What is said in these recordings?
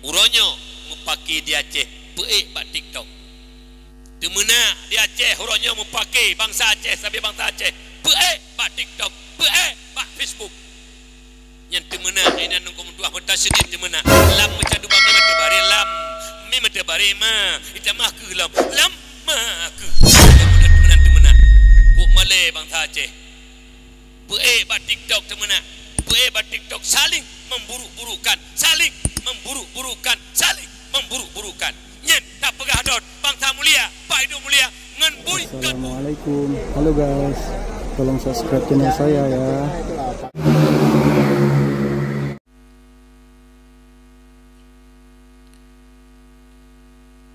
Uronyo mupaki di Aceh peik bak TikTok. Temena di Aceh uronyo mupaki bangsa Aceh sampai bangsa Aceh peik bak TikTok, peik bak Facebook. Yang temena ina nunggu menduah mutasidin temena. Lam macadu bami mata bare lam. Mi mata bare ma. Ita mah ke lam. Lam mah ke. Temena. Kok Malay bangsa Aceh. Peik bak TikTok temena. Peik bak TikTok saling memburuk-burukan, saling memburuk-burukan, saling memburuk-burukan. Nyen tak pegah dot bangsa mulia, Pak Hidup mulia ngan bui. Assalamualaikum. Halo guys. Tolong subscribe channel saya ya.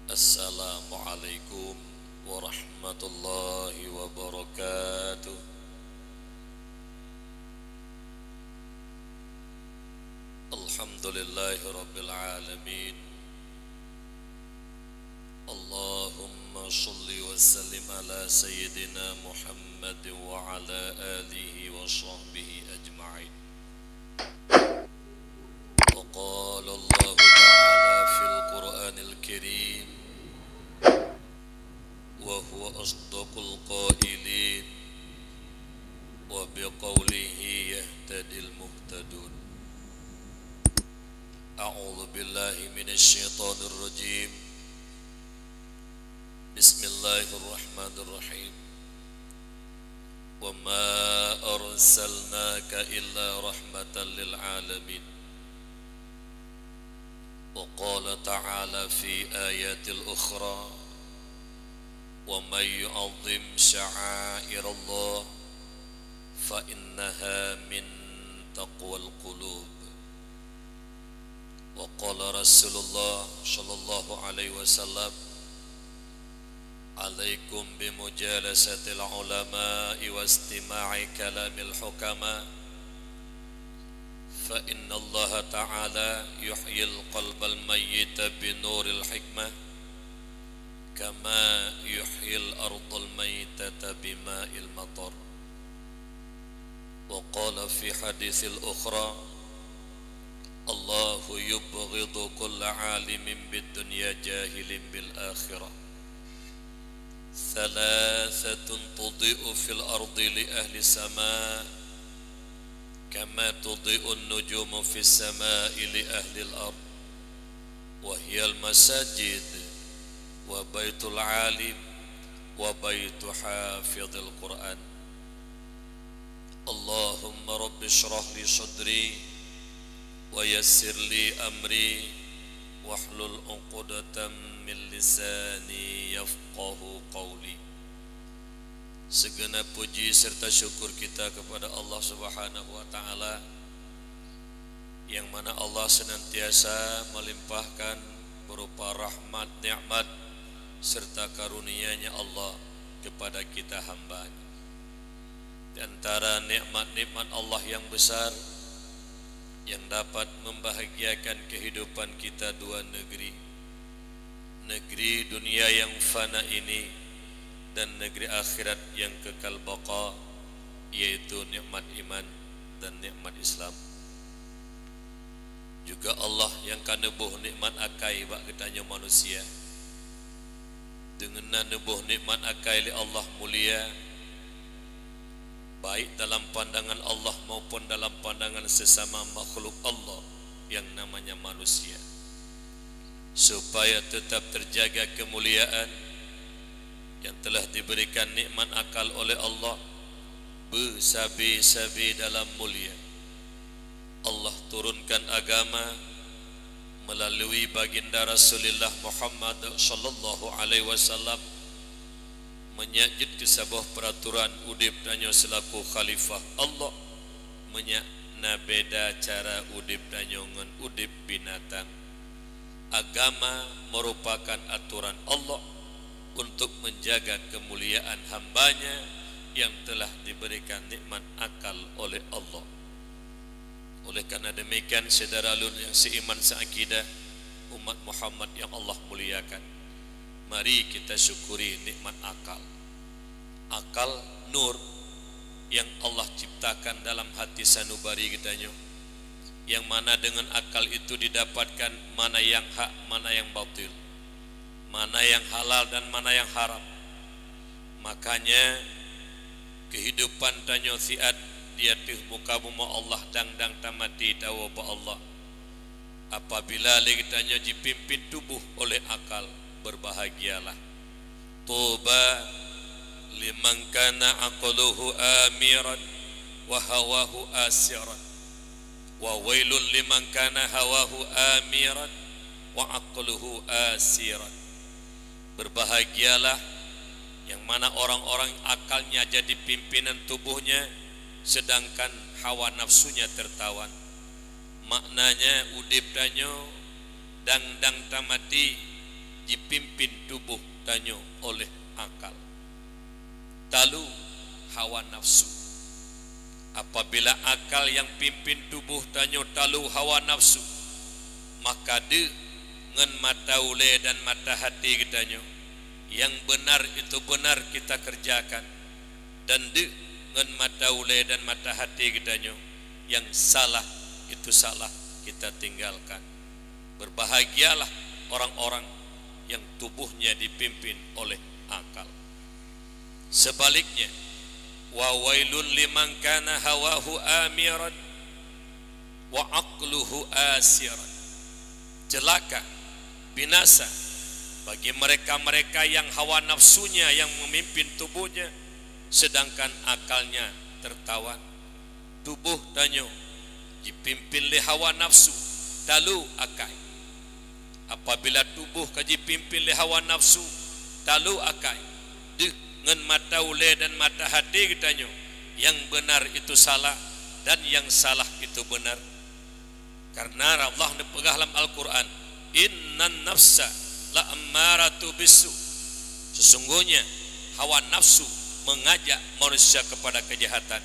Assalamualaikum warahmatullahi wabarakatuh. Alhamdulillahi rabbil alamin. Allahumma sholli wa sallim ala sayyidina Muhammad wa ala alihi wa sahbihi ajma'in. Wa qala Allah ta'ala fil Qur'anil Karim wa huwa asdaqul qailin wa biqaulihi yahtadil muhtadun. A'udzu billahi minasy syaithanir rajim. Bismillahirrahmanirrahim. Wa ma arsalnaka illa rahmatan lil alamin. Wa qala ta'ala fi ayatil ukhra wa may yu'azzim sya'airallah fa innaha min taqwal qulub. Wa qala Rasulullah sallallahu alaihi wasallam, alaikum bimujalasatil ulama'i wa istima'i kalamil hukama fa inna Allah ta'ala yuhyil qalbal mayyita binuril hikmah kama yuhyil ardal mayyitata bima'il matar. Wa qala fi hadithil ukhra, Allahu yubghidu kulla alimin bid dunya jahilin bil akhirah. Thalathatun tudhi'u fil ardi li ahli sama kama tudhi'u an-nujumu fis sama'i li ahli al-ard wa hiya al-masajid wa baitul alim wa baitu hafidhil Qur'an. Allahumma rabbi shrah li sadri wa yassir li amri wahlul 'uqdatam min lisani yafqahu qawli. Segenap puji serta syukur kita kepada Allah Subhanahu wa taala yang mana Allah senantiasa melimpahkan berupa rahmat, nikmat serta karunia-Nya Allah kepada kita hamba-Nya. Di antara nikmat-nikmat Allah yang besar yang dapat membahagiakan kehidupan kita dua negeri, negeri dunia yang fana ini dan negeri akhirat yang kekal baqa, yaitu nikmat iman dan nikmat Islam. Juga Allah yang kanebuh nikmat akai bak ketanya manusia dengan nanebuh nikmat akai li Allah mulia, baik dalam pandangan Allah maupun dalam pandangan sesama makhluk Allah yang namanya manusia, supaya tetap terjaga kemuliaan yang telah diberikan nikmat akal oleh Allah bersabi-sabi dalam mulia. Allah turunkan agama melalui baginda Rasulullah Muhammad sallallahu alaihi wasallam, menyajid ke sebuah peraturan udip danyo selaku khalifah Allah, menyakna beda cara udip danyo ngan udip binatang. Agama merupakan aturan Allah untuk menjaga kemuliaan hambanya yang telah diberikan nikmat akal oleh Allah. Oleh karena demikian, saudara alun yang seiman seakidah, umat Muhammad yang Allah muliakan, mari kita syukuri nikmat akal. Akal nur yang Allah ciptakan dalam hati sanubari kita nyo, yang mana dengan akal itu didapatkan mana yang hak, mana yang batil, mana yang halal dan mana yang haram. Makanya kehidupan tanyo siat dia tuh muka buma Allah dang tamati tawa ba Allah. Apabila lagi tanyo dipimpin tubuh oleh akal, berbahagialah. Tuba liman kana aqluhu amiran wa hawahu asiran, wa wailul liman kana hawahu amiran wa aqluhu asiran. Berbahagialah yang mana orang-orang akalnya jadi pimpinan tubuhnya, sedangkan hawa nafsunya tertawan. Maknanya udip tanyo dang tamati dipimpin tubuh tanyo oleh akal, talu hawa nafsu. Apabila akal yang pimpin tubuh tanyo talu hawa nafsu, maka de ngen mata ule dan mata hati kitanyo yang benar itu benar kita kerjakan, dan de ngen mata ule dan mata hati kitanyo yang salah itu salah kita tinggalkan. Berbahagialah orang-orang yang tubuhnya dipimpin oleh akal. Sebaliknya, wa wailul liman kana hawahu amiran wa aqluhu asiran. Celaka, binasa bagi mereka-mereka yang hawa nafsunya yang memimpin tubuhnya, sedangkan akalnya tertawan. Tubuh tanyo dipimpin oleh hawa nafsu, talu akal. Apabila tubuh kaji pimpin oleh hawa nafsu, talu akal, dengan mata ule dan mata hati kitanyo yang benar itu salah dan yang salah itu benar. Karena Allah nepegah dalam Al-Quran, innan nafsa la ammaratu bisu. Sesungguhnya hawa nafsu mengajak manusia kepada kejahatan.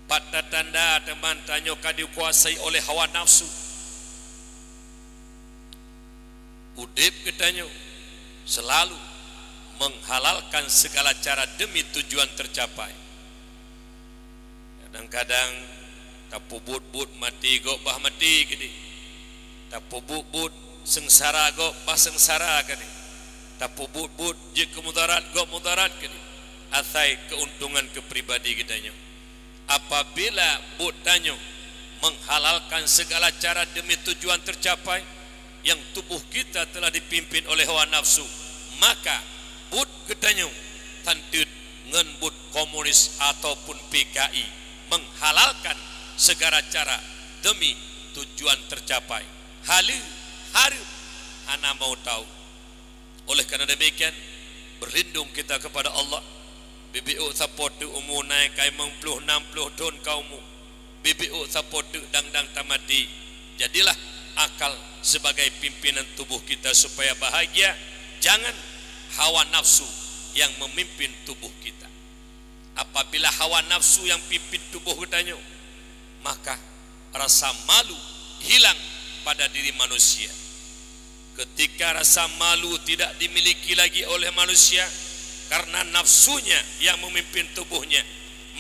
Pada tanda teman tanyo dikuasai oleh hawa nafsu, udip kitanyo selalu menghalalkan segala cara demi tujuan tercapai. Kadang-kadang tapubut-but mati go bah mati gini, tapubut-but sengsara go bah sengsara gini, tapubut-but je kemudarat go mudarat gini. Asai keuntungan kepribadi kitanyo. Apabila butanyo menghalalkan segala cara demi tujuan tercapai yang tubuh kita telah dipimpin oleh hawa nafsu, maka but ketanyo tantut ngen but komunis ataupun PKI menghalalkan segala cara demi tujuan tercapai. Haru ana mau tahu. Oleh karena demikian, berlindung kita kepada Allah. BBO sapotu umunai kai 60 ton kaumu. BBO sapotu dang tamati. Jadilah akal sebagai pimpinan tubuh kita supaya bahagia. Jangan hawa nafsu yang memimpin tubuh kita. Apabila hawa nafsu yang pimpin tubuh kita, maka rasa malu hilang pada diri manusia. Ketika rasa malu tidak dimiliki lagi oleh manusia karena nafsunya yang memimpin tubuhnya,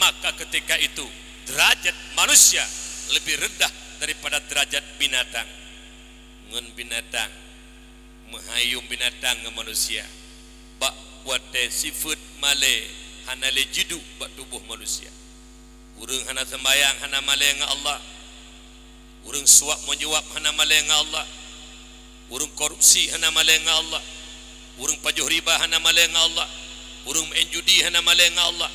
maka ketika itu derajat manusia lebih rendah daripada derajat binatang. Ngen binatang menghayung binatang ke manusia. Bak wate sifat male hana le jidu bak tubuh manusia. Urang hana sembayang hana male nga Allah. Urang suap menyuap hana male nga Allah. Urang korupsi hana male nga Allah. Urang pajuh riba hana male nga Allah. Urang main judi hana male nga Allah.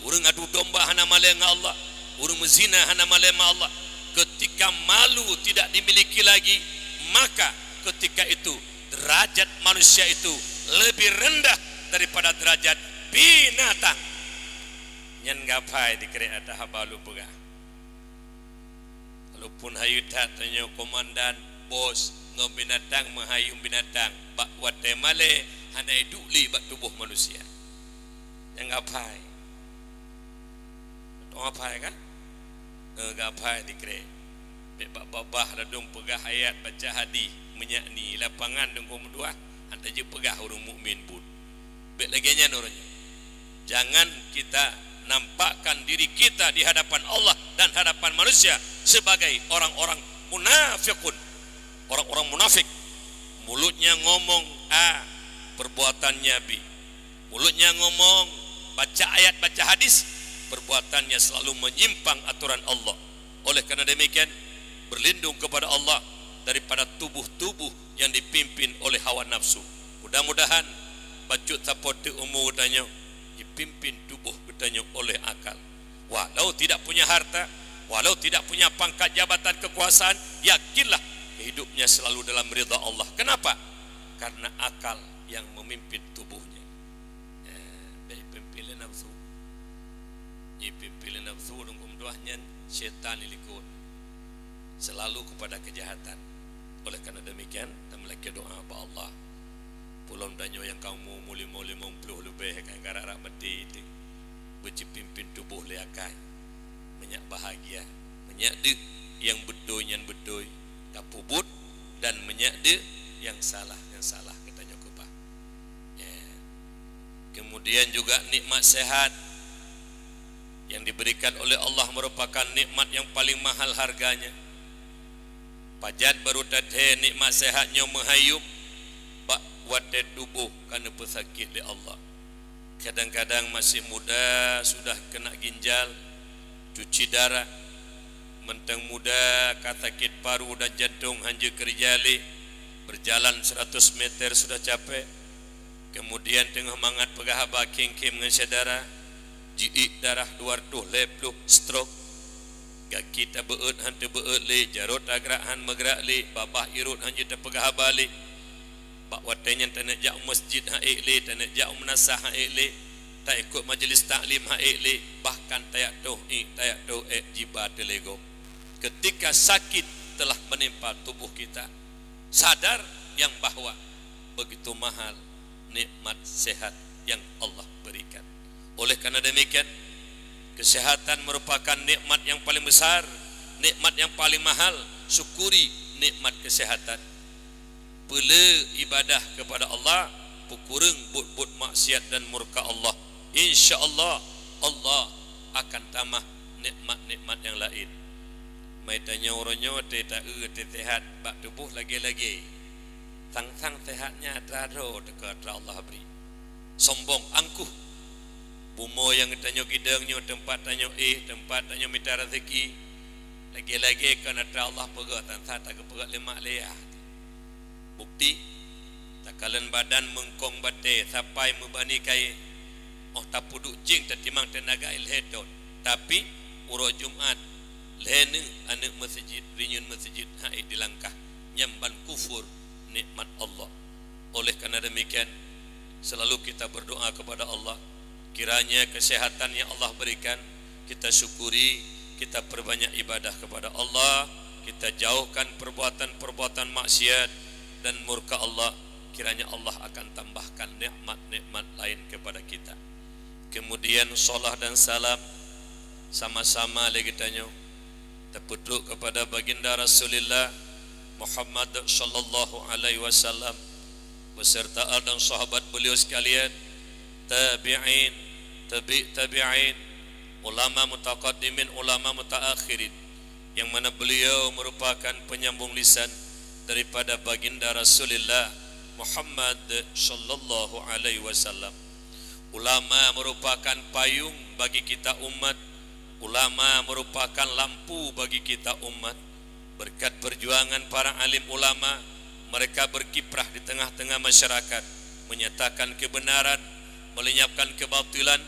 Urang adu domba hana male nga Allah. Urang menzina hana male nga Allah. Ketika malu tidak dimiliki lagi, maka ketika itu derajat manusia itu lebih rendah daripada derajat binatang. Nyan gapai dikira ada habalu pegah. Walaupun hayu tanya komandan bos ngom binatang menghayung binatang, bak wate male hana iduli bak tubuh manusia. Yang gapai. Tong gapai kan? Gapai dikira. Bak babah radung pegah ayat baca hadis menyakni lapangan dengkum dua anda je pegah orang mukmin pun. Bek laginya orangnya. Jangan kita nampakkan diri kita di hadapan Allah dan hadapan manusia sebagai orang-orang munafikun, orang-orang munafik. Mulutnya ngomong A, perbuatannya B. Mulutnya ngomong, baca ayat, baca hadis, perbuatannya selalu menyimpang aturan Allah. Oleh karena demikian, berlindung kepada Allah daripada tubuh-tubuh yang dipimpin oleh hawa nafsu. Mudah-mudahan bacut tapote umur danyo dipimpin tubuh danyo oleh akal. Walau tidak punya harta, walau tidak punya pangkat jabatan kekuasaan, yakinlah hidupnya selalu dalam ridha Allah. Kenapa? Karena akal yang memimpin tubuhnya. Pimpin nafsu. Pimpin nafsu dengan doanya syaitan ilikut selalu kepada kejahatan. Oleh karena demikian, kita melaki doa kepada Allah. Pulau danyo yang kamu muli-muli mempuluh lebih kan gara-gara mati itu. Bercipimpin tubuh leakai. Menyak bahagia, menyak de yang bedoy yang bedoy, tapubut dan menyak de yang salah katanya kubah. Kemudian juga nikmat sehat yang diberikan oleh Allah merupakan nikmat yang paling mahal harganya. Pajat baru tadhe nikmat sehatnya menghayup bak wate tubuh karena pesakit di Allah. Kadang-kadang masih muda sudah kena ginjal, cuci darah, mentang muda sakit paru dan jantung hanya kerjali, berjalan 100 meter sudah capek. Kemudian tengah mangat pegahaba king-king dengan sedara, jiik darah luar tuh lepluh stroke. Kaki tak beut hantu beut le, jarut agrahan megrak le, babah irut hanya tak pegahaba le. Pak watenya tanak jak masjid haik le, tanak jak menasah haik le, tak ikut majlis taklim haik le, bahkan tayak toh jibat lego. Ketika sakit telah menimpa tubuh kita, sadar yang bahwa begitu mahal nikmat sehat yang Allah berikan. Oleh karena demikian, kesehatan merupakan nikmat yang paling besar, nikmat yang paling mahal. Syukuri nikmat kesehatan. Bela ibadah kepada Allah, pukureng but maksiat dan murka Allah. InsyaAllah Allah akan tambah nikmat-nikmat yang lain. Mai tanya orangnya tak sehat, bak tubuh lagi-lagi. Sang-sang sehatnya terado dekat Allah beri. Sombong, angkuh. Bumo yang tanya gidangnya tempat tanya tempat tanya minta rezeki. Lagi-lagi kerana Allah pegat tan tak pegat lemak leah. Bukti takalan badan mengkong bate sampai membani kai tak puduk jing tertimang tenaga ilhedon. Tapi uro Jumat lene anak masjid rinyun masjid haid di langkah nyamban kufur nikmat Allah. Oleh karena demikian, selalu kita berdoa kepada Allah, kiranya kesehatan yang Allah berikan kita syukuri, kita perbanyak ibadah kepada Allah, kita jauhkan perbuatan-perbuatan maksiat dan murka Allah. Kiranya Allah akan tambahkan nikmat-nikmat lain kepada kita. Kemudian salat dan salam sama-sama lagi tanya terputuk kepada baginda Rasulullah Muhammad sallallahu alaihi wasallam beserta dan sahabat beliau sekalian, tabi'in, tabi'in, ulama mutaqaddimin, ulama mutaakhirin, yang mana beliau merupakan penyambung lisan daripada baginda Rasulullah Muhammad sallallahu alaihi wasallam. Ulama merupakan payung bagi kita umat, ulama merupakan lampu bagi kita umat. Berkat perjuangan para alim ulama, mereka berkiprah di tengah-tengah masyarakat, menyatakan kebenaran, melenyapkan kebatilan,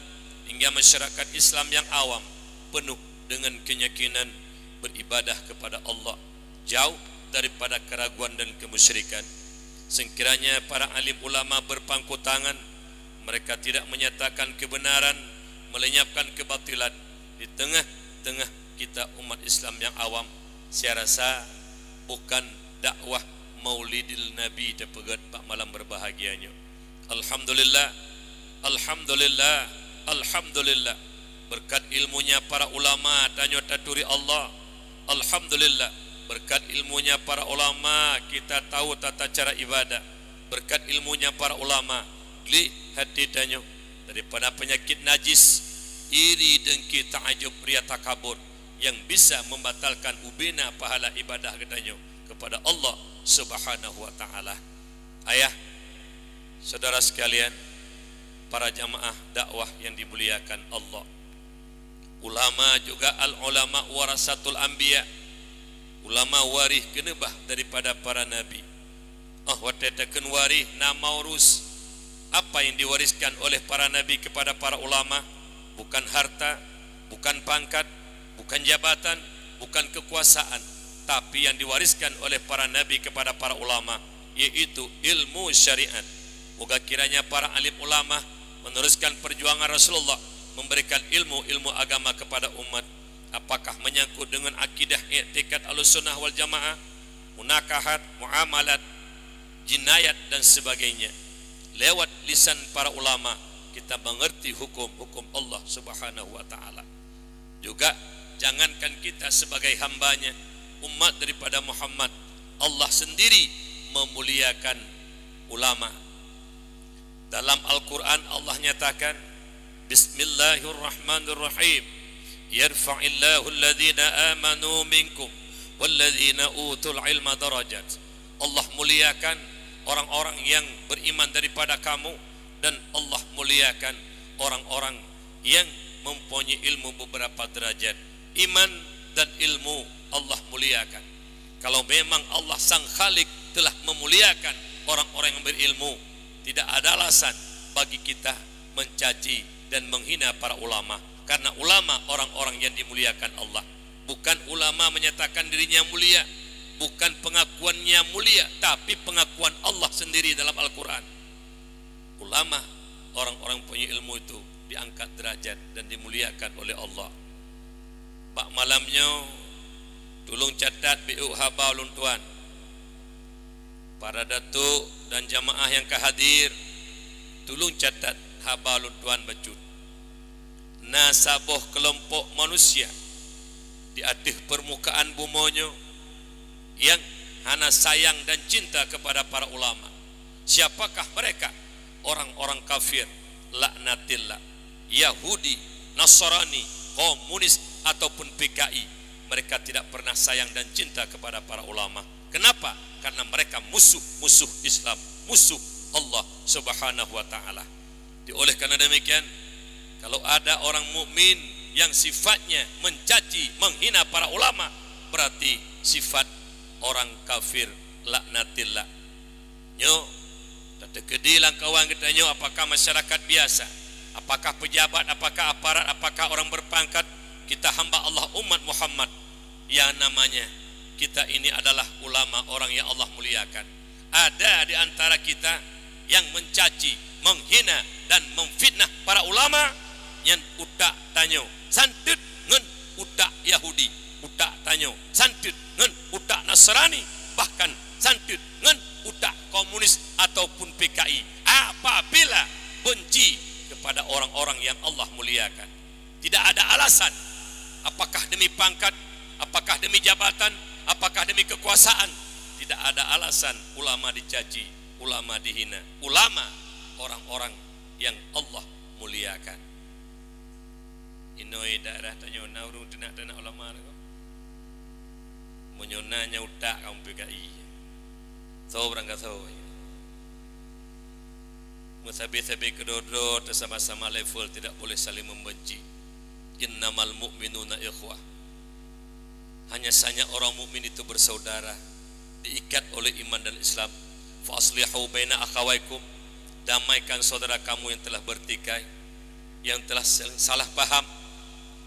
hingga masyarakat Islam yang awam penuh dengan keyakinan beribadah kepada Allah, jauh daripada keraguan dan kemusyrikan. Sekiranya para alim ulama berpangku tangan, mereka tidak menyatakan kebenaran, melenyapkan kebatilan di tengah-tengah kita umat Islam yang awam, saya rasa bukan dakwah maulidil Nabi terpegat pak malam berbahagianya. Alhamdulillah, alhamdulillah, alhamdulillah. Berkat ilmunya para ulama tanya taturi Allah. Alhamdulillah, berkat ilmunya para ulama kita tahu tata cara ibadah. Berkat ilmunya para ulama li hati tanya daripada penyakit najis, iri, dengki, ta'ajub, ria, takabur, yang bisa membatalkan ubina pahala ibadah katanya kepada Allah Subhanahu wa taala. Ayah, saudara sekalian, para jamaah dakwah yang dimuliakan Allah. Ulama juga al-ulama warasatul anbiya. Ulama warih kenebah daripada para nabi. Watetakeun warih na maurus. Apa yang diwariskan oleh para nabi kepada para ulama? Bukan harta, bukan pangkat, bukan jabatan, bukan kekuasaan, tapi yang diwariskan oleh para nabi kepada para ulama yaitu ilmu syariat. Moga kiranya para alim ulama meneruskan perjuangan Rasulullah memberikan ilmu agama kepada umat. Apakah menyangkut dengan akidah i'tikad Ahlussunnah wal Jamaah, munakahat, muamalat, jinayat dan sebagainya. Lewat lisan para ulama kita mengerti hukum-hukum Allah Subhanahu wa taala. Juga jangankan kita sebagai hambanya, umat daripada Muhammad, Allah sendiri memuliakan ulama. Dalam Al-Quran Allah nyatakan, Bismillahirrahmanirrahim, yarfa'illahu alladhina amanu minkum walladhina utul ilma darajat. Allah muliakan orang-orang yang beriman daripada kamu, dan Allah muliakan orang-orang yang mempunyai ilmu beberapa derajat. Iman dan ilmu Allah muliakan. Kalau memang Allah sang Khalik telah memuliakan orang-orang yang berilmu, tidak ada alasan bagi kita mencaci dan menghina para ulama, karena ulama orang-orang yang dimuliakan Allah. Bukan ulama menyatakan dirinya mulia, bukan pengakuannya mulia, tapi pengakuan Allah sendiri dalam Al-Quran. Ulama, orang-orang punya ilmu itu diangkat derajat dan dimuliakan oleh Allah. Pak malamnya tolong catat BU habaulun tuan, para datuk dan jamaah yang kehadir, tolong catat habaulun tuan bacut. Nasabah kelompok manusia di atas permukaan bumonyo yang hana sayang dan cinta kepada para ulama. Siapakah mereka? Orang-orang kafir, laknatillah, Yahudi, Nasrani, komunis ataupun PKI. Mereka tidak pernah sayang dan cinta kepada para ulama. Kenapa? Karena mereka musuh Islam, musuh Allah Subhanahu wa taala. Oleh karena demikian, kalau ada orang mukmin yang sifatnya mencaci, menghina para ulama, berarti sifat orang kafir, laknatillah. Nyo tak kedilang kawan kita nyo, apakah masyarakat biasa, apakah pejabat, apakah aparat, apakah orang berpangkat, kita hamba Allah umat Muhammad, yang namanya kita ini adalah ulama, orang yang Allah muliakan. Ada di antara kita yang mencaci, menghina dan memfitnah para ulama, yang utak tanyo santut ngen utak Yahudi, utak tanyo santut ngen utak Nasrani, bahkan santut ngen utak komunis ataupun PKI, apabila benci kepada orang-orang yang Allah muliakan. Tidak ada alasan, apakah demi pangkat, apakah demi jabatan, apakah demi kekuasaan, tidak ada alasan ulama dicaci, ulama dihina. Ulama orang-orang yang Allah muliakan. Inoi daerah tanya naurung tenak ulama ko. Menyonanya utak kaum PKI. Tahu berangkat tahu. Musabi-sabi kedua-dua bersama-sama level, tidak boleh saling membenci. Innamal mu'minuna ikhwah. Hanya saja orang mukmin itu bersaudara, diikat oleh iman dan Islam. Fa aslihu baina akhawaikum, damaikan saudara kamu yang telah bertikai, yang telah salah paham.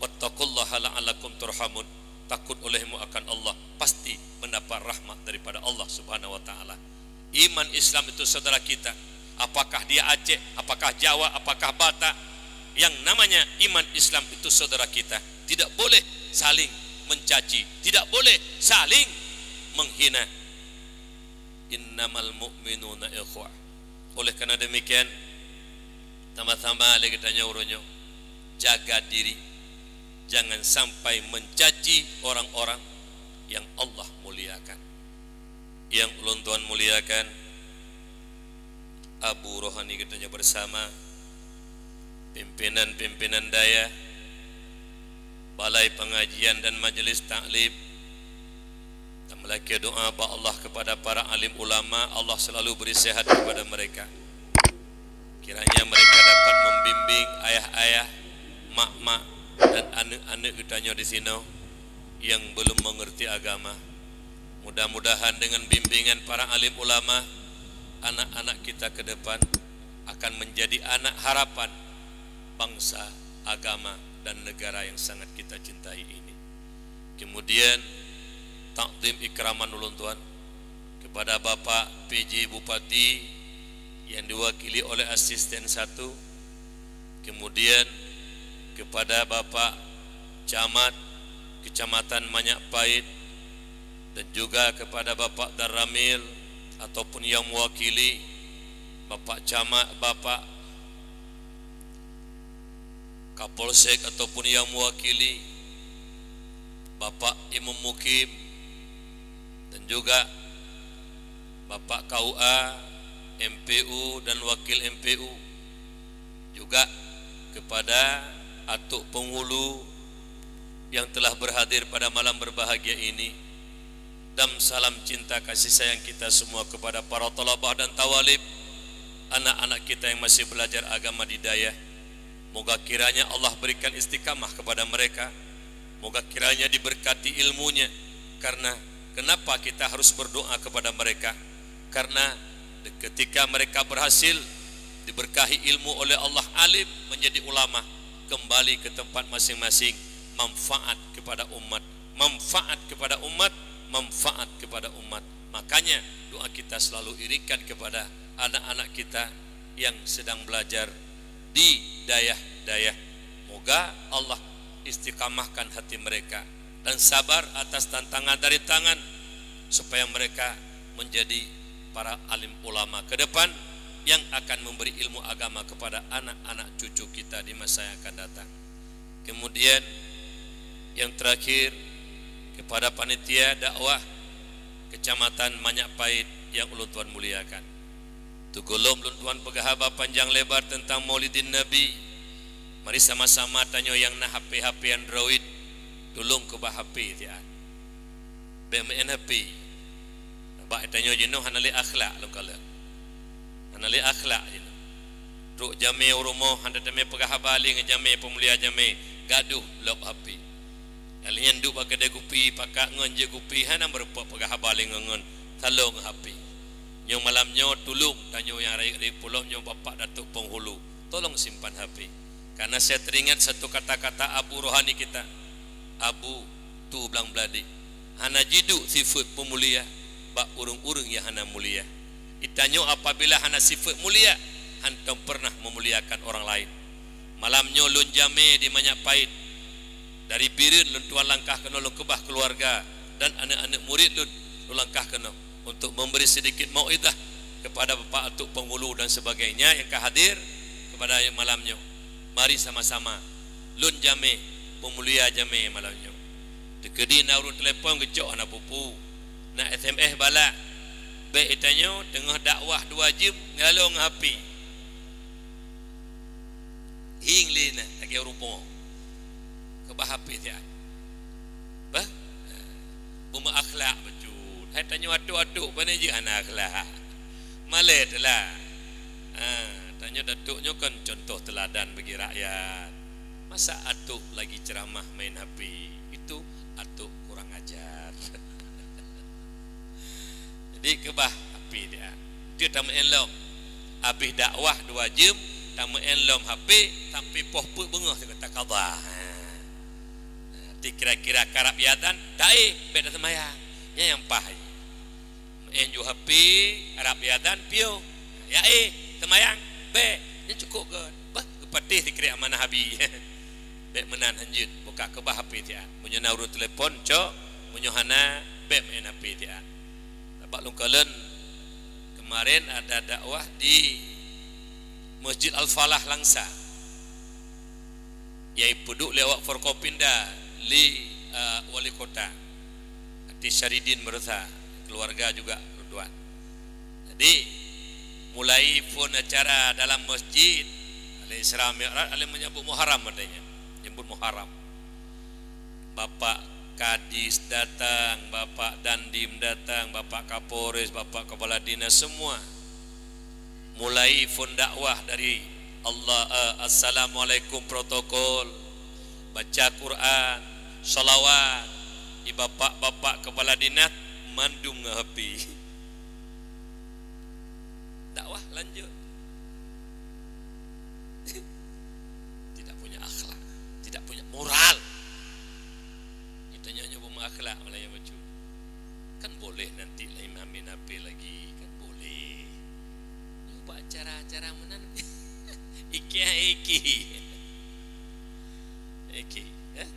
Wattaqullaha la'allakum turhamun, takut olehmu akan Allah, pasti mendapat rahmat daripada Allah Subhanahu wa taala. Iman Islam itu saudara kita, apakah dia Aceh, apakah Jawa, apakah Batak, yang namanya iman Islam itu saudara kita. Tidak boleh saling mencaci, tidak boleh saling menghina. Innamal mu'minuna ikhwah. Oleh karena demikian, sama-sama lagi kita nyuruhnya, jaga diri, jangan sampai mencaci orang-orang yang Allah muliakan. Yang ulun Tuhan muliakan, Abu Rohani kitanya bersama pimpinan-pimpinan daya, balai pengajian dan majlis taklim. Dan melaki doa ba Allah kepada para alim ulama, Allah selalu beri sehat kepada mereka. Kiranya mereka dapat membimbing ayah-ayah, mak-mak dan anak-anak kitanya di sini yang belum mengerti agama. Mudah-mudahan dengan bimbingan para alim ulama, anak-anak kita ke depan akan menjadi anak harapan bangsa, agama dan negara yang sangat kita cintai ini. Kemudian takdim ikraman ulun tuan kepada Bapak PJ Bupati yang diwakili oleh asisten 1, kemudian kepada Bapak Camat Kecamatan Manyakpahit, dan juga kepada Bapak Daramil ataupun yang mewakili Bapak Camat, Bapak Kapolsek ataupun yang mewakili Bapak Imam Mukim, dan juga Bapak KUA, MPU dan wakil MPU, juga kepada atuk penghulu yang telah berhadir pada malam berbahagia ini. Dan salam cinta kasih sayang kita semua kepada para talabah dan tawalib, anak-anak kita yang masih belajar agama di Dayah. Moga kiranya Allah berikan istiqamah kepada mereka. Moga kiranya diberkati ilmunya. Karena kenapa kita harus berdoa kepada mereka? Karena ketika mereka berhasil diberkahi ilmu oleh Allah, alim menjadi ulama, kembali ke tempat masing-masing, manfaat kepada umat, manfaat kepada umat, manfaat kepada umat. Makanya doa kita selalu irikan kepada anak-anak kita yang sedang belajar di Dayah. Moga Allah istiqamahkan hati mereka dan sabar atas tantangan dari tangan, supaya mereka menjadi para alim ulama ke depan yang akan memberi ilmu agama kepada anak-anak cucu kita di masa yang akan datang. Kemudian yang terakhir kepada panitia dakwah Kecamatan Manyakpahit yang ulun tuan muliakan. Tugolom ulun tuan pegahaba panjang lebar tentang Maulidin Nabi. Mari sama-sama tanya yang na HP Android, tolong ke bah HP dia. BMN HP. Ba tanya jenuh hanali akhlak lo kala. Hanali akhlak jenuh. Ruk jame rumah handa teme pegahaba ling jame pemulia jame gaduh lok HP. Kalian duk pakai gupi, pakai ngonje gupi, hana berapa pegah baling ngon, talong HP. Nyong malamnya tulung, tanya yang rai pulau nyong bapak datuk penghulu, tolong simpan HP. Karena saya teringat satu kata-kata abu rohani kita, abu tu belang beladi, hana jidu sifat pemulia, bak urung-urung ya hana mulia. Itanyo apabila hana sifat mulia, hantam pernah memuliakan orang lain. Malamnya lun jame di Manyakpahit, dari Birin lun tuan langkah kena lun kebah keluarga dan anak-anak murid lun langkah kena untuk memberi sedikit mau'idah kepada Bapak Atuk Penghulu dan sebagainya yang hadir kepada malamnya. Mari sama-sama lun jame pemulia jame malamnya. Dekedi na urut telefon gecok anak pupu, na SMS bala. Baik itanyo tengah dakwah 2 jam ngalong HP. Hingli na lagi rupo. Kebah HP dia. Bah? Buma akhlak betul. Hai tanya atuk-atuk mana je anak akhlak. Malet lah. Tanya datuknya kan contoh teladan bagi rakyat. Masa atuk lagi ceramah main HP? Itu atuk kurang ajar. Jadi kebah HP dia. Dia tak mengelom. Habis dakwah 2 jam, tak mengelom HP sampai poh-poh bengah dia kata qadha. Kira-kira karap yatan dai beda semayang ya yang pah enju HP karap yatan pio ya semayang be nya cukup ke bah kepatih dikira amanah habi be menan hanjut buka ke bah HP dia munyo naurun telepon cok munyo hana be men HP dia Pak Lungkalen kemarin ada dakwah di Masjid Al-Falah Langsa yai puduk lewat Forkopinda li wali kota di Syaridin Mertha, keluarga juga Ridwan. Jadi mulai pun acara dalam masjid Al-Isra Mi'raj menyebut Muharram adanya, menyebut Muharram. Bapak Kadis datang, Bapak Dandim datang, Bapak Kapolres, Bapak Kepala Dinas, semua mulai fun dakwah dari Assalamualaikum protokol, baca Quran, salawat di bapak-bapak kepala dinas mandung ngapi. Dakwah lanjut. Tidak punya akhlak, tidak punya moral. Ditanya nyoba akhlak malah yang baju. Kan boleh nanti lah imamin apa lagi, kan boleh. Nyoba cara-cara menan. Iki.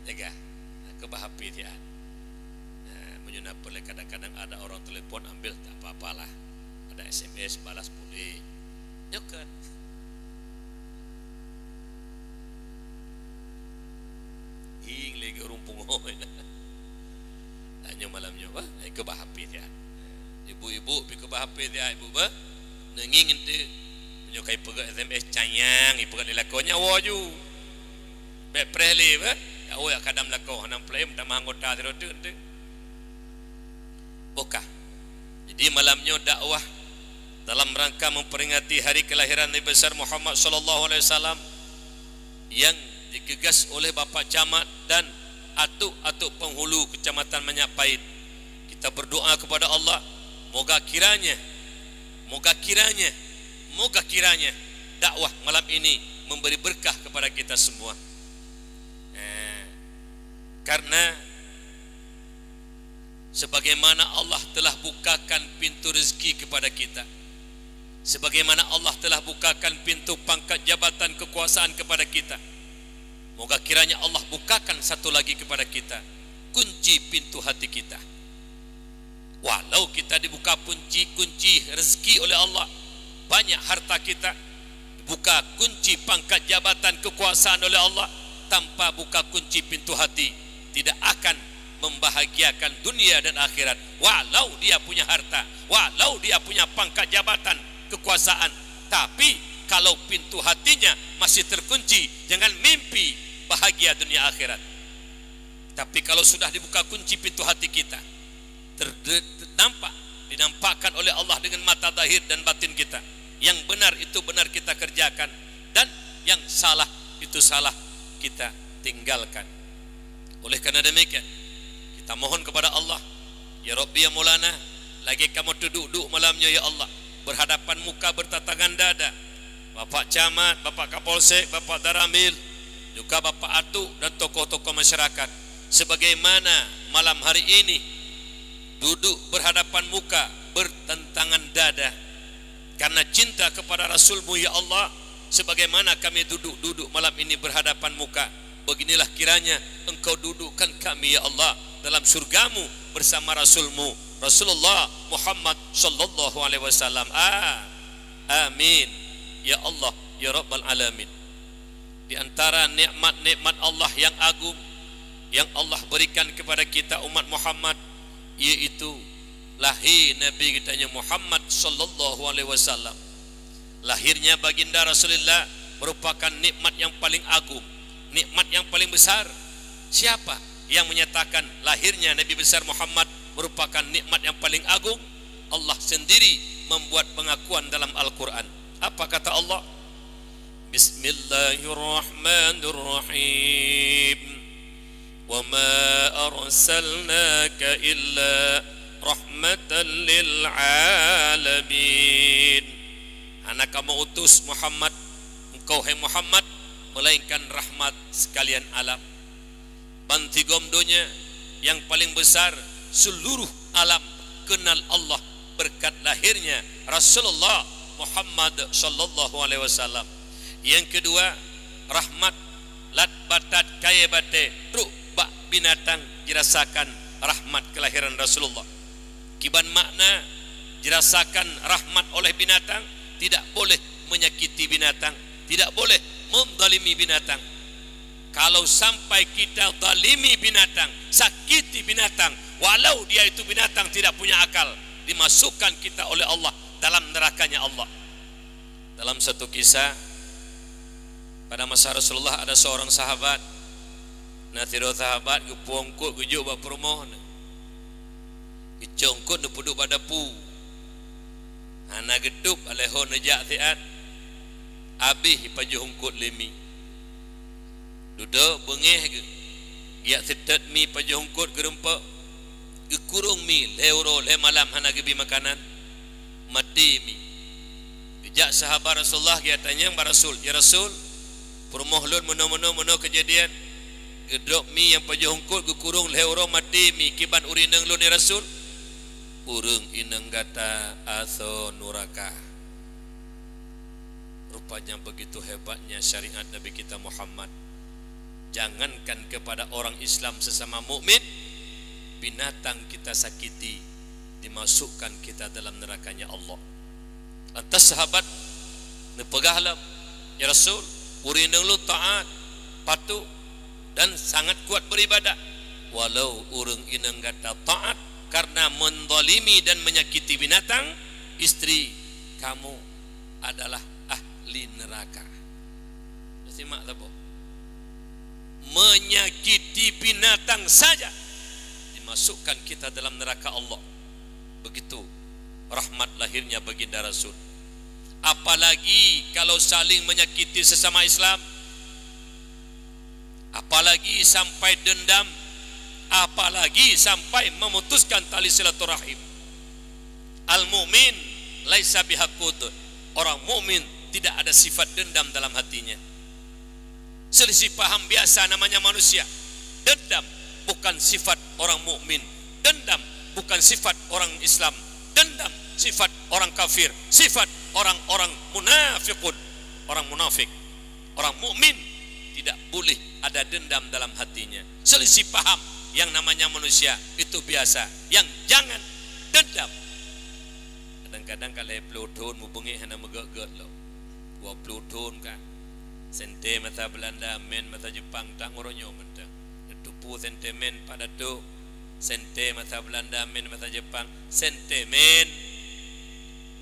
Jaga kebahapi dia. Menyunap boleh, kadang-kadang ada orang telepon ambil tak apa-apalah. Ada SMS balas boleh. Nyokan. Ing lagi rumpung hoy. Hanya malamnya bah, kebahapi dia. Ibu-ibu pi kebahapi dia ibu bah. Nenging ente menyokai pegat SMS canyang, ipegat dilakonnya waju. Baik prehli bah. Ya oh ya kadam lakoh nang play minta anggota terus ente. Bokah. Jadi malamnya dakwah dalam rangka memperingati hari kelahiran Nabi besar Muhammad sallallahu alaihi wasallam yang digegas oleh Bapak Camat dan atuk-atuk penghulu Kecamatan Manyapait. Kita berdoa kepada Allah, moga kiranya dakwah malam ini memberi berkah kepada kita semua. Karena sebagaimana Allah telah bukakan pintu rezeki kepada kita, sebagaimana Allah telah bukakan pintu pangkat jabatan kekuasaan kepada kita, moga kiranya Allah bukakan satu lagi kepada kita, kunci pintu hati kita. Walau kita dibuka kunci rezeki oleh Allah, banyak harta kita, buka kunci pangkat jabatan kekuasaan oleh Allah, tanpa buka kunci pintu hati tidak akan membahagiakan dunia dan akhirat. Walau dia punya harta, walau dia punya pangkat jabatan kekuasaan, tapi kalau pintu hatinya masih terkunci, jangan mimpi bahagia dunia akhirat. Tapi kalau sudah dibuka kunci pintu hati kita, dinampakkan oleh Allah dengan mata zahir dan batin kita, yang benar itu benar kita kerjakan, dan yang salah itu salah kita tinggalkan. Oleh karena demikian kita mohon kepada Allah, ya Rabbi ya Maulana, lagi kamu duduk malamnya ya Allah, berhadapan muka bertatangan dada, Bapak Camat, Bapak Kapolsek, Bapak Daramil, juga Bapak Atuk dan tokoh-tokoh masyarakat, sebagaimana malam hari ini duduk berhadapan muka bertentangan dada karena cinta kepada Rasulmu ya Allah, sebagaimana kami duduk malam ini berhadapan muka, beginilah kiranya Engkau dudukkan kami ya Allah dalam surgamu bersama Rasulmu Rasulullah Muhammad sallallahu alaihi wasallam. Amin ya Allah ya Rabbal alamin. Di antara nikmat-nikmat Allah yang agung yang Allah berikan kepada kita umat Muhammad, yaitu lahir Nabi kitanya Muhammad sallallahu alaihi wasallam. Lahirnya baginda Rasulullah merupakan nikmat yang paling agung, nikmat yang paling besar. Siapa yang menyatakan lahirnya Nabi besar Muhammad merupakan nikmat yang paling agung? Allah sendiri membuat pengakuan dalam Al-Quran. Apa kata Allah? Bismillahirrahmanirrahim. Wa ma arsalnaka illa rahmatan lil alamin. Anak kamu utus Muhammad, engkau hai Muhammad, melainkan rahmat sekalian alam. Bantigom dunia yang paling besar, seluruh alam kenal Allah berkat lahirnya Rasulullah Muhammad sallallahu alaihi wasallam. Yang kedua, rahmat lat batat kaya bate ruk bak binatang dirasakan rahmat kelahiran Rasulullah. Kiban makna dirasakan rahmat oleh binatang, tidak boleh menyakiti binatang, tidak boleh menzalimi binatang. Kalau sampai kita zalimi binatang, sakiti binatang, walau dia itu binatang tidak punya akal, dimasukkan kita oleh Allah dalam nerakanya Allah. Dalam satu kisah, pada masa Rasulullah ada seorang sahabat Nasiro sahabat ke puongkut ke juk ba perumoh na. Ke congkut nu puduk pada pu. Ana gedup aleho nejak siat. Abih paju hungkut lemi. Duduk bengeh ke. Giak sedat mi paju hungkut gerempa. Ke kurung mi leuro le malam hana gebi makanan. Mati mi. Kejak sahabat Rasulullah dia tanya ba Rasul, ya Rasul, perumoh lun meno kejadian. Gedrop mi yang paju hungkut ke kurung leuro mati mi kiban urineng lun ya Rasul. Urung ineng gata aso nuraka. Rupanya begitu hebatnya syariat Nabi kita Muhammad. Jangankan kepada orang Islam sesama mukmin, binatang kita sakiti, dimasukkan kita dalam nerakanya Allah. Lantas sahabat nepegahlah, ya Rasul, urineng lu taat, patuh dan sangat kuat beribadah. Walau urung ineng gata taat karena mendolimi dan menyakiti binatang, istri kamu adalah ahli neraka. Simak tak boh? Menyakiti binatang saja dimasukkan kita dalam neraka Allah. Begitu rahmat lahirnya baginda Rasul. Apalagi kalau saling menyakiti sesama Islam, apalagi sampai dendam, apalagi sampai memutuskan tali silaturahim. Al-mu'min laisa bihaqud. Orang mukmin tidak ada sifat dendam dalam hatinya. Selisih paham biasa namanya manusia. Dendam bukan sifat orang mukmin. Dendam bukan sifat orang Islam. Dendam sifat orang kafir, sifat orang-orang munafiqun, orang munafik. Orang mukmin tidak boleh ada dendam dalam hatinya. Selisih paham yang namanya manusia itu biasa. Yang jangan dendam. Kadang-kadang kalau pelutun mubengih hana megeget lo. Gua pelutun kan. Sente mata Belanda, men mata Jepang tak ngoronyo mentah. Tupu sentimen pada tu. Sente mata Belanda, men mata Jepang. Sentimen.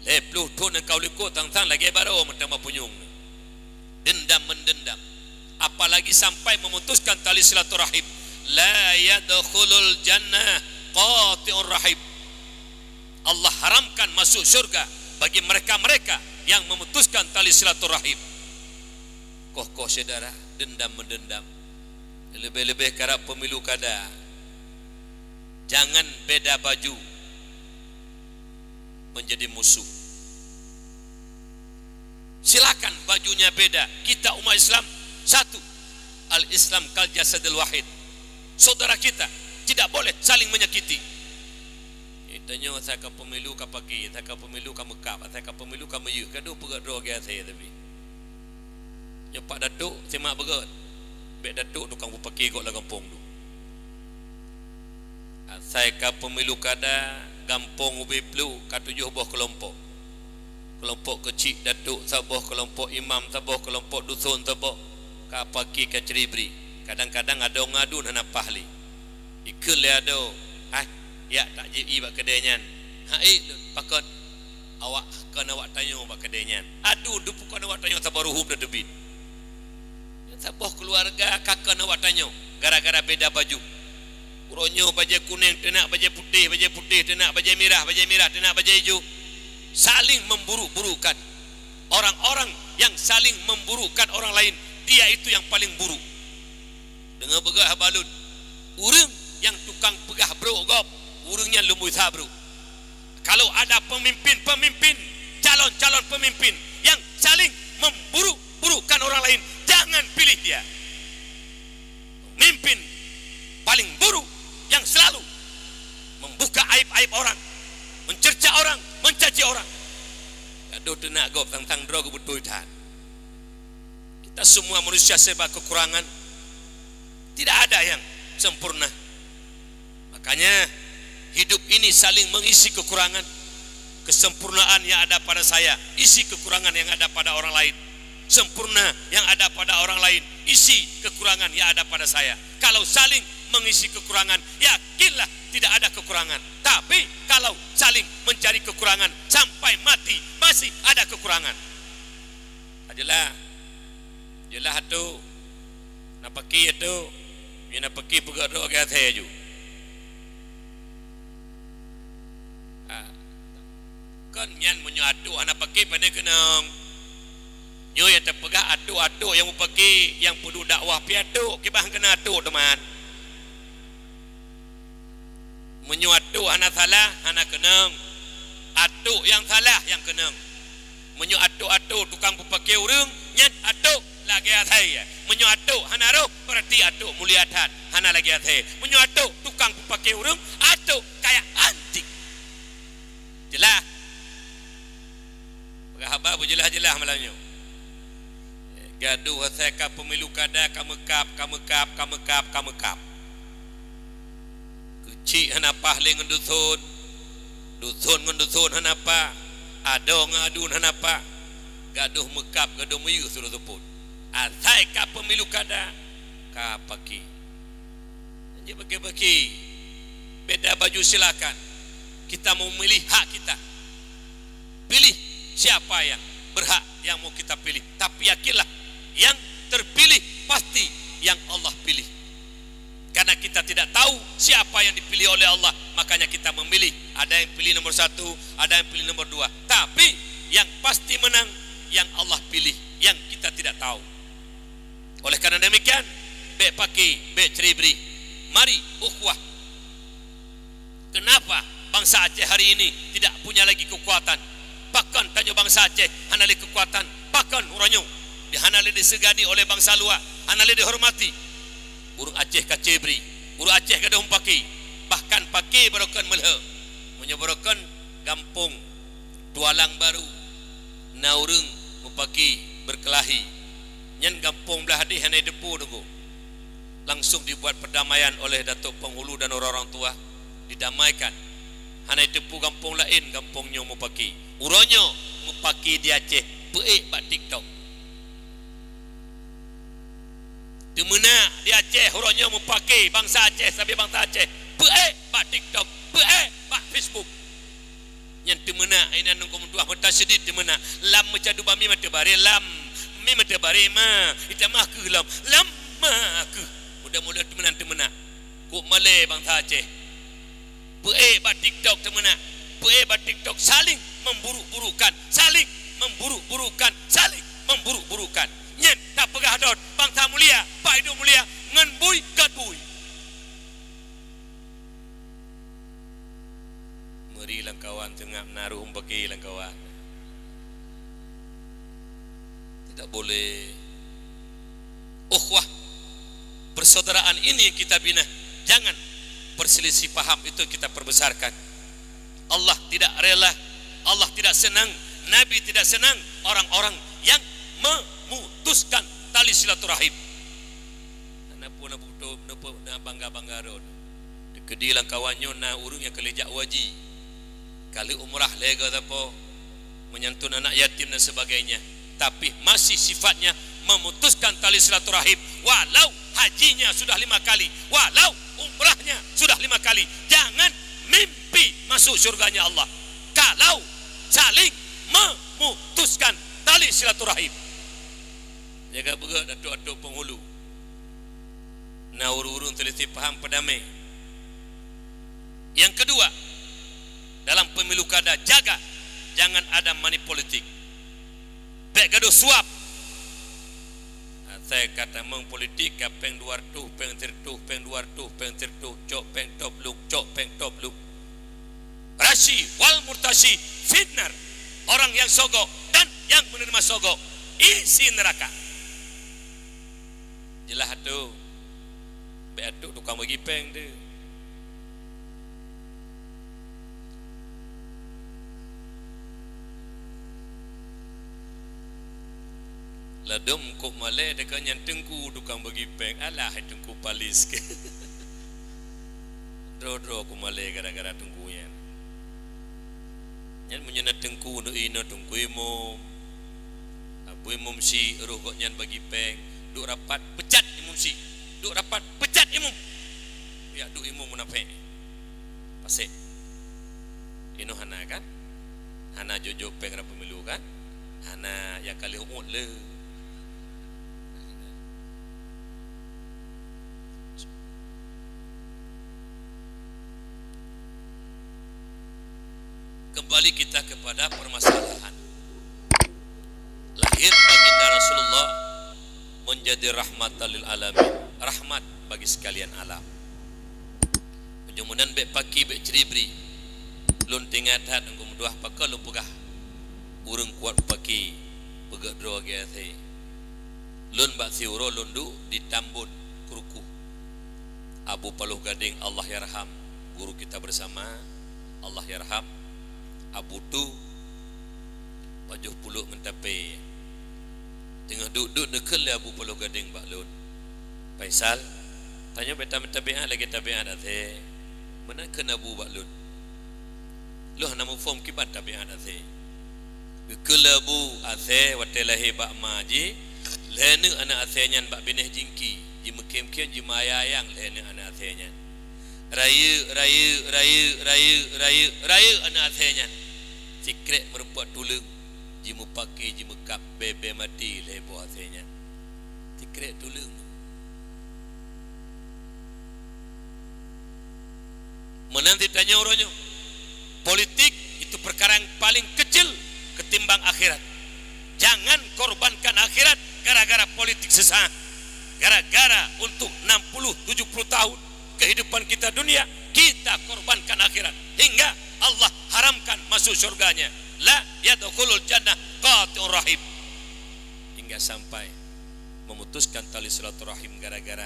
Le pelutun yang kau likut tang-tang lagi baru mentah mapunyung. Dendam mendendam. Apalagi sampai memutuskan tali silaturahim. La yadkhulul jannah qati'ur rahim. Allah haramkan masuk surga bagi mereka-mereka yang memutuskan tali silaturahim. Koh saudara, dendam mendendam. Lebih-lebih kerap pemilu kada. Jangan beda baju menjadi musuh. Silakan bajunya beda. Kita umat Islam satu. Al-Islam kal jasadil wahid. Saudara kita tidak boleh saling menyakiti. Tanya saya ke pemilu ke pagi, saya ke pemilu ke Mekah, saya ke pemilu ke Melayu. Kadu pegat doa ke saya tapi. Ya Pak Datuk semak berat. Bek Datuk tukang berpakir kot lah kampung tu. Saya ke pemilu kada kampung ubi pelu ke 7 buah kelompok. Kelompok kecil Datuk sabuh, kelompok imam sabuh, kelompok dusun sabuh. Ka pagi ke ceribri. Kadang-kadang ada ngadu nak pahli. Ikut le ada. Ya tak jadi bak kedenyan. Pakot awak kan awak tanya bak kedenyan. Aduh dupu kan awak tanya tabaruhum dah debit. Ya sabuh keluarga kakak awak tanya gara-gara beda baju. Uronyo baju kuning tenak baju putih tenak baju merah tenak baju hijau. Saling memburu-burukan. Orang-orang yang saling memburukan orang lain, dia itu yang paling buruk. Dengar begah balut. Urang yang tukang pegah bro gop, urangnya lumui sabru. Kalau ada pemimpin, calon-calon pemimpin yang saling memburu-burukan orang lain, jangan pilih dia. Pemimpin paling buruk yang selalu membuka aib-aib orang, mencerca orang, mencaci orang. Aduh tenak gop tentang drog betul tahan. Kita semua manusia serba kekurangan. Tidak ada yang sempurna. Makanya hidup ini saling mengisi kekurangan. Kesempurnaan yang ada pada saya, isi kekurangan yang ada pada orang lain. Sempurna yang ada pada orang lain, isi kekurangan yang ada pada saya. Kalau saling mengisi kekurangan, yakinlah tidak ada kekurangan. Tapi kalau saling mencari kekurangan sampai mati masih ada kekurangan. Ajalah tu, napaki itu, Mina pergi bergerak ke atas je. Kan nyan menyatu anak pergi pada kenang. Nyo yang terpegah atuk-atuk yang pergi yang perlu dakwah piatuk kibah kena atuk teman. Menyatu anak salah anak kenang. Atuk yang salah yang kenang. Menyu atuk-atuk tukang pepakir urang nyan atuk lagi atai. Menyu atuk hana roh berarti atuk mulia adat hana lagi atai. Menyu atuk tukang pepakir urang atuk kayak antik. Jelas. Berhabar berjelas-jelas malamnya. Gaduh hasaka pemilu kada kamekap. Kecil hanapah lengan dusun. Dusun ngan dusun hanapa. Ado ngadun hanapa. Gaduh mekap gaduh meyu suruh tupun. Hasaka pemilu kada kapaki. Jadi bagi-bagi. Beda baju silakan. Kita mau memilih hak kita. Pilih siapa yang berhak yang mau kita pilih. Tapi yakinlah yang terpilih pasti yang Allah pilih. Karena kita tidak tahu siapa yang dipilih oleh Allah, makanya kita memilih. Ada yang pilih nomor 1, ada yang pilih nomor 2. Tapi yang pasti menang yang Allah pilih, yang kita tidak tahu. Oleh karena demikian, be paki, be ceribri, mari ukhuwah. Kenapa bangsa Aceh hari ini tidak punya lagi kekuatan? Bahkan tanya bangsa Aceh hanali kekuatan, bahkan uranyo dihanali disegani oleh bangsa luar, hanali dihormati. Urang Aceh kacebri, urang Aceh kada umpaki, bahkan paki berokan melhe, menyeborokan kampung Tualang Baru, naurung umpaki berkelahi, nyen kampung belah di hanai depu nunggu, langsung dibuat perdamaian oleh Datuk Penghulu dan orang-orang tua, didamaikan. Hanai depu kampung lain, kampungnya umpaki, uronyo umpaki di Aceh, peik bak TikTok. Demena di Aceh huronyo mempaki bangsa Aceh sampai bangsa Aceh peek bak TikTok, peek bak Facebook. Yang demena ini nunggu mentua mutasyidid demena lam macadu bami mata bare lam mi mata bare ma itamah ke lam ma ke mudah-mudah demena ku male bangsa Aceh peek bak TikTok demena peek bak TikTok saling memburuk-burukan nyen tak pegah dot bangsa mulia pak hidup mulia ngan bui gat bui meri langkawan tengah menaruh umpaki langkawan tidak boleh. Ukhuwah persaudaraan ini yang kita bina, jangan perselisih paham itu kita perbesarkan. Allah tidak rela, Allah tidak senang, Nabi tidak senang orang-orang yang memutuskan tali silaturahim. Napa bangga-bangga ron. Dekedilang kawannya na urung yang kelejak waji. Kali umrah lega tapo menyantun anak yatim dan sebagainya. Tapi masih sifatnya memutuskan tali silaturahim walau hajinya sudah 5 kali, walau umrahnya sudah 5 kali. Jangan mimpi masuk surganya Allah kalau saling memutuskan tali silaturahim. Jaga berat datuk-datuk penghulu. Nah urung-urung teliti paham perdamai. Yang kedua, dalam pemilu kada jaga jangan ada money politik. Baik gaduh suap. Saya kata meng politik peng 200, peng 300, peng 200, peng 300, cok peng top luk. Rashi wal murtashi fitnar. Orang yang sogok dan yang menerima sogok isi neraka. Jelas tu. Baik tu tukang bagi peng tu. Ladum kok malai dekat yang tengku tukang bagi peng. Alah tengku palis ke. Dro-dro aku malai gara-gara tengku yang. Yang menyena tengku no ino tengku imum. Abu imum si roh kok nyan bagi peng. Duk rapat pecat imum si. Duk rapat pecat imum. Ya duk imum munafik. Pasik. Ino hana kan? Hana jojo peng ra pemilu kan? Hana yang kali umut le. kita kepada permasalahan. Lahir baginda Rasulullah menjadi rahmatan lil alamin, rahmat bagi sekalian alam. Penjumunan bek paki bek ceribri lun tingat hat engko menduah pakal lu pegah urang kuat paki pegak dro ge lun bak siuro lundu ditambun keruku Abu Paluh Gading Allah yarham, guru kita bersama Allah yarham. Abu tu wajuh puluk mentape tengah duduk dekel Abu Paluh Gading bak lun Faisal tanya beta tabiat lagi tabiat ate mana kena Abu bak lun lu hana mufhum kibat tabiat ate dekel Abu ate watelahi bak maji lene anak ate nyan bak bineh jingki ji mekem-kem ji mayayang lene anak ate nyan raya anak ate nyan sikret merupakan tulung jimu pakai jimu kap bebe mati lebo hasilnya sikret tulung. Menanti tanya orangnya politik itu perkara yang paling kecil ketimbang akhirat. Jangan korbankan akhirat gara-gara politik sesaat, gara-gara untuk 60-70 tahun kehidupan kita dunia kita korbankan akhirat hingga Allah haramkan masuk surganya. La yadkhulul jannah qati'ur rahim, hingga sampai memutuskan tali silaturahim gara-gara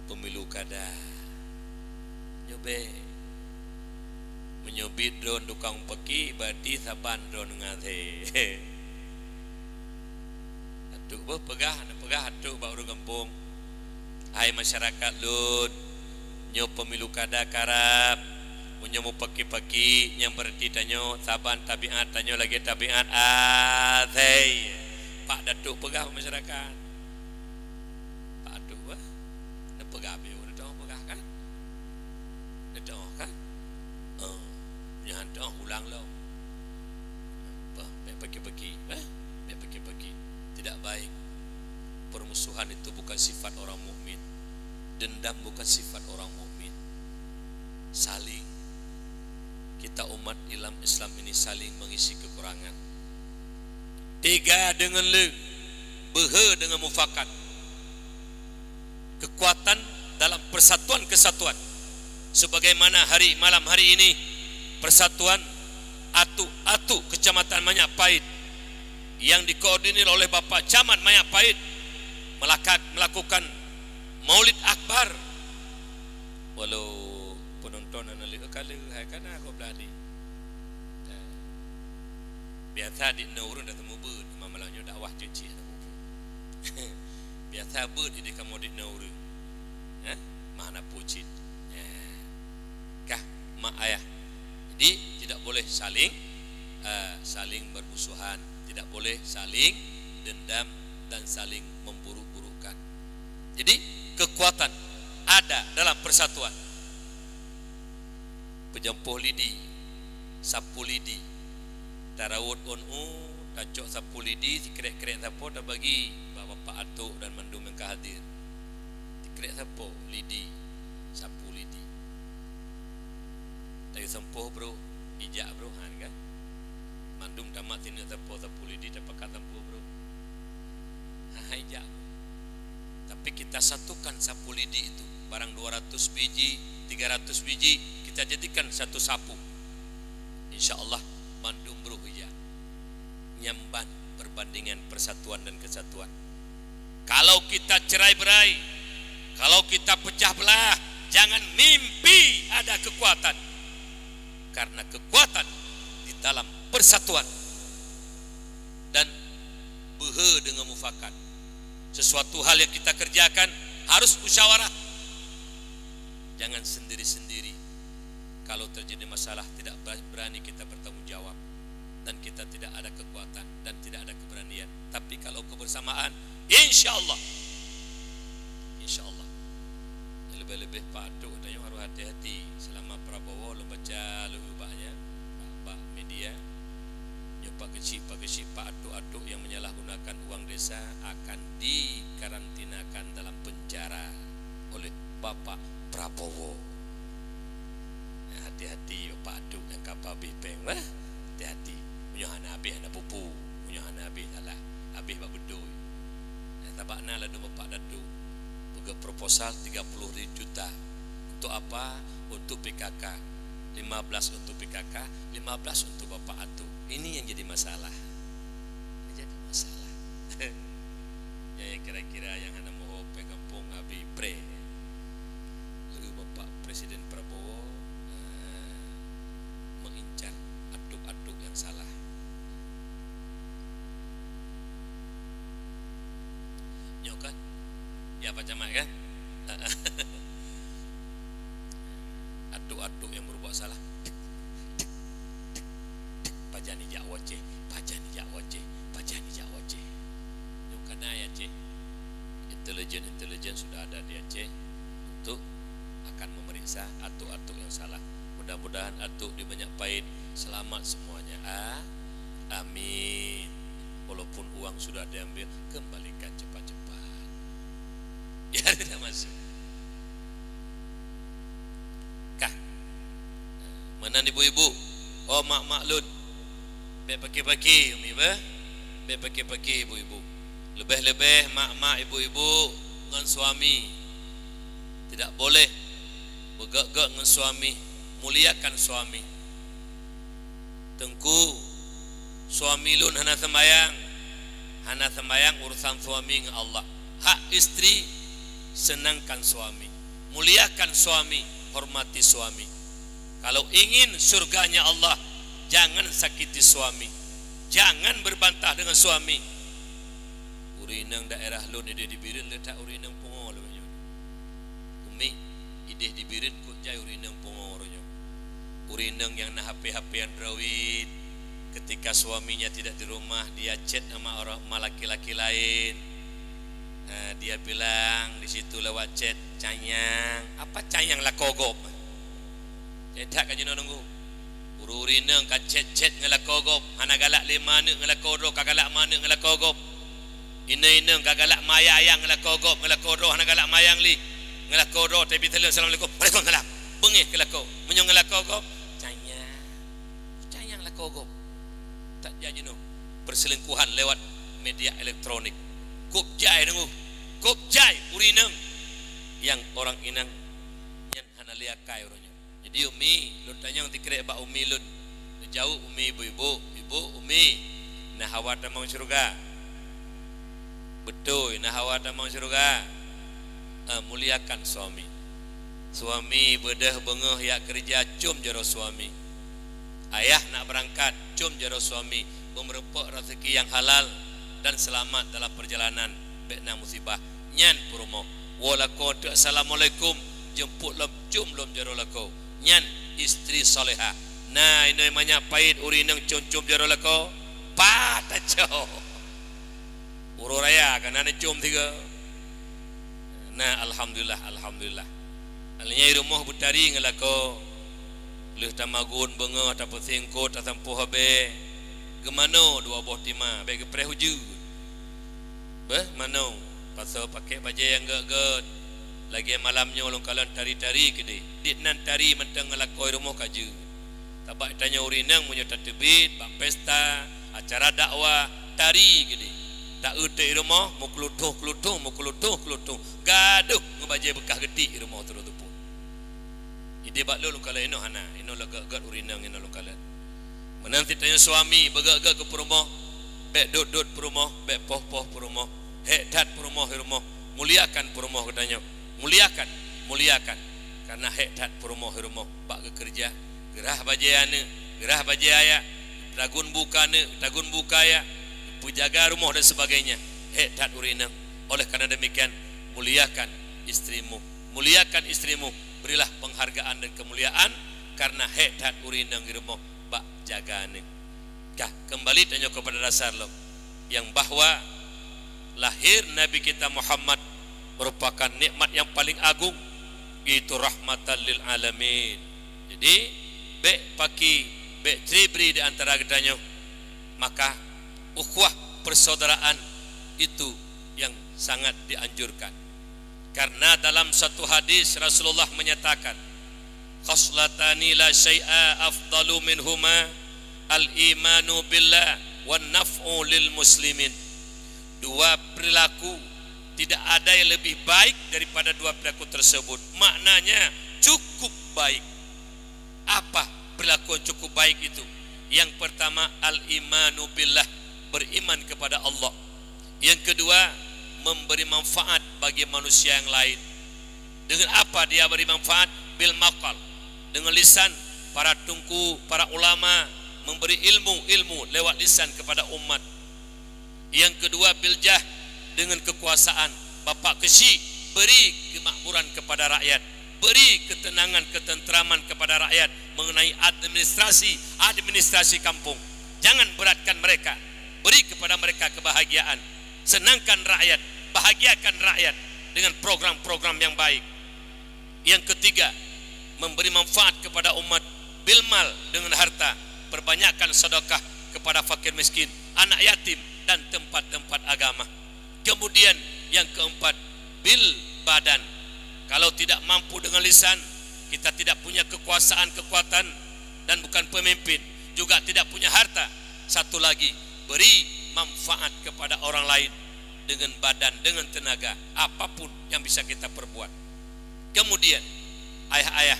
pemilu kada. Nyobe menyobit drone tukang peki badi saban drone ngate. Atuk bah pegah atuk ba urang kampung. Hai masyarakat lut, nyo pemilu kada karap punya mau pagi-pagi yang berarti tanyo saban tabiat tanyo lagi tabiat athei Pak Datuk pegah masyarakat Pak Datuk bah nak pegah biu nak pegah kan nak kan jangan dah ulang lo bah pagi-pagi pagi-pagi tidak baik. Permusuhan itu bukan sifat orang mukmin, dendam bukan sifat orang mukmin. Saling kita umat Islam ini saling mengisi kekurangan. Tiga dengan le, behe dengan mufakat. Kekuatan dalam persatuan kesatuan. Sebagaimana malam hari ini persatuan Atu Kecamatan Manyak Pahit yang dikoordinir oleh Bapak Camat Manyak Pahit melakukan Maulid Akbar. Walau penonton analisa kali hai kana aku beladi biasa di nurun datang mubud mamalanya dakwah cuci biasa bud di kamu di nurun mana pucit kah mak ayah. Jadi tidak boleh saling bermusuhan, tidak boleh saling dendam dan saling memburuk-burukan. Jadi kekuatan ada dalam persatuan. Pejampuh lidi, sapu lidi, tarawut tacok sapu lidi, sikrek-krek sapu dah bagi Bapak Atuk dan Mandum yang hadir. Sikrek sapu lidi, sapu lidi. Tayu sempuh bro, ijak bro, kan? Mandum tamat ini sapu lidi, dapat sempuh bro. Ijak. Tapi kita satukan sapu lidi itu, barang 200 biji, 300 biji. Kita jadikan satu sapu. InsyaAllah Mandum beruhija nyamban perbandingan persatuan dan kesatuan. Kalau kita cerai-berai, kalau kita pecah belah, jangan mimpi ada kekuatan. Karena kekuatan di dalam persatuan dan behe dengan mufakat. Sesuatu hal yang kita kerjakan harus musyawarah. Jangan sendiri-sendiri. Kalau terjadi masalah tidak berani kita bertanggung jawab dan kita tidak ada kekuatan dan tidak ada keberanian. Tapi kalau kebersamaan, insyaallah lebih-lebih patuh dan yang harus hati-hati selama Prabowo lo baca lo ubahnya Pak media nyoba kecil Pak Atuk yang menyalahgunakan uang desa akan dikarantinakan dalam penjara oleh Bapak Prabowo. Hati-hati Pak Atuk yang kapal bipeng hati-hati punya anak habis anak pupu punya anak habis salah habis bak bedu tabakna lah bapak dadu bagi proposal 30 juta untuk apa? Untuk PKK 15 untuk PKK 15 untuk bapak atu. Ini yang jadi masalah ya kira-kira yang anda mau kampung abi pre lalu bapak Presiden Prabowo mengincar aduk-aduk yang salah. Nyokan ya Pak Camat kan aduk-aduk yang berbuat salah pajani jak wajeh pajani jak wajeh pajani jak wajeh nyokan ya cik intelijen sudah ada di Aceh untuk akan memeriksa aduk-aduk yang salah. Mudah-mudahan aduk di Banyak Pahit selamat semuanya. Amin. Walaupun uang sudah diambil, kembalikan cepat-cepat. Ya tidak masuk. Kah? Mana ibu-ibu? Oh mak lud. Baik pagi-pagi umi ba? Baik pagi-pagi ibu-ibu. Lebih-lebih mak ibu-ibu dengan suami tidak boleh bergak-gak dengan suami, muliakan suami. Tengku suami lun hana sembayang urusan suami dengan Allah. Hak istri senangkan suami, muliakan suami, hormati suami. Kalau ingin surganya Allah, jangan sakiti suami, jangan berbantah dengan suami. Urinang daerah lun ide dibirin letak urinang pungol banyak. Umi ide dibirin kok jai urinang pungol banyak. Urinang yang nak HP-HPan rawit ketika suaminya tidak di rumah, dia chat sama orang laki-laki lain. Dia bilang di situ lewat chat canyang. Apa canyang lah kogop? Tidak kan jenang nunggu. Urinang ka chat ngelak kogop. Hana galak lima ni ngelak kodok, kagalak mana ngelak kogop. Ina kagalak mayang ngelak kogop, ngelak kodok hana galak mayang li. Ngelak kodok tapi tele assalamualaikum. Waalaikumsalam. Bengih ke lako. Menyong ngelak kogop. Canyang lah kogop. Tak jadi no. Perselingkuhan lewat media elektronik. Kop jai nunggu. Kop jai urinang yang orang inang yang hana liakai orangnya. Jadi umi, lu tanya nanti kira bak umi lu jauh umi ibu umi. Nah hawa tak mau surga. Betul, nah hawa tak mau surga. Muliakan suami. Suami bedah bengah ya kerja cum jaro suami. Ayah nak berangkat cum jaro suami. Memerepok rezeki yang halal dan selamat dalam perjalanan. Bekna musibah nyan purumo. Walako assalamualaikum jemput lom cum lom jaro lako. Nyan istri soleha. Nah ini Banyak Pahit urinang cum jaro lako. Pataco. Uru raya kan ada cum tiga. Nah alhamdulillah. Alnya rumah butari ngelako. Leh tamagun bengah tak pesingkut tak sampuh habe. Gemano dua buah timah bagi preh huju. Mano pasal pakai baju yang gak lagi malamnya ulung kalan tari-tari kede. Dit nan tari mentang ngelakoi rumah kaju. Tabak tanya urinang punya tatbit, bak pesta, acara dakwah, tari kede. Tak utai rumah, mau kelutuh, gaduh ngebaje bekah gede rumah terus tu pun. Ide bak lu kalau ino hana, ino lag urinang ino lu kalau. Menanti tanya suami, begak ke rumah, bek dut rumah, bek poh rumah, hekdat rumah, muliakan rumah katanya, muliakan, karena hekdat rumah, bak ke kerja, gerah bajayana, gerah bajaya, tagun bukaya. Jaga rumah dan sebagainya. Hekdat urinang. Oleh karena demikian muliakan istrimu. Berilah penghargaan dan kemuliaan karena hekdat urinang di rumah bak jagane. Kembali tanya kepada dasar lo yang bahwa lahir Nabi kita Muhammad merupakan nikmat yang paling agung, itu rahmatan lil alamin. Jadi bek tribri di antara gedanya, maka ukhuwah persaudaraan itu yang sangat dianjurkan. Karena dalam satu hadis Rasulullah menyatakan, khaslatani la syai'a afdalu minhuma al-imanu billah wan naf'u lil muslimin. Dua perilaku tidak ada yang lebih baik daripada dua perilaku tersebut. Maknanya cukup baik. Apa perilaku yang cukup baik itu? Yang pertama al-imanu billah, beriman kepada Allah. Yang kedua memberi manfaat bagi manusia yang lain. Dengan apa dia beri manfaat? Bil maqal, dengan lisan para tungku, para ulama memberi ilmu lewat lisan kepada umat. Yang kedua biljah, dengan kekuasaan. Bapak Kesi beri kemakmuran kepada rakyat, beri ketenangan, ketentraman kepada rakyat mengenai administrasi kampung. Jangan beratkan mereka, beri kepada mereka kebahagiaan. Senangkan rakyat, bahagiakan rakyat dengan program-program yang baik. Yang ketiga, memberi manfaat kepada umat bilmal, dengan harta. Perbanyakkan sedekah kepada fakir miskin, anak yatim, dan tempat-tempat agama. Kemudian yang keempat, bil badan. Kalau tidak mampu dengan lisan, kita tidak punya kekuatan dan bukan pemimpin, juga tidak punya harta. Satu lagi, beri manfaat kepada orang lain dengan badan, dengan tenaga, apapun yang bisa kita perbuat. Kemudian ayah-ayah,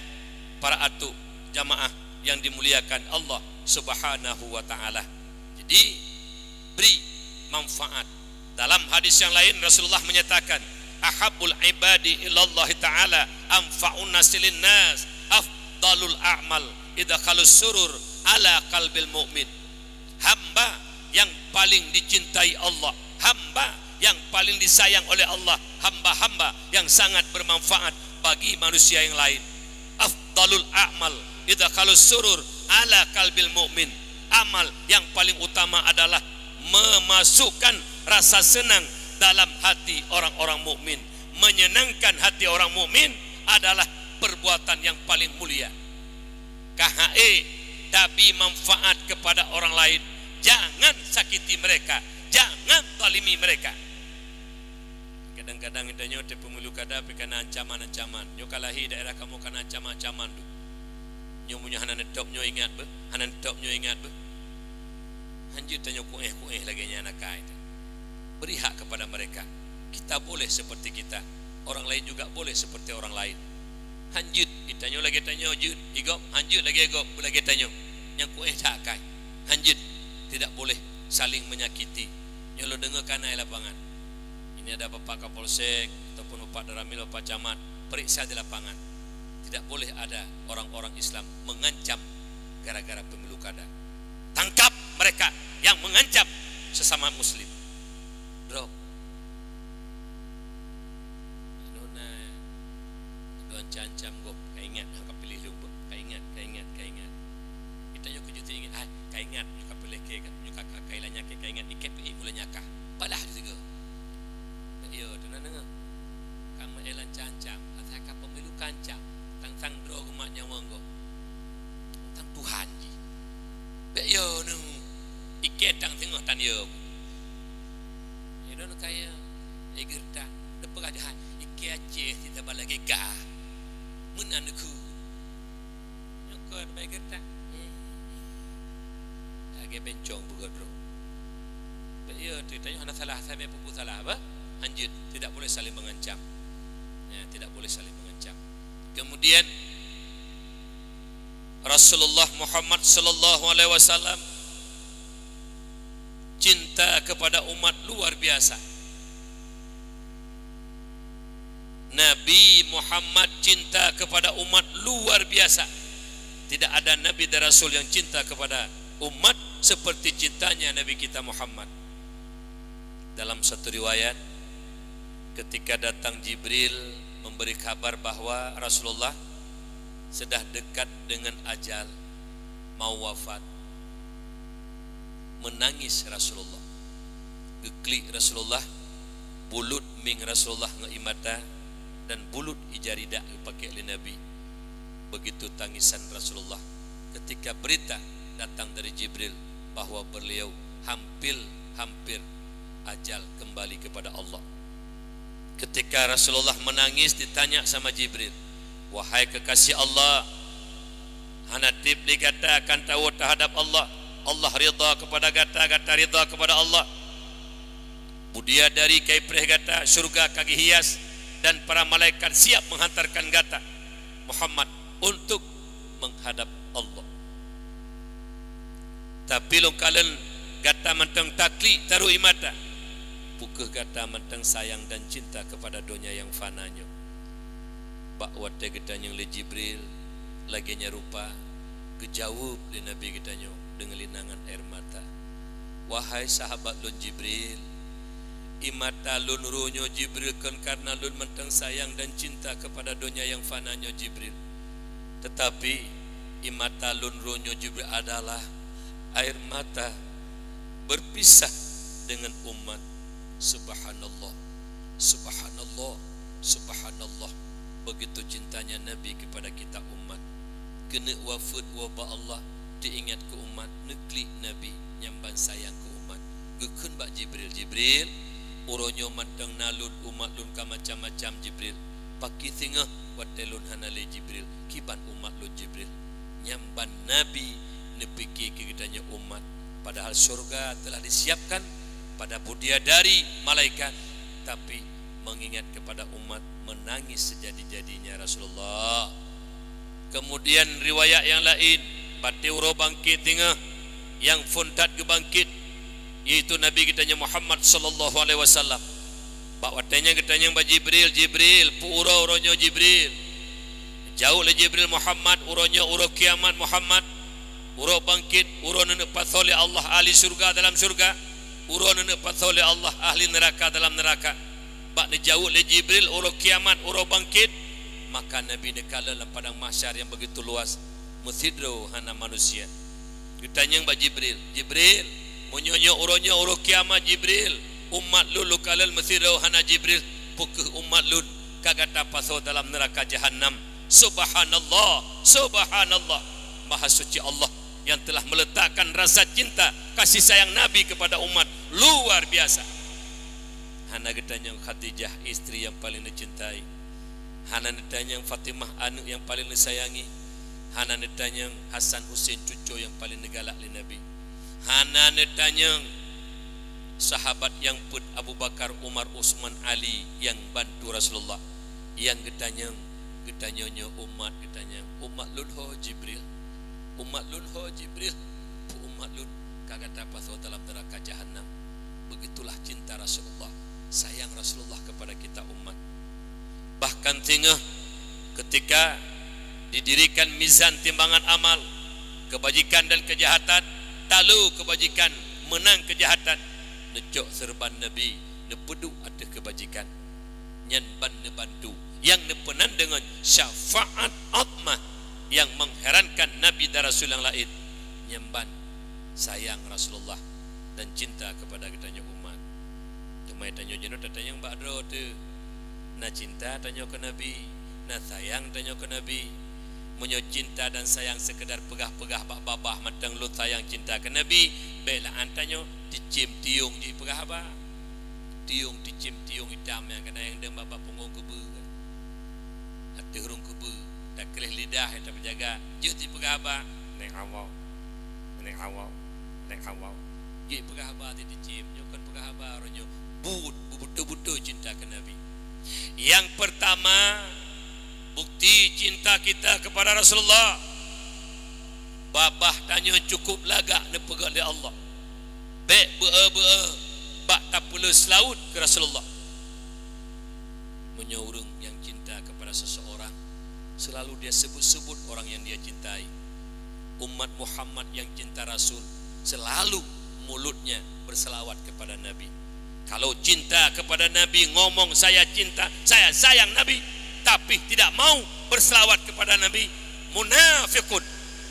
para atu, jamaah yang dimuliakan Allah Subhanahu wa ta'ala. Jadi beri manfaat. Dalam hadis yang lain Rasulullah menyatakan, ahabbul ibadi ilallah ta'ala anfa'un nasilin nas afdalul a'mal idakhalus surur ala qalbil mu'min. Hamba yang paling dicintai Allah, hamba yang paling disayang oleh Allah, hamba-hamba yang sangat bermanfaat bagi manusia yang lain. Afdalul a'mal idakhalus surur ala qalbil mu'min. Amal yang paling utama adalah memasukkan rasa senang dalam hati orang-orang mukmin. Menyenangkan hati orang mukmin adalah perbuatan yang paling mulia. KHE, tapi manfaat kepada orang lain. Jangan sakiti mereka, jangan zalimi mereka. Kadang-kadang kita nyote pemilu kada kena ancaman-ancaman. Nyo kalahi daerah kamu kena ancaman-ancaman tu. Nyo punya hanan top nyo ingat be, hanan top nyo ingat be. Hanjut tanya kueh lagi anak kai. Beri hak kepada mereka. Kita boleh seperti kita, orang lain juga boleh seperti orang lain. Hanjut, ditanya lagi tanya jut, igop, hanjut lagi igop, lagi tanya. Yang kueh tak kai. Hanjut, tidak boleh saling menyakiti. Nyolo dengarkan ai lapangan. Ini ada Bapak Kapolsek ataupun Bapak Daramil, Bapak Camat, periksa di lapangan. Tidak boleh ada orang-orang Islam mengancam gara-gara pemilu kada. Tangkap mereka yang mengancam sesama muslim. Bro, doan cancam gop, kaingat hangkap pilih lupa, kaingat. Kita yo kejuti ingat, kaingat hangkap pilih ke kan, nyuka kailanya ke kaingat ikep mulanya kah. Balah juga. Yo, dengar. Kamu elan cancam, ataka pemilu kancam, tang dro umatnya wanggo. Tang Tuhan ji. Be yo nu iket tang tengok tan yo. Don kaya egerta depa aja iket ace kita balagi ga. Menanku. Nyokor begerta. Age bencong bugodro. Be yo ditanya ana salah sampai pupu salah apa? Lanjut, tidak boleh saling mengancam. Ya, tidak boleh saling mengancam. Kemudian Rasulullah Muhammad sallallahu alaihi wasallam cinta kepada umat luar biasa. Nabi Muhammad cinta kepada umat luar biasa. Tidak ada nabi dan rasul yang cinta kepada umat seperti cintanya Nabi kita Muhammad. Dalam satu riwayat, ketika datang Jibril memberi kabar bahwa Rasulullah sudah dekat dengan ajal, mau wafat, menangis Rasulullah, geklik Rasulullah, bulut ming Rasulullah ngeimata dan bulut ijarida pakai oleh Nabi. Begitu tangisan Rasulullah ketika berita datang dari Jibril bahwa beliau hampir ajal kembali kepada Allah. Ketika Rasulullah menangis, ditanya sama Jibril, wahai kekasih Allah, hana tip dikata akan tahu terhadap Allah, Allah ridha kepada gata, gata ridha kepada Allah. Budia dari kai preh gata surga kagi hias dan para malaikat siap menghantarkan gata Muhammad untuk menghadap Allah. Tapi lo kalian gata mentang takli taruh imata pukul gata mentang sayang dan cinta kepada dunia yang fananya. Bak wate getanya le Jibril laginya rupa kejawab le Nabi getanya dengan linangan air mata. Wahai sahabat lun Jibril, imata lun runyo Jibril kan karena lun mentang sayang dan cinta kepada dunia yang fananya Jibril. Tetapi imata lun runyo Jibril adalah air mata berpisah dengan umat. Subhanallah, subhanallah, subhanallah. Begitu cintanya Nabi kepada kita umat. Kena wafud wabah Allah diingat ke umat. Neklik Nabi nyamban sayang ke umat. Gekun bak Jibril. Jibril uronyo mantang nalun umat lun ka macam-macam Jibril. Paki tengah watelun hanale Jibril. Kiban umat lun Jibril. Nyamban Nabi nepiki kitanya umat. Padahal surga telah disiapkan pada budiadari malaikat, tapi mengingat kepada umat menangis sejadi-jadinya Rasulullah. Kemudian riwayat yang lain batiuro bangkit tengah yang fundat ke bangkit yaitu Nabi kitanya Muhammad sallallahu alaihi wasallam. Bak watanya kitanya ba Jibril, Jibril puro uronyo Jibril. Jauh le Jibril Muhammad uronyo uro kiamat Muhammad. Uro bangkit, uro nenepat oleh Allah ahli surga dalam surga, uro nenepat oleh Allah ahli neraka dalam neraka. Bak ni jauh le Jibril uro kiamat, uro bangkit, maka Nabi nekala dalam padang mahsyar yang begitu luas, muthidro hana manusia. Ditanya bak Jibril, Jibril, munyonyo uronyo uro kiamat Jibril, umat lulu kalal muthidro hana Jibril, pukul umat lun kagata paso dalam neraka jahannam. Subhanallah, subhanallah, maha suci Allah yang telah meletakkan rasa cinta kasih sayang Nabi kepada umat luar biasa. Hana getanya Khadijah istri yang paling dicintai, hana getanya Fatimah anak yang paling disayangi, hana getanya Hasan Husain cucu yang paling digalak oleh Nabi, hana getanya sahabat yang put Abu Bakar, Umar, Utsman, Ali yang bantu Rasulullah, yang getanya umat getanya umat lun ho Jibril, umat lun ho Jibril, umat lun kagata paso dalam neraka jahannam. Begitulah cinta Rasulullah, sayang Rasulullah kepada kita umat. Bahkan tengah ketika didirikan mizan timbangan amal kebajikan dan kejahatan, talu kebajikan menang kejahatan, necok serban Nabi nepedu ada kebajikan, nyanban nebantu yang nepenan dengan syafaat atmah yang mengherankan Nabi dan Rasul yang lain. Nyamban sayang Rasulullah dan cinta kepada kitanya umat. Cuma tanya jenuh tanya yang badro tu, na cinta tanya ke Nabi, na sayang tanya ke Nabi. Munyo cinta dan sayang sekedar pegah-pegah bak babah matang lu sayang cinta ke Nabi, belaan tanya dicim tiung di pegah ba, tiung dicim tiung hitam yang kena yang dem babak punggung kubu, ada hurung kubu. Tak kelih lidah yang tak berjaga. Jut di pegah abah neng awal, neng awal, neng awal. Jut pegah abah di dicim. Jukkan pegah abah ronyo bubutu cinta ke Nabi. Yang pertama, bukti cinta kita kepada Rasulullah, babah tanya cukup lagak ne pegah oleh Allah. Bek bea bak tak perlu selaut ke Rasulullah. Menyorong yang cinta kepada seseorang, selalu dia sebut-sebut orang yang dia cintai. Umat Muhammad yang cinta Rasul, selalu mulutnya berselawat kepada Nabi. Kalau cinta kepada Nabi, ngomong saya cinta, saya sayang Nabi, tapi tidak mau berselawat kepada Nabi, munafiqun,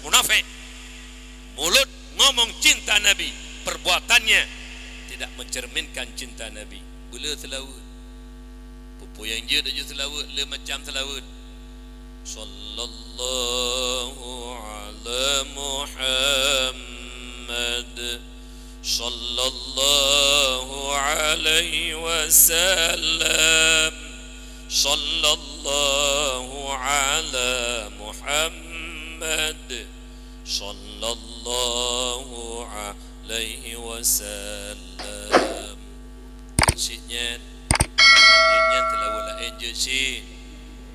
munafik. Mulut ngomong cinta Nabi, perbuatannya tidak mencerminkan cinta Nabi. Bela selawat, pupu yang je dah selawat, le macam selawat. Sallallahu ala Muhammad, sallallahu alaihi wasallam, sallallahu ala Muhammad, sallallahu sallallahu alaihi wasallam. Syeknya telah wala enjek syekh.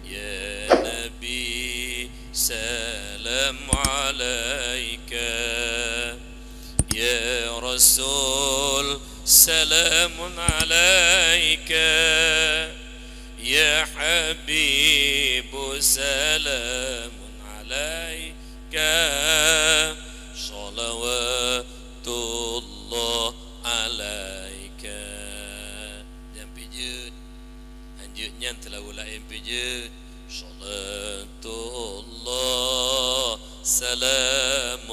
Ya Nabi salam alaika, ya Rasul salamun alaika, ya Habib salamun alaika, salawatullah alaika. Yang pijut anjutnya telah ulai pijut. Salatullah salamullah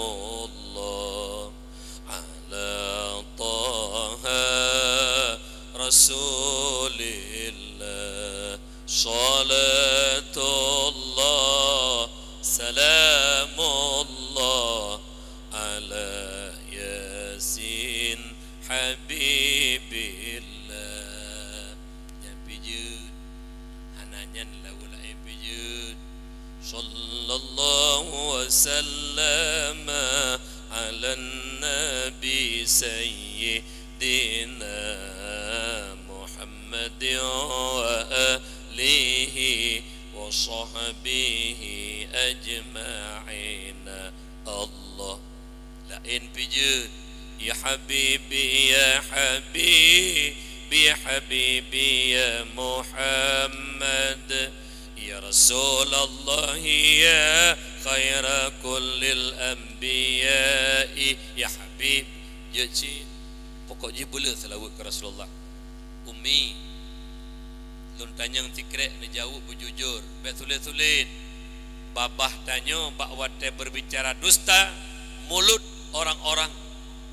ala taha rasulillah. Salatullah salamullah ala yasin habibillah. Yang pijut ananya laula pijut. Sallallahu wasallam ala nabi sayyidina Muhammad wa alihi wa sahbihi ajma'in. Allah lain pijut. Ya Habibi ya Habibi ya Habibi ya Muhammad, ya Rasulullah ya khaira kullil anbiya'i. Ya Habib ya cik pokok je boleh selawat ke Rasulullah. Umi lun tanyang tikrek ni jawab berjujur, baik sulit-sulit. Babah tanya bak wate berbicara dusta, mulut orang-orang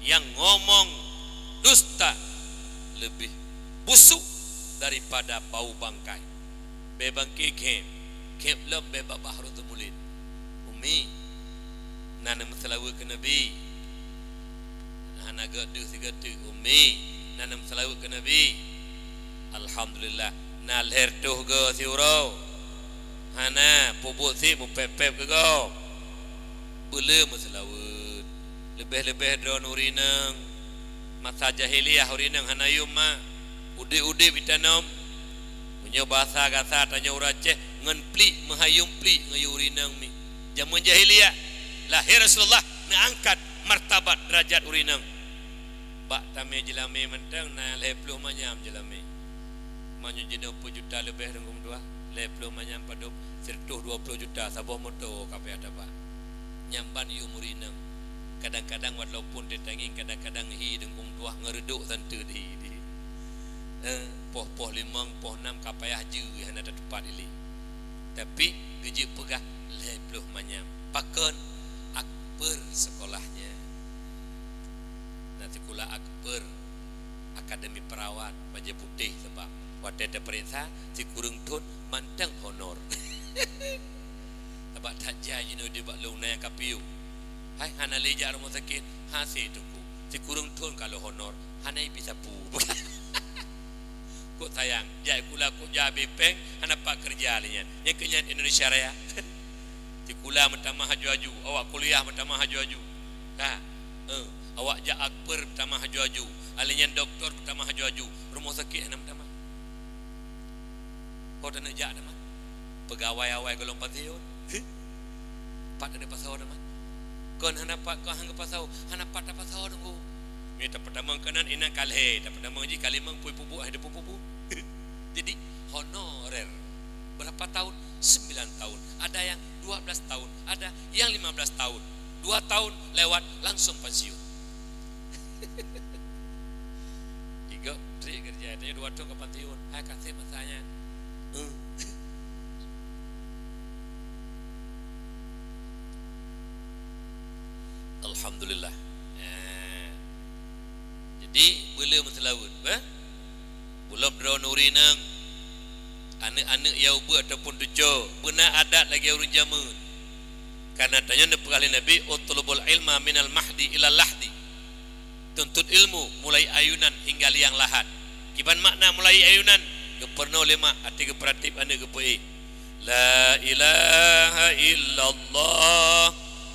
yang ngomong dusta lebih busuk daripada bau bangkai. Bebangkai kem lem bebak bahru tu mulit. Umi nana meselawa ke Nabi, nana gadu sigatu. Umi nana meselawa ke Nabi. Alhamdulillah na leher tuh go si urau hana pupuk si mu pep-pep ke go boleh meselawat lebih-lebih drone urinang masa jahiliyah urinang hana yuma ude-ude bitanam punya bahasa gasa tanya uraceh ngan pli mahayum pli ngayurinang mi zaman jahiliyah lahir Rasulullah na angkat martabat derajat urinang bak tame jelame mentang na lepluh manyam jelame manyu jenis 20 juta lebih dengan dua lepluh manyam padup sertuh 20 juta sabah motor kape ada pak nyamban yu murinang kadang-kadang walaupun ditanging kadang-kadang hi dengan dua ngereduk santu di poh limang poh 6 kapayah je yang ada tempat ini tapi gaji pegah lepluh manyam pakon akbar sekolahnya nanti kula akbar akademi perawat baju putih sebab waktu ada perintah si kurung tun mantang honor sebab tak jadi no dia baklung na yang kapiu hai hana leja rumah sakit hasi tuku si kurung tun kalau honor hana bisa pu kok sayang jai kula kok jabe peng hana pak kerja linya yang kenyan Indonesia Raya si kula pertama haju-haju awak kuliah pertama haju-haju awak ja akbar pertama haju-haju alinya doktor pertama haju-haju rumah sakit hana pertama kau dah nak jak dah pegawai awal golong pasau pat ada pasau dah kau hana pat kau hang pasau hana pat dah pasau dah ko minta pertama kanan inang kalhe tak pertama ji kalimang pupu ada pupu jadi honorer berapa tahun 9 tahun ada yang 12 tahun ada yang 15 tahun 2 tahun lewat langsung pensiun tiga tri kerja dia 2 tahun ke pensiun hai kasih masanya Alhamdulillah. Jadi boleh menselawat belum drone urinang anak-anak yang uba ataupun tujuh benar adat lagi urun jamun karena tanya nepekali Nabi utlubul ilma minal mahdi ilal lahdi tuntut ilmu mulai ayunan hingga liang lahat kiban makna mulai ayunan keperno lima hati keperatip anda kepoi la ilaha illallah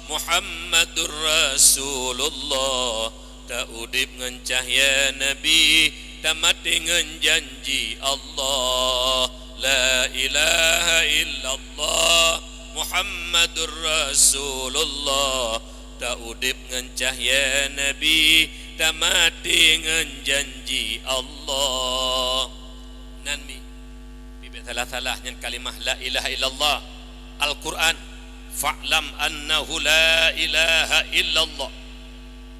Muhammadur Rasulullah. Tak udip ngan cahaya Nabi, tak mati ngan janji Allah. La ilaha illallah Muhammadur Rasulullah. Tak udip ngan cahaya Nabi, tak mati ngan janji Allah. Nanmi bibit salah-salah nyan kalimah la ilaha illallah. Al-Quran, fa'lam annahu la ilaha illallah.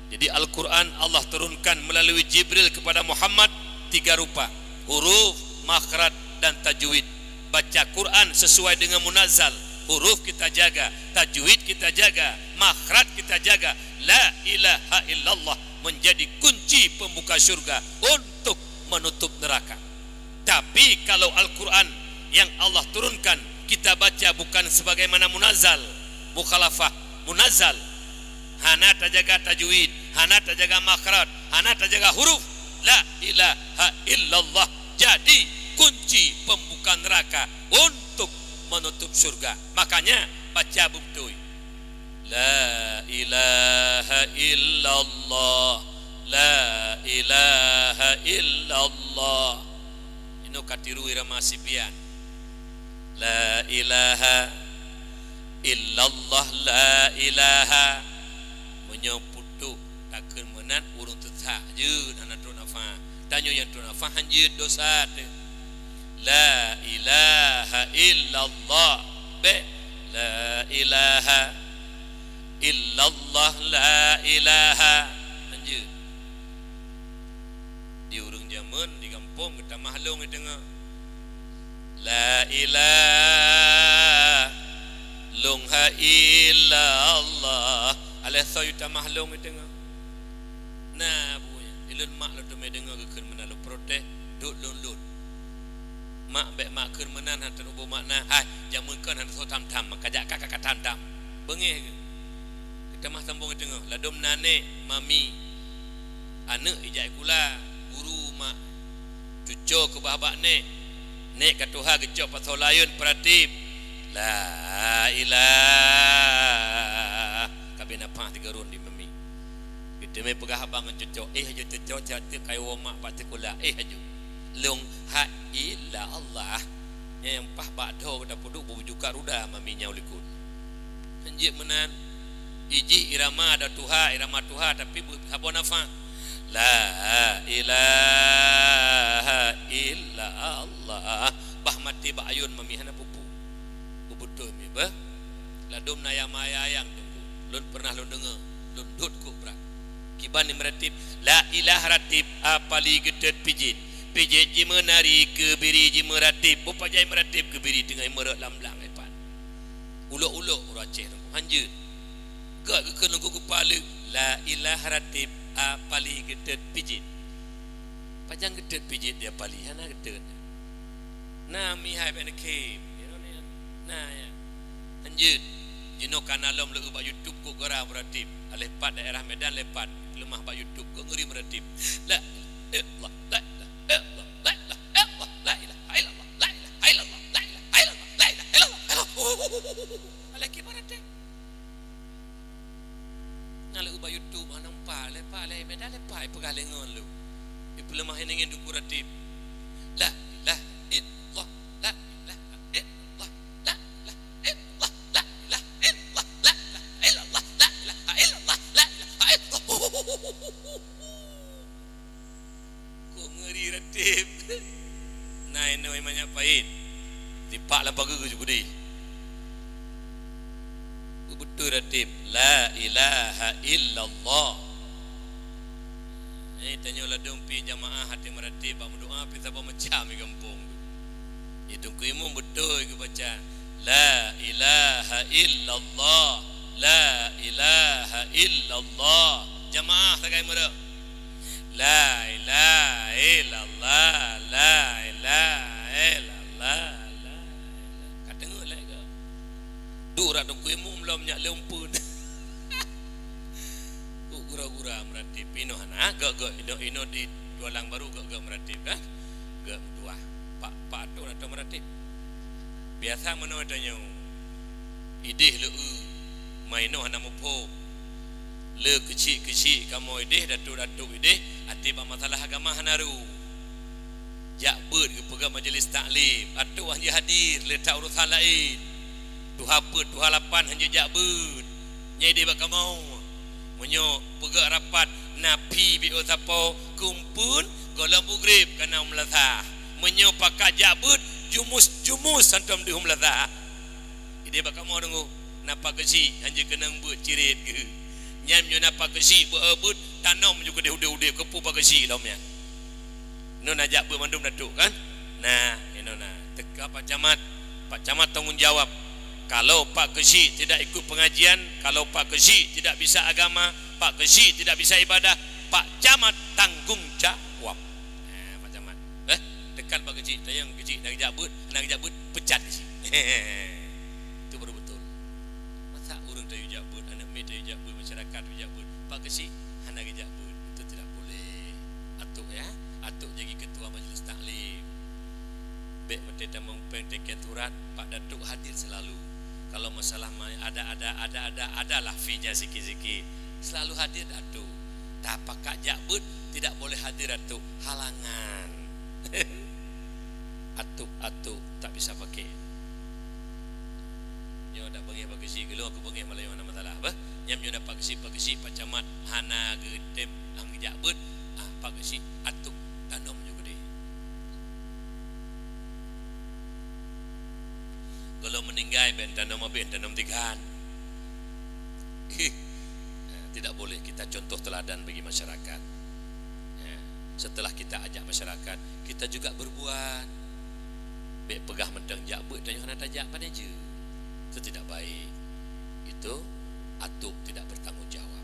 Jadi Al-Quran Allah turunkan melalui Jibril kepada Muhammad 3 rupa: huruf, makhraj dan tajwid. Baca Quran sesuai dengan munazzal. Huruf kita jaga, tajwid kita jaga, makhraj kita jaga. La ilaha illallah menjadi kunci pembuka surga untuk menutup neraka. Tapi kalau Al-Quran yang Allah turunkan kita baca bukan sebagaimana munazzal, mukhalafah munazzal, hana terjaga tajwid, hana terjaga makhraj, hana terjaga huruf, la ilaha illallah jadi kunci pembuka neraka untuk menutup surga. Makanya baca betul, la ilaha illallah, la ilaha illallah. Ino katiru irama sipian, la ilaha illallah, la ilaha menyoputu takkan menan urung tetap je anak tu nafa tanyo yang tu nafa hanjir dosa te. La ilaha illallah be, la ilaha illallah, la ilaha hanjir di urung zaman di kampung kita mahlung di tengah la ilaha illallah alai sayuta mahlung di tengah. Nah punya ilun mak lu tu me dengar ke menan lu protes duk lun mak bek mak keun menan han tu makna hai jamun kan han so tam-tam kajak kakak tam-tam bengih kita mah sambung di tengah ladum nane mami anak ijai kula guru mak cucu ke babak nek katuha gejok pasal layun peratip la ilaha kabina pah 3 run di mami kita me pegah abang cucu haju cucu jatuh kayu mak partikular haju long ha illa Allah yang pah bakdo kita puduk bujuka ruda mami nya ulikun hanjik menan iji irama ada tuha irama tuha tapi habona fa la ilaha illa Allah bah mati ba ayun mami hana pupu betul mi ba ladum naya maya yang tunggu lun pernah lun dengar lun dut ku bra kiban ni meratib la ilaha ratib apali gedet pijit pijit ji menari kebiri ji meratib upajai meratib kebiri dengan merak lamlang epan ulok-ulok raceh hanjut gak ke nunggu kepala la ilaha ratib apali gedet pijit pajang gedet pijit dia pali hana gedet na mi hai ben ke nah ya hanjut jino kanalom lu ba YouTube ko gara meratib lepat daerah Medan lepat lemah ba YouTube ko ngeri meratib la ilah la pegalengan lu ipelemah ini ingin dukuratif la la illallah la la illallah la la illallah la la illallah la la illallah la la illallah la la illallah ko ngeri ratif nai noi manya pahit tipak la pagi ke jugudi betul ratif la ilaha illallah. Tanya lah dompi jamaah hati meratib bak berdoa pi sabah macam di kampung itu ku imam betul ke baca la ilaha illallah, la ilaha illallah. Jamaah sakai merek la ilaha illallah, la ilaha illallah. Kata ngulai ke durak dong ku imam belum nyak lempun gura-gura meratib ino hana gak ino di Dualang Baru gak meratib kan gak dua pak atur atau meratib biasa mana tanya idih lu maino hana mupo le kecil-kecil kamu ideh datuk-datuk ideh ati ba masalah agama hanaru jak ber ke pegang majlis taklim atuk hanya hadir letak urusan lain tu apa tu halapan hanya jak ber nyai dia bakal mau menyo pegang rapat napi bi otapo kumpul golam bugrib kana umlatha menyo pakai jak ber jumus santam di umlatha dia bakal mau dengu napa kesi hanya kenang buat cirit ke nyam nyo napa kesi berebut tanam juga dia udah kepu pak kesi domnya no najak bermandum datuk kan nah ino nah teka Pak Camat tanggung jawab kalau Pak Kesi tidak ikut pengajian kalau Pak Kesi tidak bisa agama Pak Kesi tidak bisa ibadah Pak Camat tanggung jawab Pak Camat tekan Pak Kesi tayang Kesi nak jabut pecat Kesi itu baru betul masa urang tayu jabut anak me tayu jabut masyarakat tayu jabut Pak Kesi anak jabut itu tidak boleh atuk ya atuk jadi ketua majlis taklim bek menteda mempeng teken turat Pak Datuk hadir selalu kalau masalah ada lah fee-nya sikit-sikit selalu hadir Datuk tak pakai jabut tidak boleh hadir Datuk halangan atuk tak bisa pakai nyo dak bengi Pak Kesi gelo aku bengi malay mana masalah apa nyam nyo dak Pak Kesi Pak Camat hana gedem ang jabut Pak Kesi atuk tanam juga deh kalau meninggal ben tanam tigaan tidak boleh kita contoh teladan bagi masyarakat setelah kita ajak masyarakat kita juga berbuat bek pegah mendang jabut dan yang nak ajak pada je itu tidak baik itu atuk tidak bertanggung jawab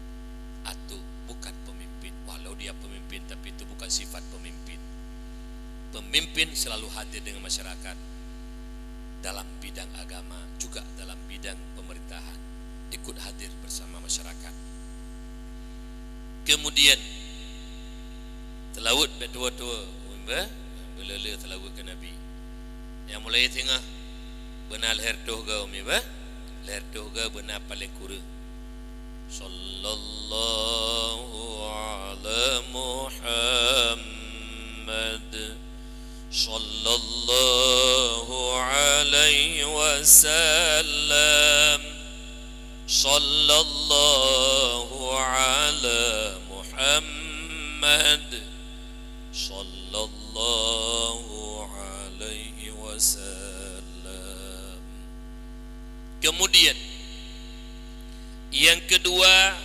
atuk bukan pemimpin walau dia pemimpin tapi itu bukan sifat pemimpin selalu hadir dengan masyarakat dalam bidang agama juga dalam bidang pemerintahan ikut hadir bersama masyarakat kemudian telawut betua-tua belele telawut ke Nabi yang mulai tengah benar leher doh ga umi ba leher doh ga benar paling kurang sallallahu ala Muhammad sallallahu alaihi wasallam sallallahu ala Muhammad sallallahu alaihi wasallam. Kemudian yang kedua,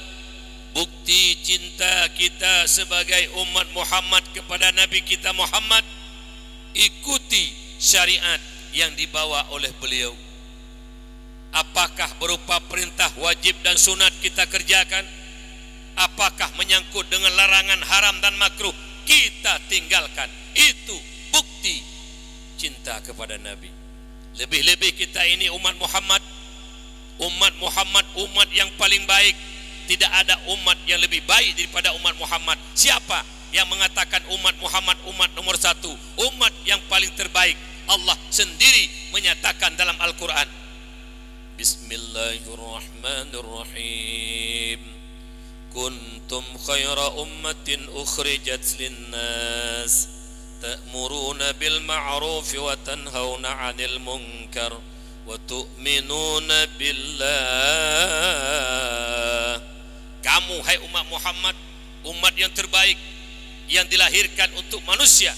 bukti cinta kita sebagai umat Muhammad kepada Nabi kita Muhammad, ikuti syariat yang dibawa oleh beliau. Apakah berupa perintah wajib dan sunat kita kerjakan? Apakah menyangkut dengan larangan haram dan makruh kita tinggalkan? Itu bukti cinta kepada Nabi. Lebih-lebih kita ini umat Muhammad, umat yang paling baik. Tidak ada umat yang lebih baik daripada umat Muhammad. Siapa yang mengatakan umat Muhammad umat nomor satu, umat yang paling terbaik? Allah sendiri menyatakan dalam Al-Quran. Bismillahirrahmanirrahim. Kuntum khaira ummatin ukhrijat linnas ta'muruna bil ma'ruf wa tanhauna 'anil munkar wa tu'minuna billah. Kamu hai umat Muhammad, umat yang terbaik yang dilahirkan untuk manusia.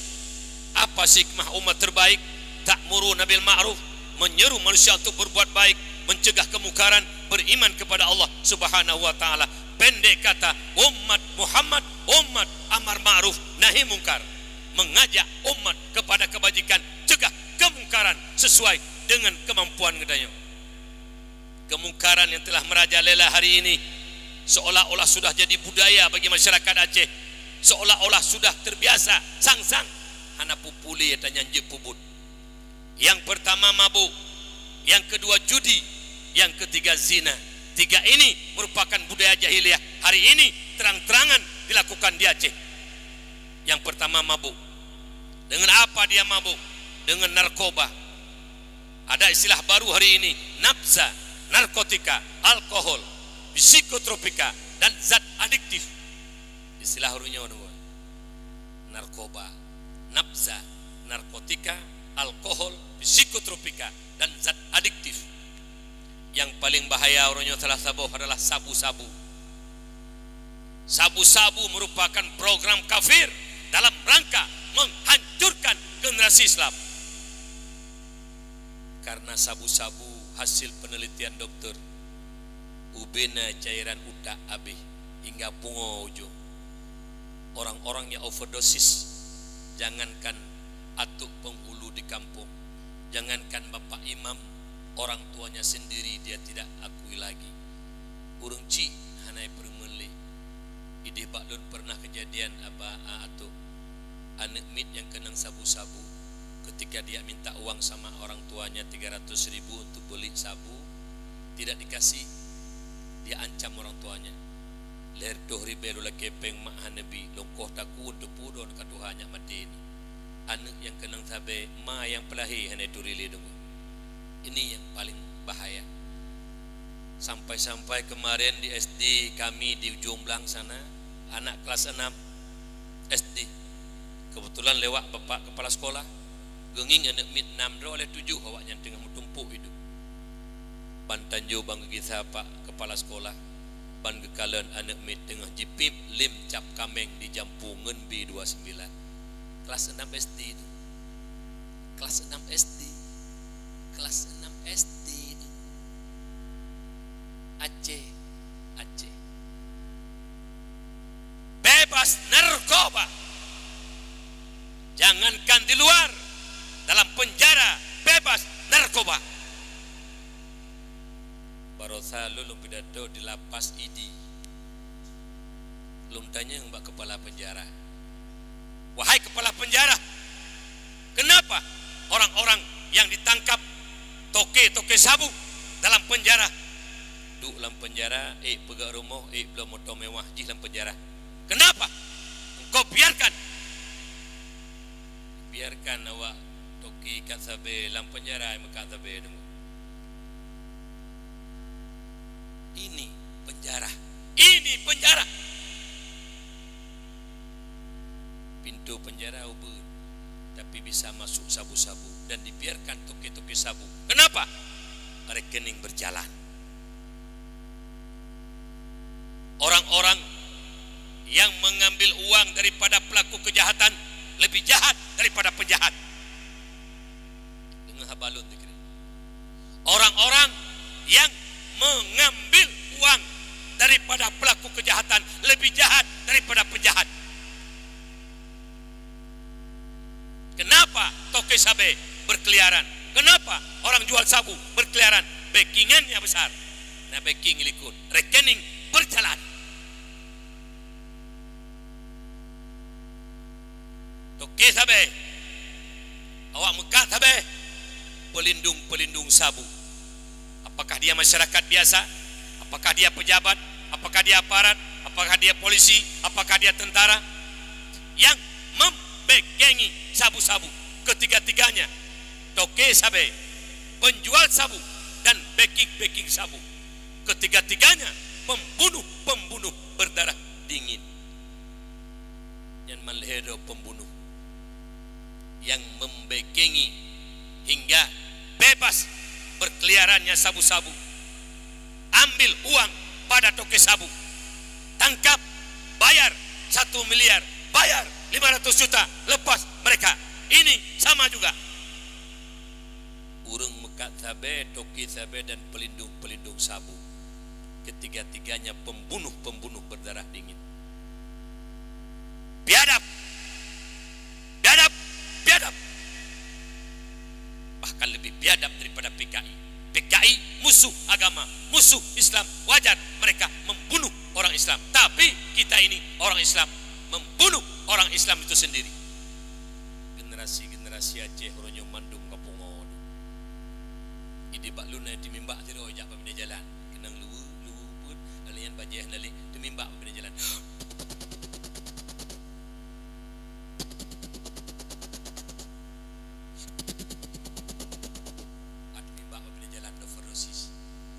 Apa hikmah umat terbaik? Ta'muruna bil ma'ruf, menyeru manusia untuk berbuat baik, mencegah kemungkaran, beriman kepada Allah Subhanahu wa taala. Pendek kata, umat Muhammad umat amar ma'ruf nahi mungkar, mengajak umat kepada kebajikan, cegah kemungkaran sesuai dengan kemampuan kita. Kemungkaran yang telah merajalela hari ini seolah-olah sudah jadi budaya bagi masyarakat Aceh, seolah-olah sudah terbiasa sang-sang hana pupuli tanya nje pubut. Yang pertama mabuk, yang kedua judi, yang ketiga zina. Tiga ini merupakan budaya jahiliyah. Hari ini terang-terangan dilakukan di Aceh. Yang pertama mabuk. Dengan apa dia mabuk? Dengan narkoba. Ada istilah baru hari ini, nafsa, narkotika, alkohol. psikotropika, dan zat adiktif. Istilah hurunya narkoba, nafza, narkotika, alkohol, psikotropika, dan zat adiktif. Yang paling bahaya orangnya telah sabuh adalah sabu-sabu. Sabu-sabu merupakan program kafir dalam rangka menghancurkan generasi Islam. Karena sabu-sabu hasil penelitian dokter, ubena cairan utak abih hingga pungo ujung. Orang-orang yang overdosis, jangankan atuk penghulu di kampung, jangankan bapak imam, orang tuanya sendiri dia tidak akui lagi. Urung ci hanai permeli. Ide baklun pernah kejadian atuk anak mit yang kenang sabu-sabu. Ketika dia minta uang sama orang tuanya 300.000 untuk beli sabu, tidak dikasih, dia ancam orang tuanya. Ler doh ribe lula kepeng mak hanabi longkoh takun depudon kaduhanya mati ini. Anak yang kenang sabe ma yang pelahi hanai durili dulu. Ini yang paling bahaya. Sampai-sampai kemarin di SD kami di Jomblang sana, anak kelas 6 SD, kebetulan lewat bapak kepala sekolah, genging anak mit 6 oleh 7 awaknya tengah mutumpuk hidup. Ban Tanjung bang kita pak kepala sekolah, ban gekalan anak mit tengah jipip lim cap kameng di jampungan B29. Kelas 6 SD itu. Kelas 6 SD. Kelas 6 SD itu. Aceh. Bebas narkoba. Jangankan di luar, dalam penjara bebas narkoba. Barosa lu pidato di lapas ID. Belum tanya mbak kepala penjara. Wahai kepala penjara, kenapa orang-orang yang ditangkap toke sabu dalam penjara, duduk dalam penjara, pegang rumah, belum motor mewah di dalam penjara? Kenapa engkau biarkan awak toki kat sabe dalam penjara kat sabe dulu. Ini penjara. Pintu penjara ubur, tapi bisa masuk sabu-sabu dan dibiarkan toke-toke sabu. Kenapa? Rekening berjalan. Orang-orang yang mengambil uang daripada pelaku kejahatan lebih jahat daripada penjahat. Dengan habalun dikira. Orang-orang yang mengambil uang daripada pelaku kejahatan lebih jahat daripada penjahat. Kenapa toke sabe berkeliaran? Kenapa orang jual sabu berkeliaran? Backingannya besar. Nah, backing likut, rekening berjalan. Toke sabe, awak mekat sabe, pelindung sabu. Apakah dia masyarakat biasa? Apakah dia pejabat? Apakah dia aparat? Apakah dia polisi? Apakah dia tentara? Yang membekengi sabu-sabu, ketiga-tiganya toke sabe, penjual sabu, dan backing sabu, ketiga-tiganya pembunuh berdarah dingin. Yang malhedo pembunuh yang membekengi hingga bebas berkeliarannya sabu-sabu, ambil uang pada toke sabu, tangkap, bayar 1 miliar, bayar 500 juta, lepas mereka. Ini sama juga. Urung mekat sabe, toke sabe, dan pelindung sabu, ketiga-tiganya pembunuh berdarah dingin. Biadab. Bahkan lebih biadab daripada PKI. PKI musuh agama, musuh Islam. Wajar mereka membunuh orang Islam. Tapi kita ini orang Islam membunuh orang Islam itu sendiri. Generasi Aceh horonyo mandung kapungon. Ide bak luna dimimbak tiro jak pamina jalan. Kenang lu pun alian bajeh nalik dimimbak pamina jalan.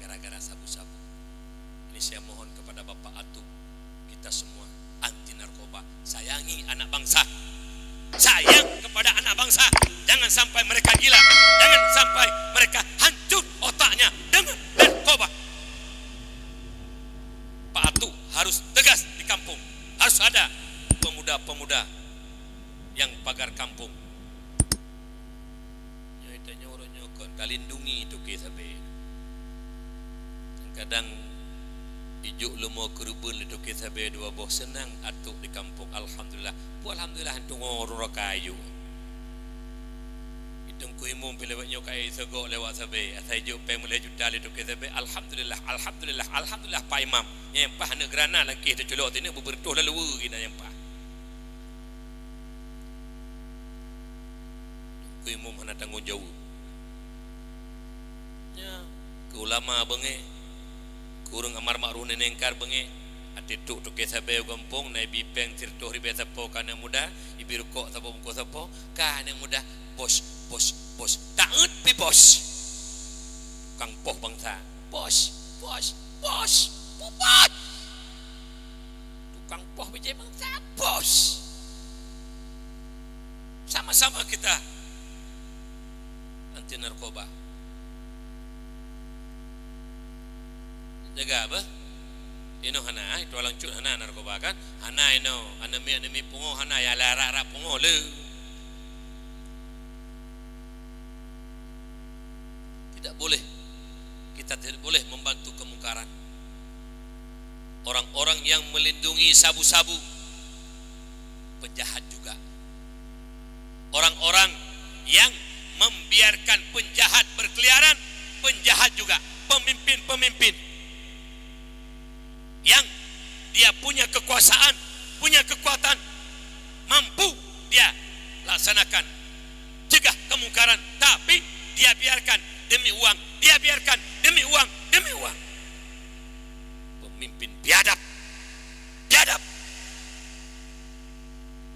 Gara-gara sabu-sabu. Ini saya sayang kepada anak bangsa. Jangan sampai mereka gila, jangan sampai mereka hancur otaknya dengan narkoba. Pak Atu harus tegas di kampung, harus ada pemuda-pemuda yang pagar kampung. Nyatanya orang nyokot kalindungi itu kisah be. Kadang ijuk lu mau kerubun itu kisah be dua boh senang atuk di kampung. Alhamdulillah, alhamdulillah hantu ngorok kayu. Itong kuimum pilih nyokai segok lewat sabe. Asai juk peng mulai juta itu kisah be. Alhamdulillah, alhamdulillah, alhamdulillah Pak Imam. Yang pah nak gerana lagi itu culok ini berbertuh lalu kita yang pah. Kuimum hana tanggung jauh. Ya, ke ulama bengi, kurang amar ma'ruf nenengkar bengi. Atituk tu kisah be kampung nabi peng tirtuh ribe sapo kana muda, ibi rukuk sapo muko sapo, kana muda bos taut pi bos. Tukang poh bangsa. Bos. Tukang poh biji bangsa bos. Sama-sama kita anti narkoba. Jaga apa? Ino hana itu alang cut hana narkoba kan? Hana ino anemi pungo hana ya lara pungo le. Tidak boleh, kita tidak boleh membantu kemungkaran. Orang-orang yang melindungi sabu-sabu penjahat juga. Orang-orang yang membiarkan penjahat berkeliaran penjahat juga. Pemimpin-pemimpin yang dia punya kekuasaan, punya kekuatan, mampu dia laksanakan cegah kemungkaran, tapi dia biarkan demi uang, dia biarkan demi uang, pemimpin biadab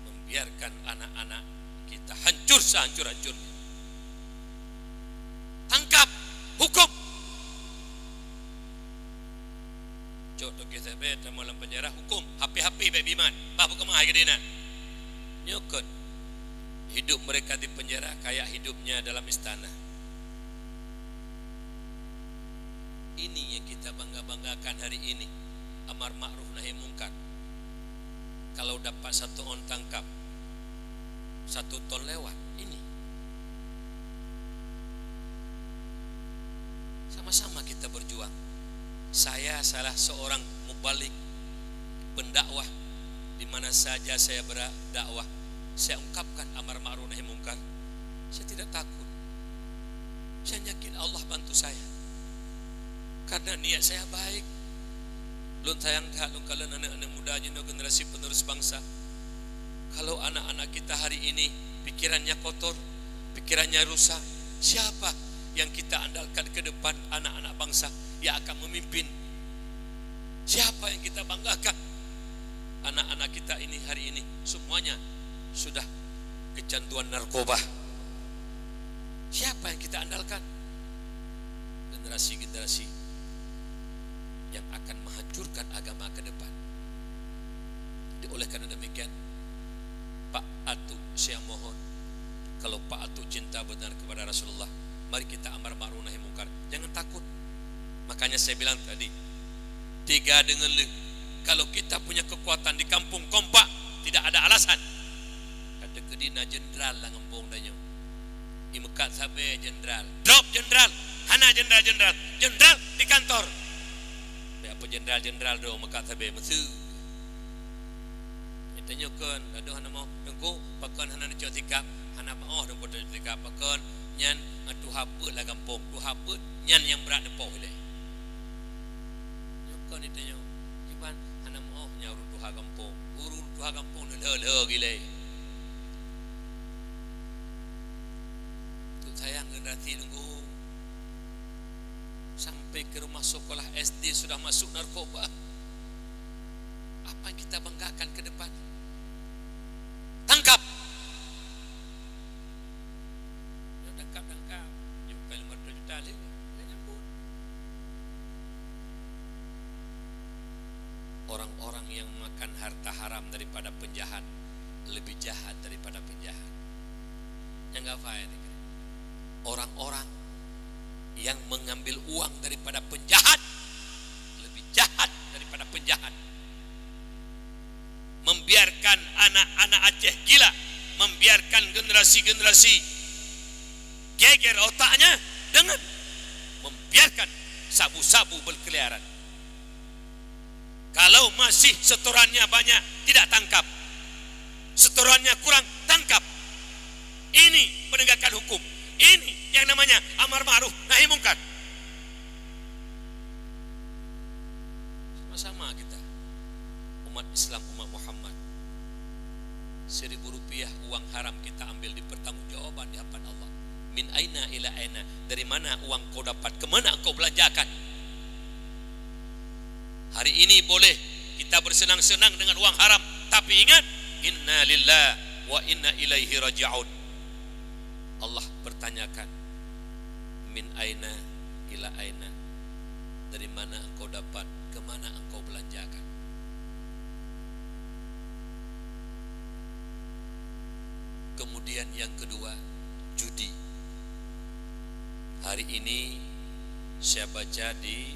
membiarkan anak-anak kita hancur sehancur-hancurnya. Tangkap, hukum. Contoh kisah beta malam penjara hukum hapi-hapi baik biman bapak kemah gedena nyokot hidup mereka di penjara kayak hidupnya dalam istana. Ini yang kita bangga-banggakan hari ini, amar ma'ruf nahi mungkar. Kalau dapat 1 on tangkap, 1 ton lewat, ini sama-sama kita berjuang. Saya salah seorang mubalik pendakwah, di mana saja saya berdakwah, saya ungkapkan amar ma'ruf nahi mungkar. Saya tidak takut. Saya yakin Allah bantu saya. Karena niat saya baik. Lun sayang dah lun kalau anak-anak muda jenuh generasi penerus bangsa. Kalau anak-anak kita hari ini pikirannya kotor, pikirannya rusak, siapa yang kita andalkan ke depan anak-anak bangsa yang akan memimpin? Siapa yang kita banggakan? Anak-anak kita ini hari ini semuanya sudah kecanduan narkoba. Siapa yang kita andalkan? Generasi-generasi yang akan menghancurkan agama ke depan. Jadi oleh karena demikian, Pak Atu, saya mohon, kalau Pak Atu cinta benar kepada Rasulullah, mari kita amar ma'ruf nahi mungkar. Jangan takut. Makanya saya bilang tadi, 3 dengan lu. Kalau kita punya kekuatan di kampung kompak, tidak ada alasan. Kata kedina jenderal lah ngembong danyo. Imekat sabe jenderal. Drop jenderal. Hana jenderal di kantor. Apa jenderal do mekat sabe mesu. Tanya kan, aduh hana mau dengku pakon hana nak sikap, hana mau dengku sikap pakon nyan atu haput lah kampung, tu haput nyan yang berat depoh ile. Nyokon ditanya, "Kiban hana mau nyaru tuha kampung, urun tuha kampung le gile." Tu sayang generasi nunggu sampai ke rumah sekolah SD sudah masuk narkoba. Apa yang kita banggakan ke depan? Tangkap. Tangkap. Jumpa 5 juta lagi. Orang-orang yang makan harta haram daripada penjahat lebih jahat daripada penjahat. Orang-orang yang mengambil uang daripada penjahat lebih jahat daripada penjahat. Membiarkan anak-anak Aceh gila, membiarkan generasi-generasi geger otaknya dengan membiarkan sabu-sabu berkeliaran. Kalau masih setorannya banyak, tidak tangkap. Setorannya kurang, tangkap. Ini penegakan hukum. Ini yang namanya amar ma'ruf nahi mungkar. Sama-sama kita umat Islam, umat Muhammad. 1.000 rupiah uang haram kita ambil di pertanggungjawaban di hadapan Allah. Min aina ila aina, dari mana uang kau dapat, kemana kau belanjakan? Hari ini boleh kita bersenang-senang dengan uang haram, tapi ingat, inna lillahi wa inna ilaihi raji'un. Allah bertanyakan, min aina ila aina, dari mana engkau dapat, kemana engkau belanjakan? Kemudian yang kedua, judi. Hari ini saya baca di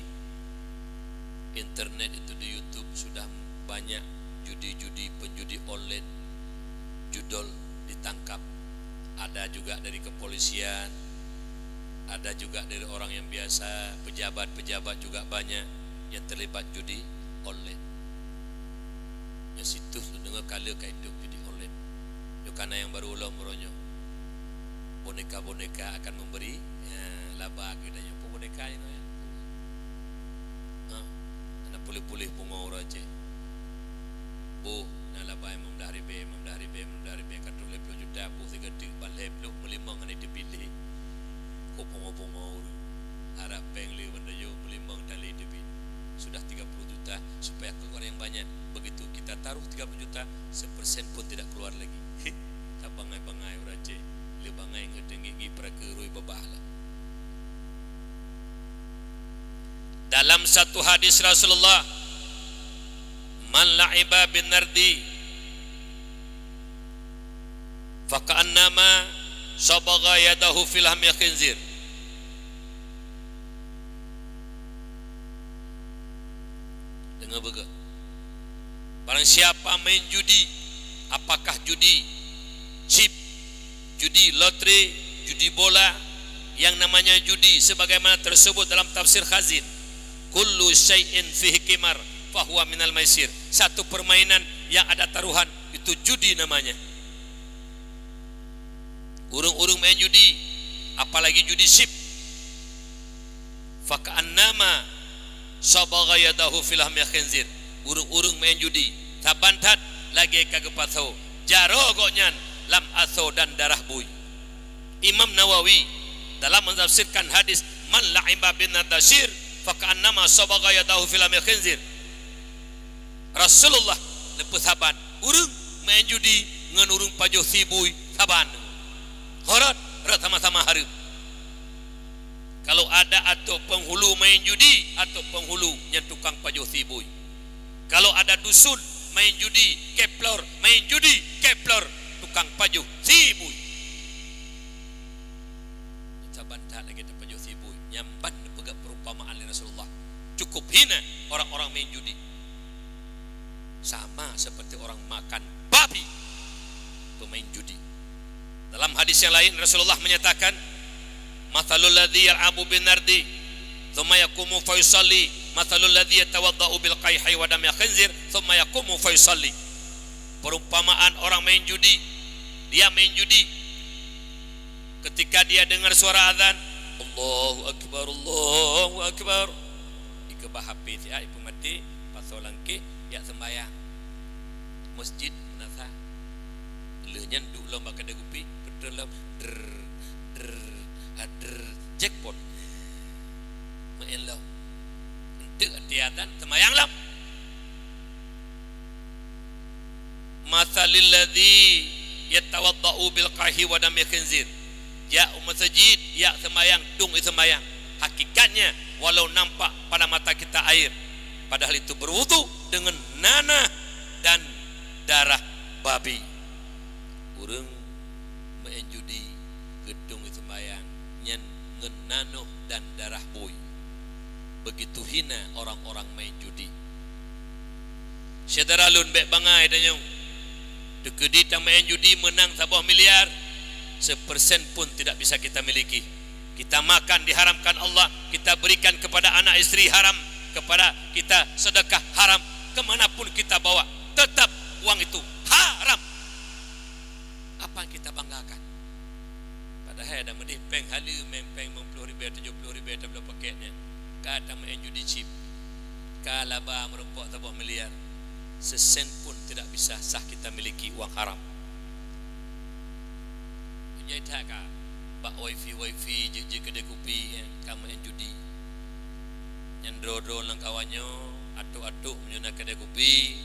internet itu, di YouTube sudah banyak judi-judi, penjudi online, judol ditangkap. Ada juga dari kepolisian, ada juga dari orang yang biasa, pejabat-pejabat juga banyak yang terlibat judi online. Ya situ dengar kala kaiduk judi online. Yo kana yang baru ulah meronyo. Boneka-boneka akan memberi laba gedanya. Apa boneka ini ya? Anak pulih-pulih pungo raje. Bu, na laba imam dari be katu le 10 juta, bu 3 dik balai peluk melimang ane dipilih. Ko pungo-pungo harap peng le benda yo melimang tali depi. Sudah 30 juta supaya keluar yang banyak. Begitu kita taruh 30 juta, 1% pun tidak keluar lagi. Tak bangai-bangai raje. Le bangai ngedengi prakerui babahlah. Dalam satu hadis Rasulullah, man la'iba bin nardi faka'annama sabagha yadahu fil hamil khinzir. Dengar bega. Barang siapa main judi, apakah judi chip, judi lotre, judi bola, yang namanya judi sebagaimana tersebut dalam tafsir Khazin, kullu syai'in fihi qimar fahuwa minal maisir. Satu permainan yang ada taruhan itu judi namanya. Urung-urung main judi, apalagi judi sip. Faka'annama sabagha yadahu fil hamil khinzir. Urung-urung main judi, tabantat lagi kagak patho. Jarogonyan lam atho dan darah bui. Imam Nawawi dalam menafsirkan hadis man la'iba bin nadashir faka'annama sabagha yadahu fil hamil khinzir. Rasulullah lepus saban urung main judi ngan urung pajoh sibui saban horat sama-sama hari. Kalau ada atau penghulu main judi atau penghulu yang tukang pajoh sibui, kalau ada dusun main judi keplor, main judi keplor, tukang pajoh sibui, saban tak lagi ada pajoh sibui nyamban pegak perumpamaan Rasulullah. Cukup hina orang-orang main judi, sama seperti orang makan babi pemain judi. Dalam hadis yang lain Rasulullah menyatakan, mathalul ladzi yal'abu bin nardi thumma yaqumu fa yusalli mathalul ladzi yatawaddau bil qayhi wa dam khinzir thumma yaqumu fa yusalli. Perumpamaan orang main judi, dia main judi ketika dia dengar suara azan, Allahu akbar, Allahu akbar, ikebah HP ya ibu mati pasolangke ya sembahyang masjid menasa leunya duk lomba kada gupi dalam jackpot maenlau henteu atiatan sembahyang lam. Mathalil ladzi yatawaddau bil qahi wa dam khinzir, ya masjid ya sembahyang dung sembahyang. Hakikatnya walau nampak pada mata kita air, padahal itu berwudu dengan nanah dan darah babi. Urang main judi gedung itu bayang nyen ngenanuh dan darah boy. Begitu hina orang-orang main judi. Saudara lun bek bangai dan nyong dekedi tang main judi menang sebuah miliar, 1% pun tidak bisa kita miliki. Kita makan diharamkan Allah, kita berikan kepada anak istri haram, kepada kita sedekah haram, kemanapun kita bawa tetap uang itu haram. Apa yang kita banggakan? Padahal ada medih peng halu mempeng 50,000 70,000 tabla paketnya. Kata main judi chip. Kalaba merempok sebuah miliar. Sesen pun tidak bisa sah kita miliki uang haram. Jadi tak kah? Bak wifi je kedai kopi yang kamu yang judi. Yang dro-dro lang kawannya, atuk-atuk menyuna kedai kopi.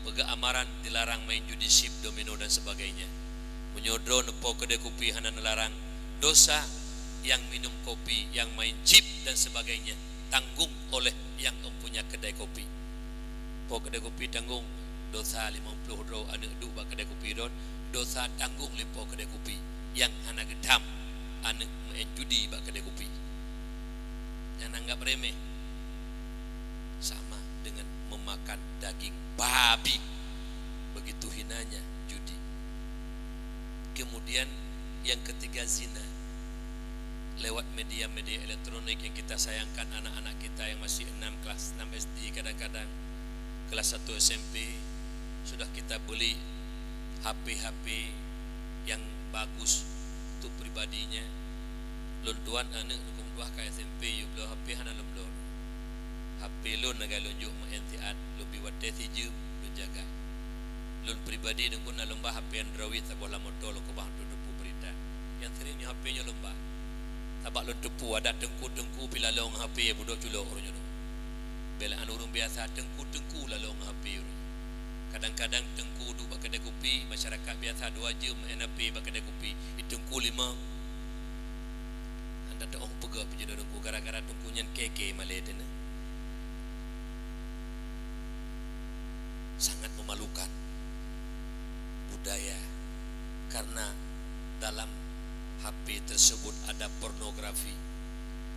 Pega amaran dilarang main judi chip, domino dan sebagainya. Menyodro nepo kedai kopi hana nelarang. Dosa yang minum kopi, yang main chip dan sebagainya tanggung oleh yang mempunyai kedai kopi. Po kedai kopi tanggung dosa 50 ro anu duk bak kedai kopi don, dosa tanggung lipo kedai kopi yang hana gedam anu main judi bak kedai kopi. Jangan anggap remeh. Sama dengan memakan daging babi. Begitu hinanya judi. Kemudian yang ketiga zina. Lewat media-media elektronik yang kita sayangkan anak-anak kita yang masih 6 kelas 6 SD, kadang-kadang kelas 1 SMP sudah kita beli HP-HP yang bagus untuk pribadinya. Lun tuan anak hukum dua ke SMP you belo HP hana lum lon. HP lun naga lunjuk mentiat lebih wate tiju lu jaga. Lun pribadi dengan guna lomba HP Android sabola motor lo kebah depu berita. Yang sering ni HP-nya lomba. Tabak lo depu ada tengku-tengku pila long HP budok culok orangnya tu. Bela urung biasa tengku-tengku la long HP orang. Kadang-kadang tengku duk bak kedai kopi, masyarakat biasa 2 jam main HP bak kedai kopi, tengku 5. Anda tak orang pegak punya tengku gara-gara tengkunya keke malai dena. Sangat memalukan budaya karena dalam HP tersebut ada pornografi.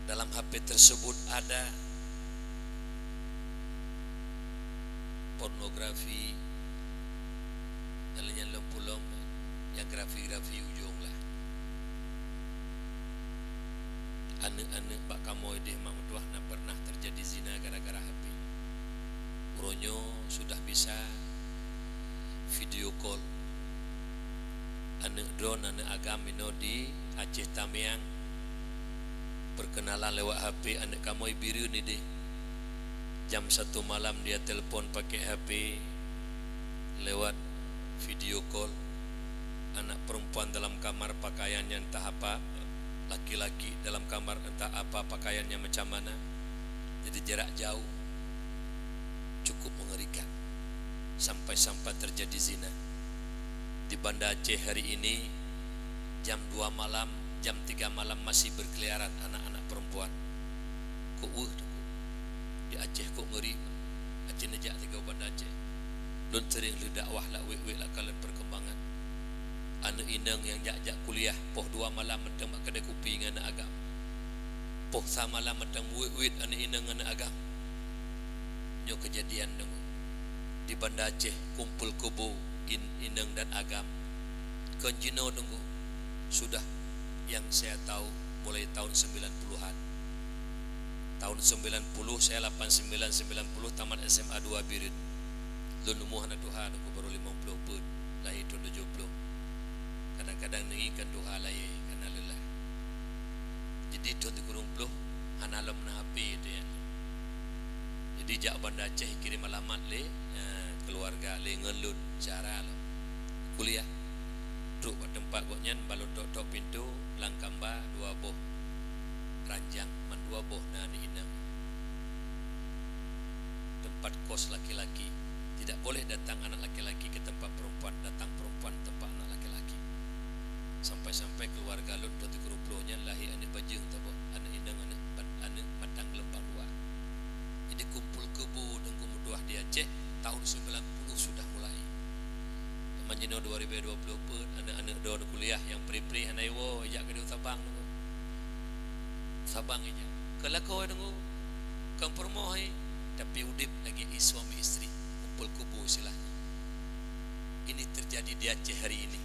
Dalam HP tersebut ada pornografi, yang lempulong, yang grafi-grafi ujung lah. Ane-ane bak kamoy deh mak metuah nak pernah terjadi zina gara-gara HP. Uronyo sudah bisa video call. Ane drone, ane agam ino di Aceh Tamiang perkenalan lewat HP. Ane kamoy biru ni deh. Jam 1 malam dia telefon pakai HP lewat video call. Anak perempuan dalam kamar pakaiannya entah apa, laki-laki dalam kamar entah apa pakaiannya macam mana. Jadi jarak jauh cukup mengerikan. Sampai-sampai terjadi zina. Di Banda Aceh hari ini jam 2 malam, jam 3 malam masih berkeliaran anak-anak perempuan. Kok di Aceh kok ngeri. Aceh nejak 3 Banda Aceh. Lun sering lu dakwah lah wik-wik lah kalian perkembangan. Anak inang yang jak-jak kuliah poh 2 malam mentang mak kedai kopi dengan anak agam. Poh 3 malam mentang wik-wik anak inang anak agam. Nyo kejadian dengu. Di Banda Aceh kumpul kubu inang dan agam. Konjino dengu. Sudah yang saya tahu mulai tahun 90-an. Tahun 90 saya 89-90 tamat SMA 2 Birin. Lun umuh anak Tuhan aku baru 50 pun. Lahir tahun 70. Kadang-kadang nengikan Tuhan lahir karena lelah. Jadi tahun 30 analam na HP itu ya. Jadi jak Banda Aceh kirim alamat le keluarga le ngelun cara lo. Kuliah. Duduk kat tempat goknya balot tok pintu langkamba 2 boh ranjang man 2 boh na di inang. Tempat kos laki-laki. Tidak boleh datang anak laki-laki ke tempat perempuan, datang perempuan tempat anak laki-laki. Sampai-sampai keluarga lun tok tikuru-puluhnya lahir anak bajeng tabo, anak inang anak matang lempang dua. Jadi kumpul kebu dan kemuduah di Aceh tahun 90 sudah mulai. manjino 2020 pun anak-anak do kuliah yang pri-pri hanai wo ijak ke Sabang tu. Sabang ijak. Kalau kau dengu kompromi tapi udip lagi suami istri kumpul kubu istilahnya. Ini terjadi di Aceh hari ini.